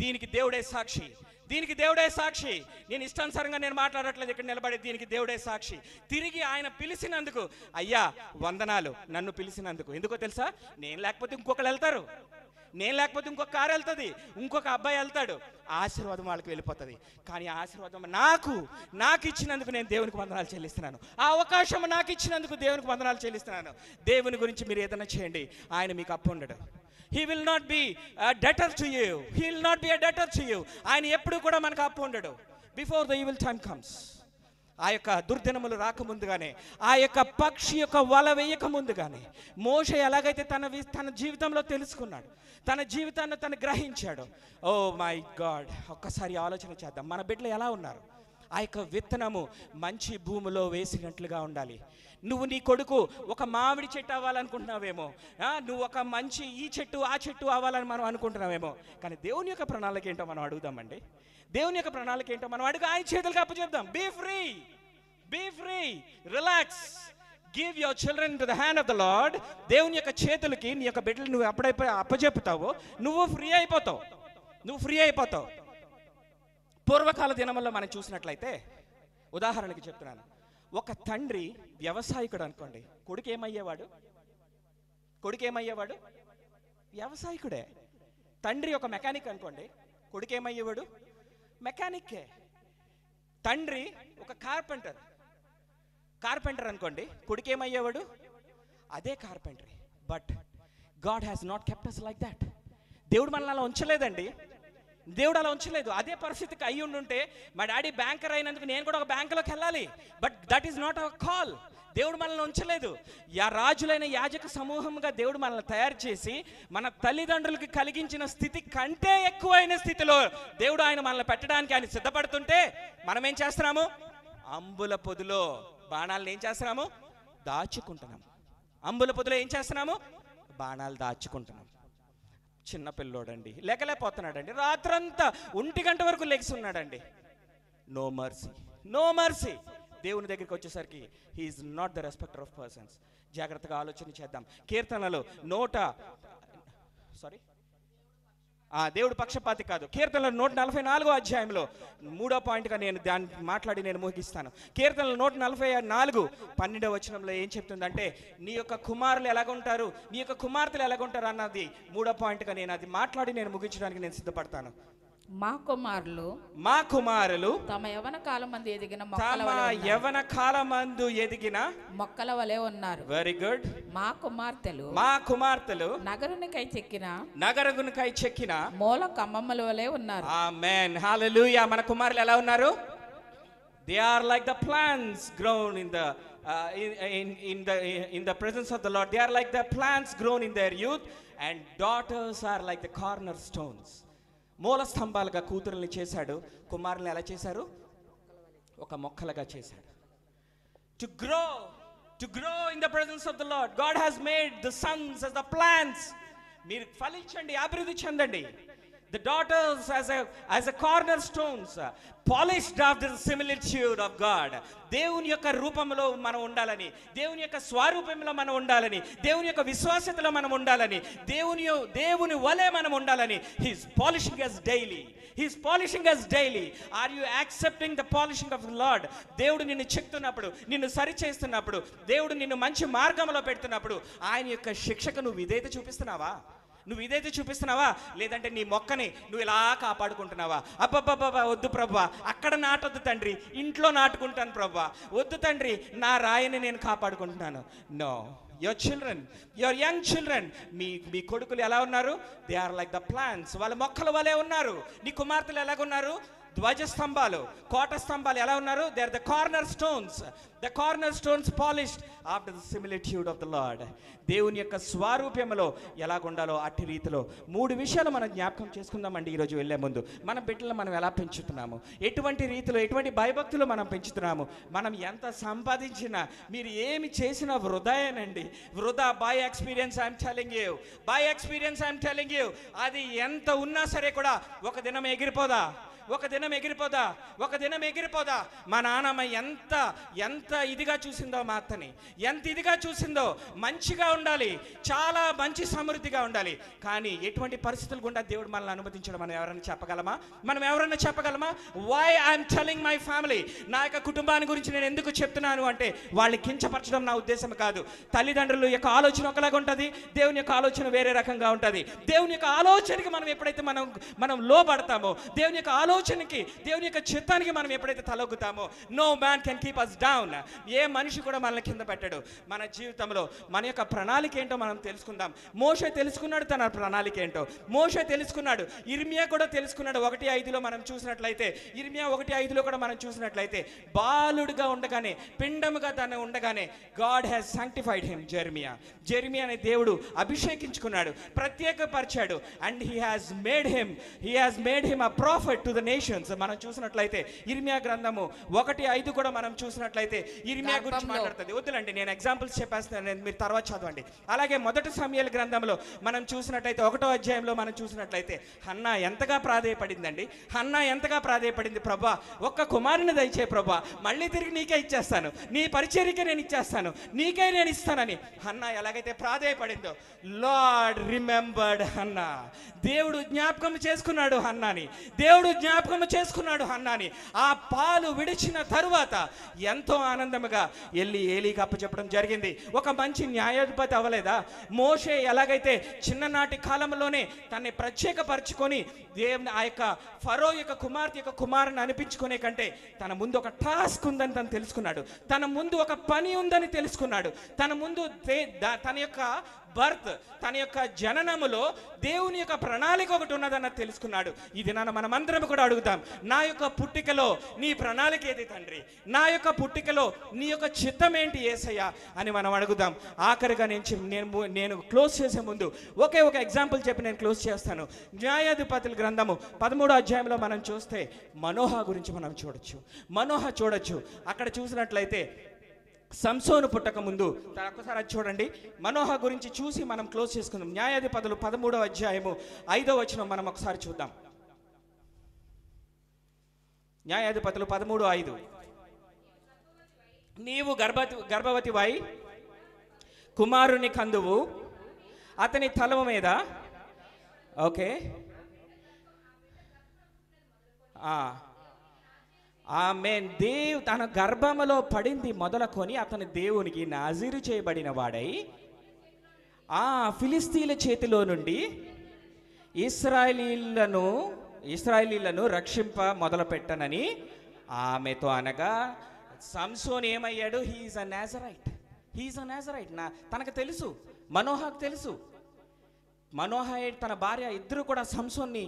దీనికి దేవుడే సాక్షి, దీనికి దేవుడే సాక్షి. నేను ఇష్టానుసారంగా నేను మాట్లాడట్లేదు ఇక్కడ నిలబడి, దీనికి దేవుడే సాక్షి. తిరిగి ఆయన పిలిచినందుకు అయ్యా వందనాలు, నన్ను పిలిచినందుకు. ఎందుకో తెలుసా? నేను లేకపోతే ఇంకొకరు వెళ్తారు, నేను లేకపోతే ఇంకొక కారు వెళ్తుంది, ఇంకొక అబ్బాయి వెళ్తాడు, ఆశీర్వాదం వాళ్ళకి వెళ్ళిపోతుంది. కానీ ఆ ఆశీర్వాదం నాకు ఇచ్చినందుకు నేను దేవునికి వందనాలు చెల్లిస్తున్నాను. ఆ అవకాశం నాకు ఇచ్చినందుకు దేవునికి వందనాలు చెల్లిస్తున్నాను. దేవుని గురించి మీరు ఏదైనా చేయండి, ఆయన మీకు అప్పు ఉండడు. He will not be a debtor to you. He will not be a debtor to you. ఆయన ఎప్పుడు కూడా మనకు అప్పు ఉండడు. Before the evil time comes, ఆ యొక్క దుర్దినములు రాకముందుగానే, ఆ యొక్క పక్షి యొక్క వల వేయక ముందుగానే మోషే ఎలాగైతే తన జీవితంలో తెలుసుకున్నాడు, తన జీవితాన్ని తను గ్రహించాడు. ఓ మై గాడ్, ఒక్కసారి ఆలోచన చేద్దాం. మన బిడ్డలు ఎలా ఉన్నారు? ఆ యొక్క విత్తనము మంచి భూమిలో వేసినట్లుగా ఉండాలి. నువ్వు నీ కొడుకు ఒక మామిడి చెట్టు అవ్వాలనుకుంటున్నావేమో, నువ్వు ఒక మంచి ఈ చెట్టు ఆ చెట్టు అవ్వాలని మనం అనుకుంటున్నావేమో, కానీ దేవుని యొక్క ప్రణాళిక ఏంటో మనం అడుగుదామండి. దేవుని యొక్క ప్రణాళిక ఏంటో మనం అడుగు, ఆయన చేతులకు అప్పచెప్దాం. Be free, be free, relax, give your children to the hand of the Lord. దేవుని యొక్క చేతులకి నీ యొక్క బిడ్డలు నువ్వు ఎప్పుడైతే అప్పచెప్పుతావో నువ్వు ఫ్రీ అయిపోతావు, నువ్వు ఫ్రీ అయిపోతావు. పూర్వకాల దినముల్లో మనం చూసినట్లయితే, ఉదాహరణకి చెప్తున్నాను, ఒక తండ్రి వ్యవసాయకుడు అనుకోండి, కొడుకు ఏమయ్యేవాడు? వ్యవసాయకుడే. తండ్రి ఒక మెకానిక్ అనుకోండి, కొడుకు ఏమయ్యేవాడు? మెకానిక్కే. తండ్రి ఒక కార్పెంటర్ అనుకోండి, కొడుకు ఏమయ్యేవాడు? అదే carpentry. But God has not kept us like that. దేవుడు మనల్ని అలా ఉంచలేదండి, దేవుడు అలా ఉంచలేదు. అదే పరిస్థితికి అయ్యి ఉండుంటే మా డాడీ బ్యాంకర్ అయినందుకు నేను కూడా ఒక బ్యాంకులోకి వెళ్ళాలి. But that is not our call. దేవుడు మనల్ని ఉంచలేదు. రాజులైన యాజక సమూహంగా దేవుడు మనల్ని తయారు చేసి మన తల్లిదండ్రులకి కలిగించిన స్థితి కంటే ఎక్కువైన స్థితిలో దేవుడు ఆయన మనల్ని పెట్టడానికి ఆయన సిద్ధపడుతుంటే మనం ఏం చేస్తున్నాము? అంబుల పొదిలో బాణాలను ఏం చేస్తున్నాము? దాచుకుంటున్నాము. అంబుల పొదిలో ఏం చేస్తున్నాము? బాణాలు దాచుకుంటున్నాం. చిన్న పిల్లోడండి, లేకలేకపోతున్నాడండి, రాత్రంతా 1 గంట వరకు లెగ్స్ ఉన్నాడండి. No mercy, no mercy. దేవుని దగ్గరికి వచ్చేసరికి he is not the respecter of persons. జాగ్రత్తగా ఆలోచన చేద్దాం. కీర్తనలో దేవుడు పక్షపాతి కాదు. కీర్తనలు 144 అధ్యాయంలో 3వ పాయింట్గా నేను దాన్ని మాట్లాడి నేను ముగిస్తాను. కీర్తనలు 144 12వ వచనంలో ఏం చెప్తుందంటే, నీ యొక్క కుమారులు ఎలాగుంటారు, నీ యొక్క కుమార్తెలు ఎలాగుంటారు అన్నది 3వ పాయింట్గా నేను అది మాట్లాడి నేను ముగించడానికి నేను సిద్ధపడతాను. మా కుమారులు తమ యవన కాలమందు ఎదిగిన మొక్కల వలె ఉన్నారు. Very good. మా కుమార్తెలు నగరునికై చెక్కిన మూల కమ్మముల వలె ఉన్నారు. ఆమేన్, హల్లెలూయా. మన కుమారులు ఎలా ఉన్నారు? They are like the plants grown in the presence of the Lord. They are like the plants grown in their youth, and daughters are like the cornerstones. మూల స్తంభాలుగా కూతురుల్ని చేశాడు, కుమారుల్ని ఎలా చేశారు? ఒక మొక్కలుగా చేశాడు. To grow in the presence of the Lord. God has made the sons as the plants. మీరు ఫలించండి, అభివృద్ధి చెందండి. The daughters as a cornerstones, polished after the similitude of God. దేవుని యొక్క రూపంలో మనం ఉండాలని, దేవుని యొక్క స్వరూపంలో మనం ఉండాలని, దేవుని యొక్క విశ్వాసతలో మనం ఉండాలని, దేవుని వలె మనం ఉండాలని. He's polishing us daily. He's polishing us daily. Are you accepting the polishing of the Lord? దేవుడు నిన్ను చెక్తున్నప్పుడు, నిన్ను సరి చేస్తున్నప్పుడు, దేవుడు నిన్ను మంచి మార్గంలో పెడుతున్నప్పుడు ఆయన యొక్క శిక్షకు నువ్వు విధేయత చూపిస్తున్నావా? నువ్వు ఇదైతే చూపిస్తున్నావా? లేదంటే నీ మొక్కని నువ్వు ఇలా కాపాడుకుంటున్నావా? అబ్బబ్బబ్బా వద్దు ప్రభా, అక్కడ నాటొద్దు తండ్రి, ఇంట్లో నాటుకుంటాను ప్రభా, వద్దు తండ్రి, నా రాయిని నేను కాపాడుకుంటున్నాను. No, your children, your young children, మీ కొడుకులు ఎలా ఉన్నారు? They are like the plants. వాళ్ళ మొక్కల వలె ఉన్నారు. నీ కుమార్తెలు ఎలాగున్నారు? ధ్వజ స్తంభాలు, కోట స్తంభాలు ఎలా ఉన్నారు? They are the cornerstones. The cornerstones polished after the similitude of the Lord. దేవుని యొక్క స్వరూపంలో ఎలాగుండాలో అట్టి రీతిలో 3 విషయాలు మనం జ్ఞాపకం చేసుకుందామండి ఈరోజు వెళ్ళే ముందు. మన బిడ్డలను మనం ఎలా పెంచుతున్నాము, ఎటువంటి రీతిలో, ఎటువంటి భయభక్తులు మనం పెంచుతున్నాము. మనం ఎంత సంపాదించినా, మీరు ఏమి చేసినా వృధాయేనండి, వృధా. By experience I'm telling you, by experience I'm telling you. అది ఎంత ఉన్నా సరే కూడా ఒక దినం ఎగిరిపోదా, ఒక దినం ఎగిరిపోదా, ఒక దినం ఎగిరిపోదా. మా నాన్నమ్మ ఎంత ఇదిగా చూసిందో, మా అత్తని ఎంత ఇదిగా చూసిందో. మంచిగా ఉండాలి, చాలా మంచి సమృద్ధిగా ఉండాలి. కానీ ఎటువంటి పరిస్థితులు గుండా దేవుడు మనల్ని అనుమతించడం మనం ఎవరైనా చెప్పగలమా? మనం ఎవరైనా చెప్పగలమా? Why I'm telling my family. నా యొక్క కుటుంబాన్ని గురించి నేను ఎందుకు చెప్తున్నాను అంటే, వాళ్ళని కించపరచడం నా ఉద్దేశం కాదు. తల్లిదండ్రుల యొక్క ఆలోచన ఒకలాగా ఉంటుంది, దేవుని యొక్క ఆలోచన వేరే రకంగా ఉంటుంది. దేవుని యొక్క ఆలోచనకి మనం ఎప్పుడైతే మనం లోబడతామో, దేవుని యొక్క ఆలోచనకి, దేవుని యొక్క చిత్తానికి మనం ఎప్పుడైతే తలొగ్గుతామో, no man can keep us down. ఏ మనిషి కూడా మనల్ని కింద పెట్టాడు. మన జీవితంలో మన యొక్క ప్రణాళిక ఏంటో మనం తెలుసుకుందాం. మోషే తెలుసుకున్నాడు తన ప్రణాళిక ఏంటో. మోషే తెలుసుకున్నాడు, ఇర్మియా కూడా తెలుసుకున్నాడు. 1:5లో మనం చూసినట్లయితే, ఇర్మియా 1:5లో కూడా మనం చూసినట్లయితే, బాలుడుగా ఉండగానే, పిండముగా తను ఉండగానే God has sanctified him. Jeremiah అనే దేవుడు అభిషేకించుకున్నాడు, ప్రత్యేకపరిచాడు. And he has made him a prophet to the nations. మనం చూసినట్లయితే ఇర్మియా గ్రంథము 1:5 కూడా మనం చూసినట్లయితే ఇర్మియా గురించి మాట్లాడుతుంది. వద్దులండి, నేను ఎగ్జాంపుల్స్ చెప్పేస్తాను, మీరు తర్వాత చదవండి. అలాగే 1 సమూయేలు గ్రంథంలో మనం చూసినట్లయితే 1వ అధ్యాయంలో మనం చూసినట్లయితే హన్నా ఎంతగా ప్రాధేయపడిందండి. హన్నా ఎంతగా ప్రాధేయపడింది, ప్రభా ఒక్క కుమారుని దయచే ప్రభా, మళ్ళీ తిరిగి నీకే ఇచ్చేస్తాను, నీ పరిచర్యకే నేను ఇచ్చేస్తాను, నీకే నేను ఇస్తానని హన్నా ఎలాగైతే ప్రాధేయపడిందో, లార్డ్ రిమెంబర్డ్ హన్నా. దేవుడు జ్ఞాపకం చేసుకున్నాడు హన్నాని. దేవుడు జ్ఞాపకం చేసుకున్నాడు హన్నాని. ఆ పాలు విడిచిన తరువాత ఎంతో ఆనందముగా వెళ్ళి ఏలీకి అప్పచెప్పడం జరిగింది. ఒక మంచి న్యాయాధిపతి అవ్వలేదా? మోషే ఎలాగైతే చిన్ననాటి కాలంలోనే తనని ప్రత్యేకపరచుకొని దేవుని ఆ యొక్క ఫరో యొక్క కుమార్తె యొక్క కుమారుని అనిపించుకునే కంటే తన ముందు ఒక టాస్క్ ఉందని తను తెలుసుకున్నాడు. తన ముందు ఒక పని ఉందని తెలుసుకున్నాడు. తన ముందు తన యొక్క బర్త్, తన యొక్క జననములో దేవుని యొక్క ప్రణాళిక ఒకటి ఉన్నదన్న తెలుసుకున్నాడు. ఇది మనమందరం కూడా అడుగుతాం, నా యొక్క పుట్టికలో నీ ప్రణాళిక ఏది తండ్రి? నా యొక్క పుట్టికలో నీ యొక్క చిత్తం ఏంటి యేసయ్యా అని మనం అడుగుదాం. ఆఖరిగా నేను క్లోజ్ చేసే ముందు ఒకే ఒక ఎగ్జాంపుల్ చెప్పి నేను క్లోజ్ చేస్తాను. న్యాయాధిపతుల గ్రంథము 13వ అధ్యాయంలో మనం చూస్తే మనోహ గురించి మనం చూడొచ్చు. అక్కడ చూసినట్లయితే సంసోను పుట్టక ముందు, ఒక్కసారి అది చూడండి. మనోహ గురించి చూసి మనం క్లోజ్ చేసుకుందాం. న్యాయాధిపతులు 13వ అధ్యాయము 5వ వచనం మనం ఒకసారి చూద్దాం. న్యాయాధిపతులు 13:5. నీవు గర్భవతివై కుమారుని కందువు, అతని తల మీద ఓకే ఆమేన్. తన గర్భములో పడింది మొదలుకొని అతని దేవునికి నాజీరు చేయబడిన వాడై ఫిలిస్తీన్ల చేతిలో నుండి ఇశ్రాయేలీలను రక్షింప మొదలుపెట్టనని ఆమెతో అనగా, సంసోన్ ఏమయ్యాడు? హీఈస్ అ నాజరైట్. తనకు తెలుసు, మనోహకు తెలుసు. మనోహ తన భార్య ఇద్దరు కూడా సంసోన్ని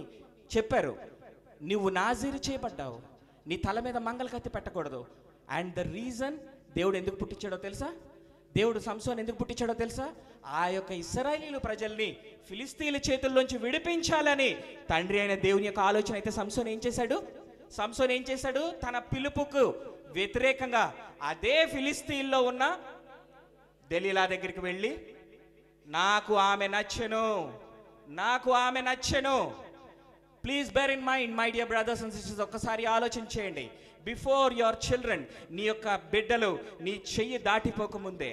చెప్పారు, నువ్వు నాజీరు చేయబడ్డావు, నీ తల మీద మంగళకత్తి పెట్టకూడదు. అండ్ ద రీజన్, దేవుడు ఎందుకు పుట్టించాడో తెలుసా? దేవుడు సంసోన్ ఎందుకు పుట్టించాడో తెలుసా? ఆ యొక్క ఇశ్రాయేలీలు ప్రజల్ని ఫిలిస్తీన్ల చేతుల్లోంచి విడిపించాలని తండ్రి అయిన దేవుని యొక్క ఆలోచన. అయితే సంసోన్ ఏం చేశాడు? తన పిలుపుకు వ్యతిరేకంగా అదే ఫిలిస్తీన్లో ఉన్న దెలీలా దగ్గరికి వెళ్ళి, నాకు ఆమె నచ్చెను, please bear in mind my dear brothers and sisters, ఒక్కసారి ఆలోచన చేయండి. బిఫోర్ యువర్ చిల్డ్రన్, నీ యొక్క బిడ్డలు నీ చెయ్యి దాటిపోకముందే,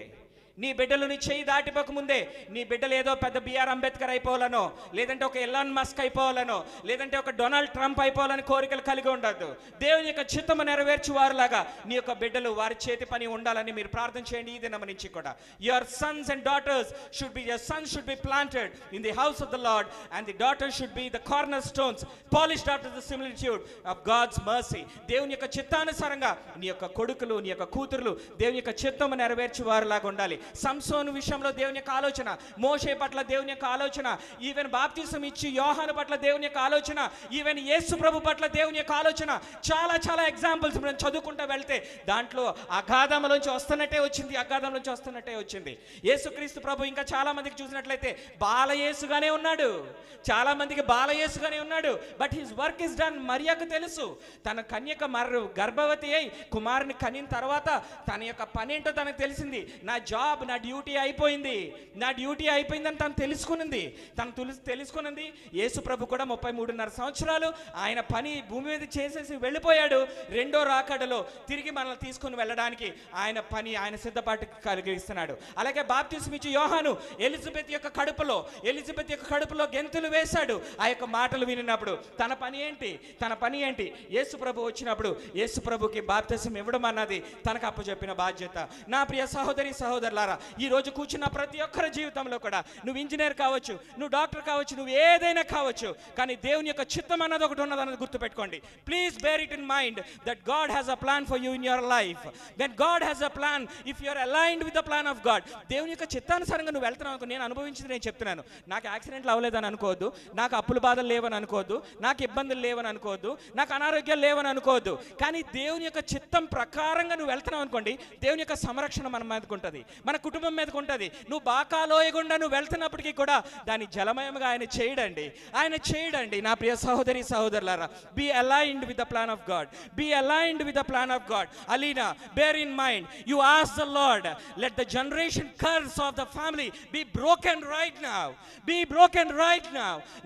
నీ బిడ్డలు నీ చెయ్యి దాటిపోకముందే, నీ బిడ్డలు ఏదో పెద్ద బిఆర్ అంబేద్కర్ అయిపోవాలనో, లేదంటే ఒక ఎలాన్ మస్క్ అయిపోవాలనో, లేదంటే ఒక డొనాల్డ్ ట్రంప్ అయిపోవాలని కోరికలు కలిగి ఉండద్దు. దేవుని యొక్క చిత్తము నెరవేర్చువారులాగా నీ యొక్క బిడ్డలు వారి చేతి పని ఉండాలని మీరు ప్రార్థన చేయండి. ఈ దినం నుంచి కూడా your sons and daughters should be, your sons should be planted in the house of the Lord and the daughters should be the cornerstones polished after the similitude of God's mercy. దేవుని యొక్క చిత్తానుసారంగా నీ యొక్క కొడుకులు, నీ యొక్క కూతురులు దేవుని యొక్క చిత్తము నెరవేర్చువారులాగా ఉండాలి. సంసోను విషయంలో దేవుని యొక్క ఆలోచన, మోషే పట్ల దేవుని యొక్క ఆలోచన, ఈవెన్ బాప్తిసం ఇచ్చి యోహాను పట్ల దేవుని యొక్క ఆలోచన, ఈవెన్ యేసు ప్రభు పట్ల దేవుని యొక్క ఆలోచన, చాలా చాలా ఎగ్జాంపుల్స్ మనం చదువుకుంటూ వెళ్తే దాంట్లో అగాధంలోంచి వస్తున్నట్టే వచ్చింది. యేసుక్రీస్తు ప్రభు ఇంకా చాలా మందికి చూసినట్లయితే బాలయేసుగానే ఉన్నాడు, చాలా మందికి బాలయేసుగానే ఉన్నాడు. But his work is done. మరియకు తెలుసు తన కన్యక గర్భవతి అయి కుమారుని కనిన తర్వాత తన యొక్క పని ఏంటో తనకు తెలిసింది. నా జాబ్, నా డ్యూటీ అయిపోయిందని తను తెలుసుకున్నది. యేసు ప్రభు కూడా 33.5 సంవత్సరాలు ఆయన పని భూమి మీద చేసేసి వెళ్ళిపోయాడు. రెండో రాకడలో తిరిగి మనల్ని తీసుకుని వెళ్ళడానికి ఆయన సిద్ధపాటు కలిగిస్తున్నాడు. అలాగే బాప్తిసం ఇచ్చి యోహాను ఎలిజబెత్ యొక్క కడుపులో గెంతులు వేశాడు. ఆ యొక్క మాటలు వినినప్పుడు తన పని ఏంటి? యేసు ప్రభు వచ్చినప్పుడు యేసు ప్రభుకి బాప్తిసం ఇవ్వడం అన్నది తనకు అప్పచెప్పిన బాధ్యత. నా ప్రియ సహోదరి సహోదరులారా, ఈ రోజు కూర్చున్న ప్రతి ఒక్కరి జీవితంలో కూడా నువ్వు ఇంజనీర్ కావచ్చు, నువ్వు డాక్టర్ కావచ్చు, నువ్వు ఏదైనా కావచ్చు, కానీ దేవుని యొక్క చిత్తం అన్నది ఒకటి ఉన్నదన్నది గుర్తుపెట్టుకోండి. Please bear it in mind that God has a plan for you in your life. That God has a plan if you are aligned with the plan of God. దేవుని యొక్క చిత్తానుసారంగా నువ్వు వెళ్తున్నావు. నేను అనుభవించింది నేను చెప్తున్నాను. నాకు యాక్సిడెంట్లు అవ్వలేదని అనుకోవద్దు, నాకు అప్పుల బాధలు లేవని అనుకోవద్దు, నాకు ఇబ్బందులు లేవని అనుకోవద్దు, నాకు అనారోగ్యాలు లేవని అనుకోవద్దు. కానీ దేవుని యొక్క చిత్తం ప్రకారంగా నువ్వు వెళ్తున్నావు అనుకోండి, దేవుని యొక్క సంరక్షణ మన మీదకు ఉంటుంది, మన కుటుంబం మీదకు ఉంటుంది. నువ్వు బాకాలోయగుండా నువ్వు వెళ్తున్నప్పటికీ కూడా దాన్ని జలమయంగా ఆయన చేయడండి. నా ప్రియ సహోదరి సహోదరులారా, be aligned with the plan of God. అలీనా, bear in mind, you ask the Lord, let the generation curse of the family be broken right now.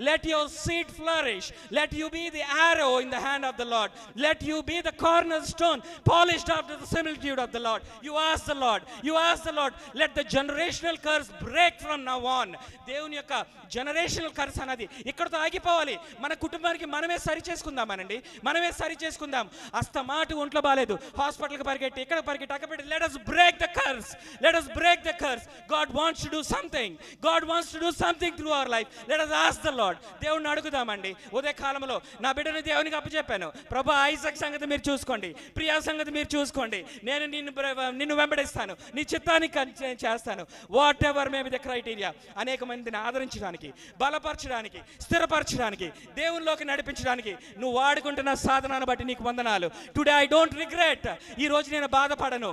Let your seed flourish. Let you be the arrow in the hand of the Lord. Let you be the cornerstone polished after the similitude of the Lord. You ask the Lord, let the generational curse break from now on. దేవుని యొక్క generational curse అన్నది ఇక్కడతో ఆగిపోవాలి. మన కుటుంబానికి మనమే సరి చేసుకుందాం. అస్తమాటు ఒంట్లో బాలేదు, హాస్పిటల్కి పరిగెట్టి, ఇక్కడ పరిగెట్టి, అక్కడ పెట్టి, let us break the curse. God wants to do something through our life. Let us ask the Lord. దేవుణ్ణి అడుగుదామండి. ఉదయ కాలంలో నా బిడ్డని దేవునికి అప్పచెప్పాను. ప్రభా, ఐజాక్ సంగతి మీరు చూసుకోండి, ప్రియా సంగతి మీరు చూసుకోండి, నేను నిన్ను వెంబడిస్తాను, నీ చిత్తానికి చేస్తాను. What ever may be the criteria. అనేక మందిని ఆదరించడానికి, బలపరచడానికి, స్థిరపరచడానికి, దేవునిలోకి నడిపించడానికి నువ్వు వాడుకుంటున్న సాధనాన్ని బట్టి నీకు వందనాలు. Today I don't regret. ఈ రోజు నేను బాధపడను.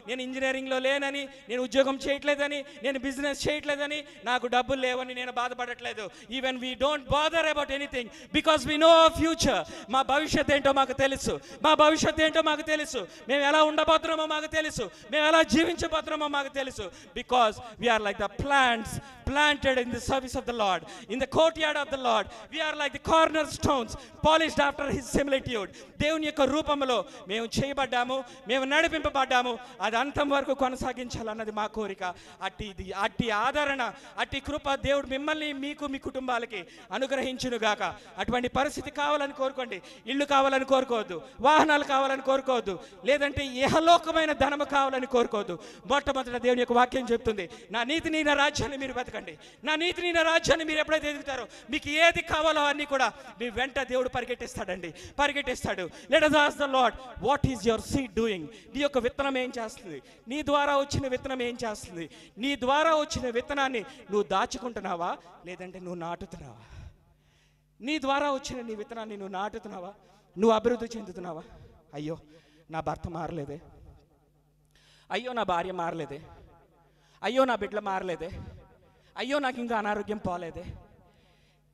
నేను ఇంజనీరింగ్లో లేనని, నేను ఉద్యోగం చేయట్లేదని, నేను బిజినెస్ చేయట్లేదని, నాకు డబ్బులు లేవని నేను బాధపడట్లేదు. Even we don't bother about anything because we know our future. మా భవిష్యత్ ఏంటో మాకు తెలుసు. మేము ఎలా ఉండబోతున్నామో మాకు తెలుసు, మేము ఎలా జీవించబోతున్నామో మాకు తెలుసు. Because we're like the plants planted in the service of the Lord, in the courtyard of the Lord. We are like the cornerstones polished after his similitude. దేవుని యొక్క రూపంలో మేము చేయబడ్డాము, మేము నడిపింపబడ్డాము. అది అంతం వరకు కొనసాగించాలన్నది మా కోరిక. అట్టి ఆదరణ, అట్టి కృప దేవుడు మిమ్మల్ని, మీకు, మీ కుటుంబాలకి అనుగ్రహించునుగాక. అటువంటి పరిస్థితి కావాలని కోరుకోండి. ఇల్లు కావాలని కోరుకోవద్దు, వాహనాలు కావాలని కోరుకోవద్దు, లేదంటే ఇహలోకమైన ధనము కావాలని కోరుకోవద్దు. మొట్టమొదట దేవుని యొక్క వాక్యం చెప్తుంది, నా నీతిని, నా రాజ్యాన్ని మీరు వెతకండి. నా నీతిని, నా రాజ్యాన్ని మీరు ఎప్పుడైతే ఎదుగుతారో మీకు ఏది కావాలో అన్నీ కూడా మీ వెంట దేవుడు పరిగెట్టిస్తాడు. Let us ask the Lord, what is your seed doing? నీ యొక్క విత్తనం ఏం చేస్తుంది? నీ ద్వారా వచ్చిన విత్తనం ఏం చేస్తుంది? నీ ద్వారా వచ్చిన విత్తనాన్ని నువ్వు దాచుకుంటున్నావా, లేదంటే నువ్వు నాటుతున్నావా? నీ ద్వారా వచ్చిన నీ విత్తనాన్ని నువ్వు నాటుతున్నావా, నువ్వు అభివృద్ధి చెందుతున్నావా? అయ్యో, నా భర్త మారలేదే, అయ్యో నా భార్య మారలేదే, అయ్యో నా బిడ్డలు మారలేదే, అయ్యో నాకు ఇంకా అనారోగ్యం పోలేదే.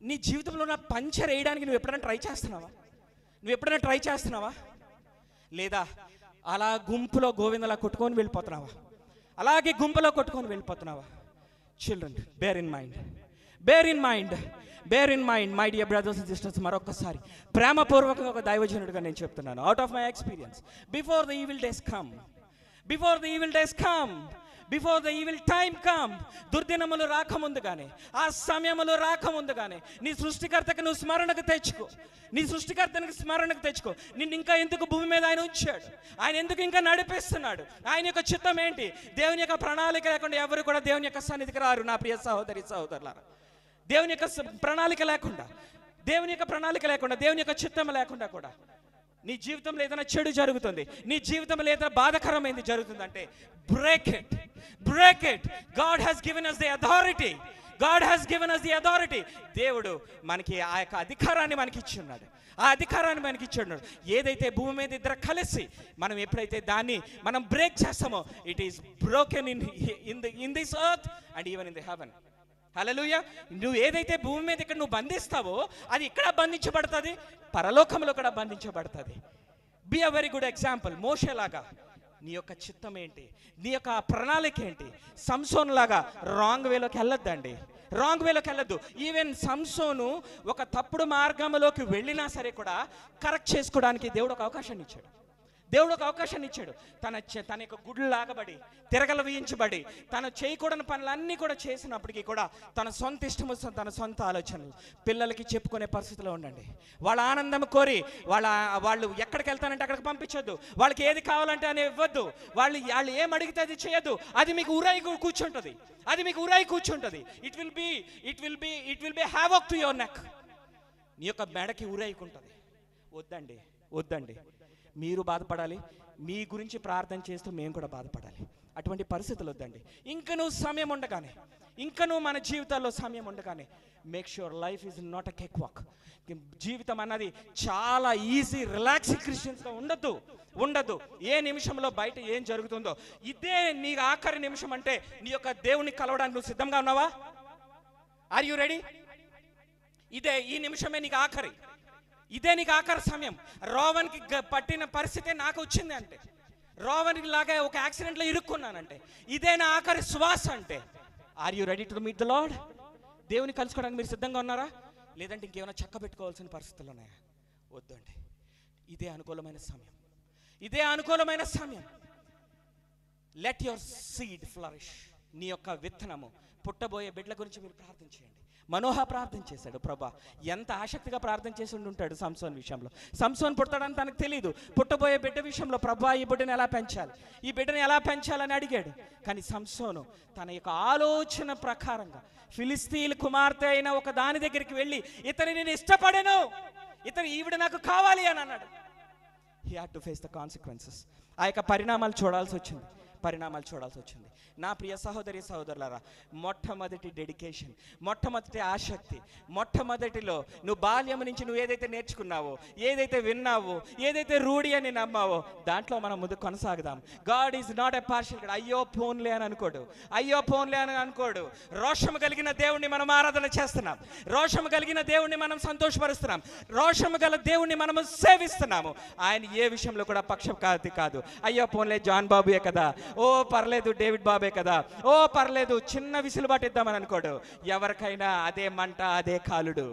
నీ జీవితంలో నా పంచర్ వేయడానికి నువ్వు ఎప్పుడైనా ట్రై చేస్తున్నావా? లేదా అలా గుంపులో గోవిందలా కొట్టుకొని వెళ్ళిపోతున్నావా? అలాగే గుంపులో కొట్టుకొని వెళ్ళిపోతున్నావా? Children, bear in mind bear in mind my dear brothers and sisters, మరొకసారి ప్రేమపూర్వకంగా ఒక దైవజనుడిగా నేను చెప్తున్నాను, out of my experience, before the evil days come, before the evil days come, before the evil time come, దుర్దినములు రాకముందుగానే, ఆ సమయములు రాకముందుగానే నీ సృష్టికర్తకు నువ్వు స్మరణకు తెచ్చుకో, నీ సృష్టికర్తనికి స్మరణకు తెచ్చుకో. నిన్ను ఇంకా ఎందుకు భూమి మీద ఆయన ఉంచాడు, ఆయన ఎందుకు ఇంకా నడిపిస్తున్నాడు, ఆయన యొక్క చిత్తం ఏంటి? దేవుని యొక్క ప్రణాళిక లేకుండా ఎవరు కూడా దేవుని యొక్క సన్నిధికి రారు నా ప్రియ సహోదరి సహోదరులారా. దేవుని యొక్క ప్రణాళిక లేకుండా, దేవుని యొక్క ప్రణాళిక లేకుండా, దేవుని యొక్క చిత్తం లేకుండా కూడా నీ జీవితంలో ఏదైనా చెడు జరుగుతుంది, నీ జీవితంలో ఏదైనా బాధకరమైనది జరుగుతుందంటే break it, break it. God has given us the authority, God has given us the authority. దేవుడు మనకి ఆ యొక్క అధికారాన్ని మనకి ఇచ్చి ఉన్నాడు, ఆ అధికారాన్ని మనకి ఇచ్చి ఉన్నాడు. ఏదైతే భూమి మీద ఇద్దరు కలిసి మనం ఎప్పుడైతే దాన్ని మనం బ్రేక్ చేస్తామో, it is broken in this earth and even in the heaven. Hallelujah. నువ్వు ఏదైతే భూమి మీద ఇక్కడ నువ్వు బంధిస్తావో అది ఇక్కడ బంధించబడుతుంది, పరలోకంలో కూడా బంధించబడుతుంది. Be a very good example. మోషేలాగా నీ యొక్క చిత్తం ఏంటి, నీ యొక్క ప్రణాళిక ఏంటి? సంసోన్ లాగా రాంగ్ వేలోకి వెళ్ళొద్దండి, రాంగ్ వేలోకి వెళ్ళొద్దు. ఈవెన్ సంసోను ఒక తప్పుడు మార్గంలోకి వెళ్ళినా సరే కూడా కరెక్ట్ చేసుకోవడానికి దేవుడు ఒక అవకాశాన్ని ఇచ్చాడు, దేవుడు ఒక అవకాశాన్ని ఇచ్చాడు. తన యొక్క గుడ్లు లాగబడి, తిరగల వేయించబడి, తను చేయకూడని పనులన్నీ కూడా చేసినప్పటికీ కూడా తన సొంత ఇష్టము, తన సొంత ఆలోచనలు పిల్లలకి చెప్పుకునే పరిస్థితిలో ఉండండి. వాళ్ళ ఆనందం కోరి వాళ్ళు ఎక్కడికి వెళ్తానంటే అక్కడికి పంపించొద్దు, వాళ్ళకి ఏది కావాలంటే అని ఇవ్వద్దు, వాళ్ళు ఏం అడిగితే అది చేయొద్దు. అది మీకు ఉరాయి కూర్చుంటుంది, అది మీకు ఉరాయి కూర్చుంటుంది. It will be havoc to your neck. నీ యొక్క మెడకి ఉరాయికుంటుంది. వద్దండి, వద్దండి. మీరు బాధపడాలి, మీ గురించి ప్రార్థన చేస్తూ మేము కూడా బాధపడాలి. అటువంటి పరిస్థితులు వద్దండి. ఇంకనూ సమయం ఉండగానే, ఇంకనూ మన జీవితాల్లో సమయం ఉండగానే make sure life is not a cake walk. జీవితం అన్నది చాలా ఈజీ రిలాక్సింగ్ క్రిస్టియన్స్గా ఉండదు. ఏ నిమిషంలో బయట ఏం జరుగుతుందో ఇదే నీ ఆఖరి నిమిషం అంటే నీ యొక్క దేవుని కలవడానికి నువ్వు సిద్ధంగా ఉన్నావా? Are you ready? ఈ నిమిషమే నీకు ఆఖరి, ఇదే నీకు ఆఖరి సమయం. రోవన్కి పట్టిన పరిస్థితి నాకు వచ్చింది అంటే, రోవన్కి లాగా ఒక యాక్సిడెంట్లో ఇరుక్కున్నానంటే, ఇదే నా ఆఖరి శ్వాస అంటే, are you ready to meet the Lord? దేవుని కలుసుకోవడానికి మీరు సిద్ధంగా ఉన్నారా? లేదంటే ఇంకేమైనా చక్క పెట్టుకోవాల్సిన పరిస్థితులు ఉన్నాయా? వద్దండి. ఇదే అనుకూలమైన సమయం, ఇదే అనుకూలమైన సమయం. Let your seed flourish. నీ యొక్క విత్తనము, పుట్టబోయే బిడ్డల గురించి మీరు ప్రార్థన చేయండి. మనోహ ప్రార్థన చేశాడు. ప్రభా, ఎంత ఆసక్తిగా ప్రార్థన చేసి ఉంటాడు సంసోన్ విషయంలో. సంసోన్ పుడతాడని తనకు తెలియదు. పుట్టబోయే బిడ్డ విషయంలో ప్రభా ఈ బిడ్డను ఎలా పెంచాలి, ఈ బిడ్డను ఎలా పెంచాలని అడిగాడు. కానీ సంసోను తన యొక్క ఆలోచన ప్రకారంగా ఫిలిస్తీన్ కుమార్తె అయిన ఒక దాని దగ్గరికి వెళ్ళి, ఇతని నేను ఇష్టపడను, ఈవిడ నాకు కావాలి అని అన్నాడు. He had to face the consequences. ఆ యొక్క పరిణామాలు చూడాల్సి వచ్చింది. నా ప్రియ సహోదరి సహోదరులారా, మొట్టమొదటి డెడికేషన్, మొట్టమొదటి ఆసక్తి, మొట్టమొదటిలో నువ్వు బాల్యం నుంచి నువ్వు ఏదైతే నేర్చుకున్నావో, ఏదైతే విన్నావో, ఏదైతే రూఢి అని నమ్మావో దాంట్లో మనం ముందు కొనసాగుదాం. God is not a partial God. అయ్యో పోన్లే అని అనుకోడు. రోషము కలిగిన దేవుణ్ణి మనం ఆరాధన చేస్తున్నాం, రోషము కలిగిన దేవుణ్ణి మనం సంతోషపరుస్తున్నాం, రోషము గల దేవుణ్ణి మనము సేవిస్తున్నాము. ఆయన ఏ విషయంలో కూడా పక్షపాతి కాదు. అయ్యో పోన్లే జాన్ బాబుయే కదా, ఓ పర్లేదు డేవిడ్ బాబే కదా, ఓ పర్లేదు చిన్న విసులుబాటు ఇద్దామని అనుకోడు. ఎవరికైనా అదే మంట అదే కాలుడు,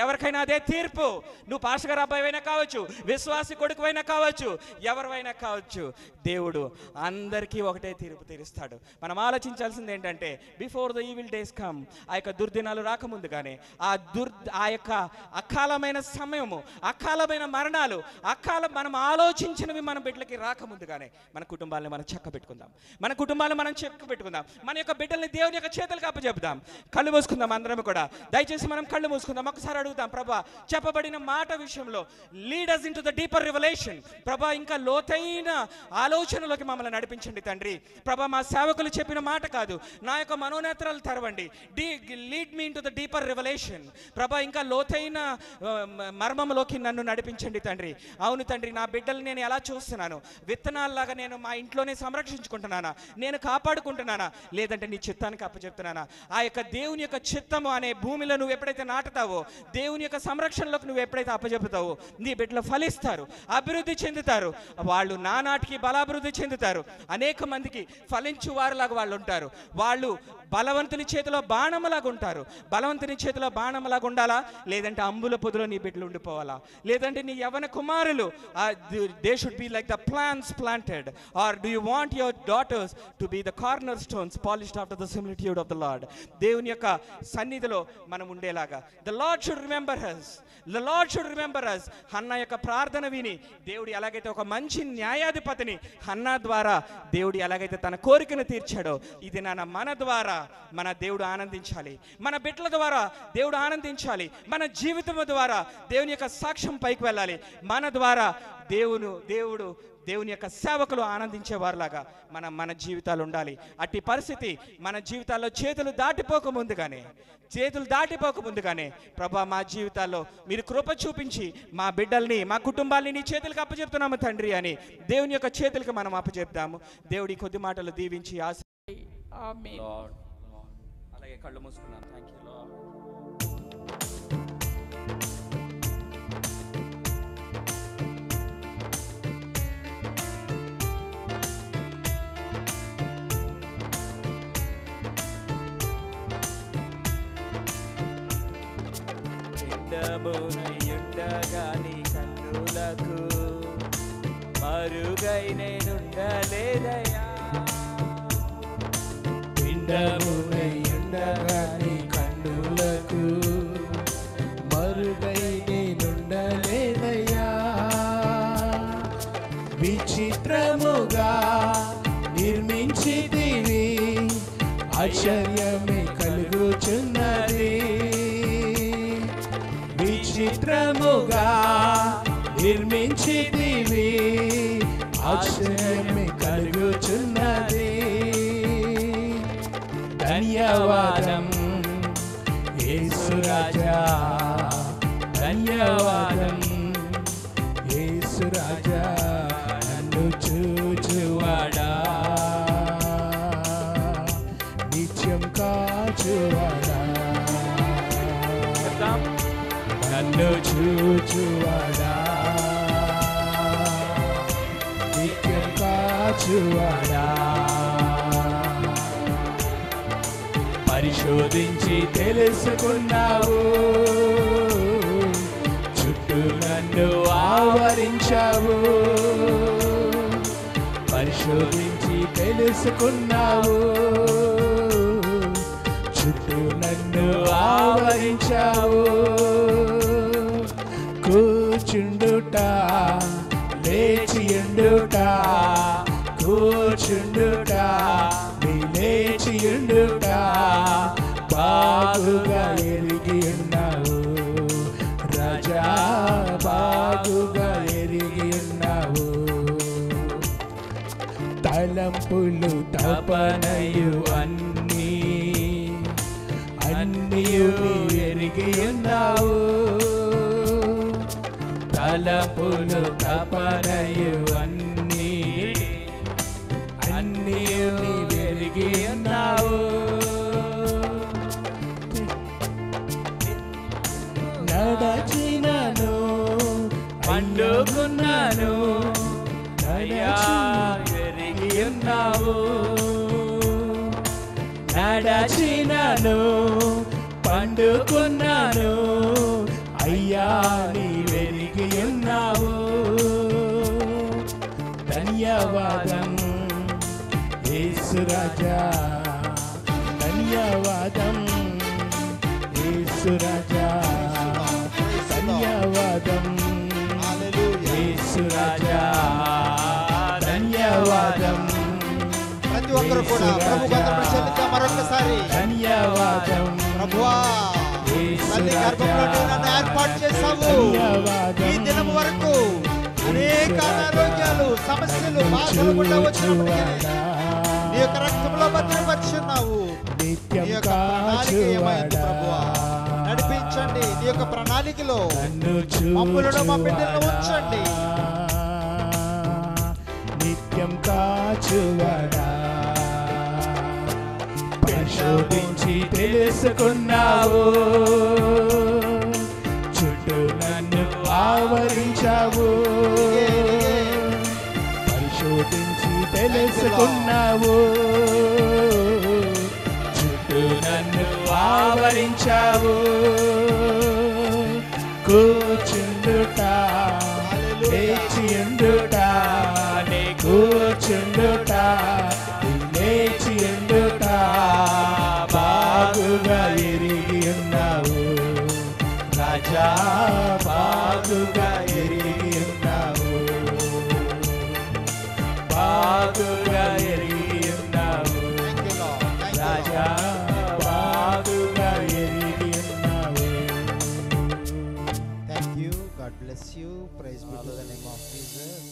ఎవరికైనా అదే తీర్పు. నువ్వు పాస్టర్ గారు అబ్బాయి అయినా కావచ్చు, విశ్వాసి కొడుకు అయినా కావచ్చు, ఎవరైనా కావచ్చు, దేవుడు అందరికీ ఒకటే తీర్పు తీరుస్తాడు. మనం ఆలోచించాల్సింది ఏంటంటే, before the evil days come, ఆ యొక్క దుర్దినాలు రాకముందుగానే, ఆ యొక్క అకాలమైన సమయము, అకాలమైన మరణాలు, మనం ఆలోచించినవి మన బిడ్డలకి రాకముందుగానే మన కుటుంబాలను మనం చక్క పెట్టుకుందాం, మన యొక్క బిడ్డల్ని దేవుని యొక్క చేతులకు అప్పచెప్దాం. కళ్ళు మూసుకుందాం, అందరం కూడా దయచేసి మనం కళ్ళు మూసుకుందాం. ఒకసారి అడుగుదాం, ప్రభా చెప్పబడిన మాట విషయంలో lead us into the deeper revelation. ప్రభా ఇంకా లోతైన ఆలోచనలోకి మమ్మల్ని నడిపించండి తండ్రి. ప్రభా మా సేవకులు చెప్పిన మాట కాదు, నా యొక్క మనోనేత్రాలు తెరవండి. Lead me into the deeper revelation. ప్రభా ఇంకా లోతైన మర్మంలోకి నన్ను నడిపించండి తండ్రి. అవును తండ్రి, నా బిడ్డల్ని నేను ఎలా చూస్తున్నాను, విత్తనాల్లాగా నేను మా ఇంట్లోనే సంరక్షించుకుంటున్నానా, నేను కాపాడుకుంటున్నానా, లేదంటే నీ చిత్తానికి అప్పచెప్తున్నానా? ఆ యొక్క దేవుని యొక్క చిత్తము అనే భూమిలో నువ్వు ఎప్పుడైతే నాటుతావో, దేవుని యొక్క సంరక్షణలోకి నువ్వు ఎప్పుడైతే అప్పచెపుతావో, నీ బిడ్డలు ఫలిస్తారు, అభివృద్ధి చెందుతారు. వాళ్ళు నానాటికి బలాభివృద్ధి చెందుతారు. అనేక మందికి ఫలించు వారిలాగా వాళ్ళు ఉంటారు. వాళ్ళు బలవంతుని చేతిలో బాణములాగా ఉంటారు. బలవంతుని చేతిలో బాణములాగా ఉండాలా, లేదంటే అంబుల పొదిలో నీ బిడ్డలు ఉండిపోవాలా? లేదంటే నీ యవ్వన కుమారులు they should be like the plants planted, or do you want your daughters to be the cornerstones polished after the similitude of the Lord? దేవుని యొక్క సన్నిధిలో మనం ఉండేలాగా the lord should remember us. The lord should remember us. Hannah యొక్క ప్రార్థన విని దేవుడు ఎలాగైతే ఒక మంచి న్యాయాధిపతిని హన్నా ద్వారా దేవుడు ఎలాగైతే తన కోరికను తీర్చాడో, ఇది మన ద్వారా మన దేవుడు ఆనందించాలి, మన బిడ్డల ద్వారా దేవుడు ఆనందించాలి, మన జీవితం ద్వారా దేవుని యొక్క సాక్ష్యం పైకి వెళ్ళాలి, మన ద్వారా దేవుని యొక్క సేవకులు ఆనందించేవారులాగా మన జీవితాలు ఉండాలి. అట్టి పరిస్థితి మన జీవితాల్లో చేతులు దాటిపోక ముందుగానే ప్రభా మా జీవితాల్లో మీరు కృప చూపించి మా బిడ్డల్ని, మా కుటుంబాల్ని నీ చేతులకు అప్పచెప్తున్నాము తండ్రి అని దేవుని యొక్క చేతులకు మనం అప్పచెప్తాము. దేవుడి కొద్ది మాటలు దీవించి ఆమేన్. అలాగే కళ్ళు మూసుకున్నాం. Thank you lord. ఉండగా నీ కన్నులకు మరుగై నేనుండలేదయ్యా. పిండమునయుండగా నీ కన్నులకు మరుగై నేనుండలేదయ్యా. విచిత్రముగా నిర్మించితివి, ఆశ్చర్యమే కలుగుచున్నది. విచిత్రముగా నిర్మించితివి, ఆశ్చర్యమే కలుగుచున్నది. ధన్యవాదం యేసు రాజా, ధన్యవాదం యేసు రాజా, నన్ను చూచువాడా, నిత్యం కాచువాడా, నన్ను చూచువాడా, నిత్యం కాచువాడా. పరిశోధించి తెలుసుకున్నావు, చుట్టూ నన్ను ఆవరించావు. పరిశోధించి తెలుసుకున్నావు, చుట్టూ నన్ను ఆవరించావు. కూర్చుండుట లేచియుండుట, కూర్చుండుట లేచియుండుట బాగుగా ఎరిగి ఉన్నావు రాజా, బాగుగా ఎరిగి ఉన్నావు. తలంపులు తపనయు అన్నీయు ఎరిగి ఉన్నావు. తలంపులు తపనయు అన్నీయు ఎరిగి ఉన్నావు. నడచినను పండుకున్నాను, ఎరిగి ఉన్నావు. నడచినను పండుకున్నాను, అయ్యా నీవెరిగి ఉన్నావు. ధన్యవాదం యేసు రాజా, ధన్యవాదం యేసు రాజా, ధన్యవాదం యేసు రాజా, ధన్యవాదం. ప్రతి ఒక్కరు కూడా ప్రభు వందనం చెల్లిద్దాం మరొకసారి. ధన్యవాదం ప్రభువా, తల్లి గర్భంలో నన్ను ఏర్పాటు చేశావు. ఈ దినం వరకు అనేక అనారోగ్యాలు, సమస్యలు, బాధలు గుండా వచ్చినప్పటికీ నీ యొక్క రక్తంలో భద్రపరుచున్నావు. నీ యొక్క ప్రణాళిక ఏమైంది ప్రభువా? నడిపించండి. నీ యొక్క ప్రణాళికలో మమ్ములను, మా బిడ్డలను ఉంచండి. నిత్యం కాచువడా పరిశోధించి తెలుసుకున్నావు చుట్టూ నన్ను ఆవరించావు పరిశోధించి తెలుసుకున్నావు చుట్టూ నన్ను ఆవరించావు కూర్చుండుట లేచియుండుట నీ కూర్చుండుట లేచియుండుట బాగుగా ఎరిగి ఉన్నావు రాజా బాగుగా ఎరిగి ఉన్నావు బాగుగా ఎరిగి ఉన్నావు రాజా బాగుగా ఎరిగి ఉన్నావు. Thank you. God bless you. Praise be to the name of Jesus.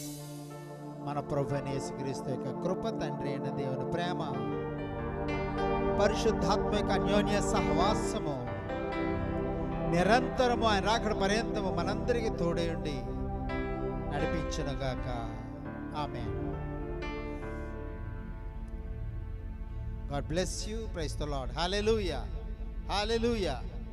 మన ప్రభువైన యేసుక్రీస్తు యొక్క కృప, తండ్రి అయిన దేవుని ప్రేమ, పరిశుద్ధాత్మ యొక్క అన్యోన్య సహవాసము నిరంతరము ఆయన రాకడ పర్యంతము మనందరికీ తోడై ఉండి నడిపించునుగాక. ఆమేన్. God bless you. Praise the Lord. Hallelujah. Hallelujah.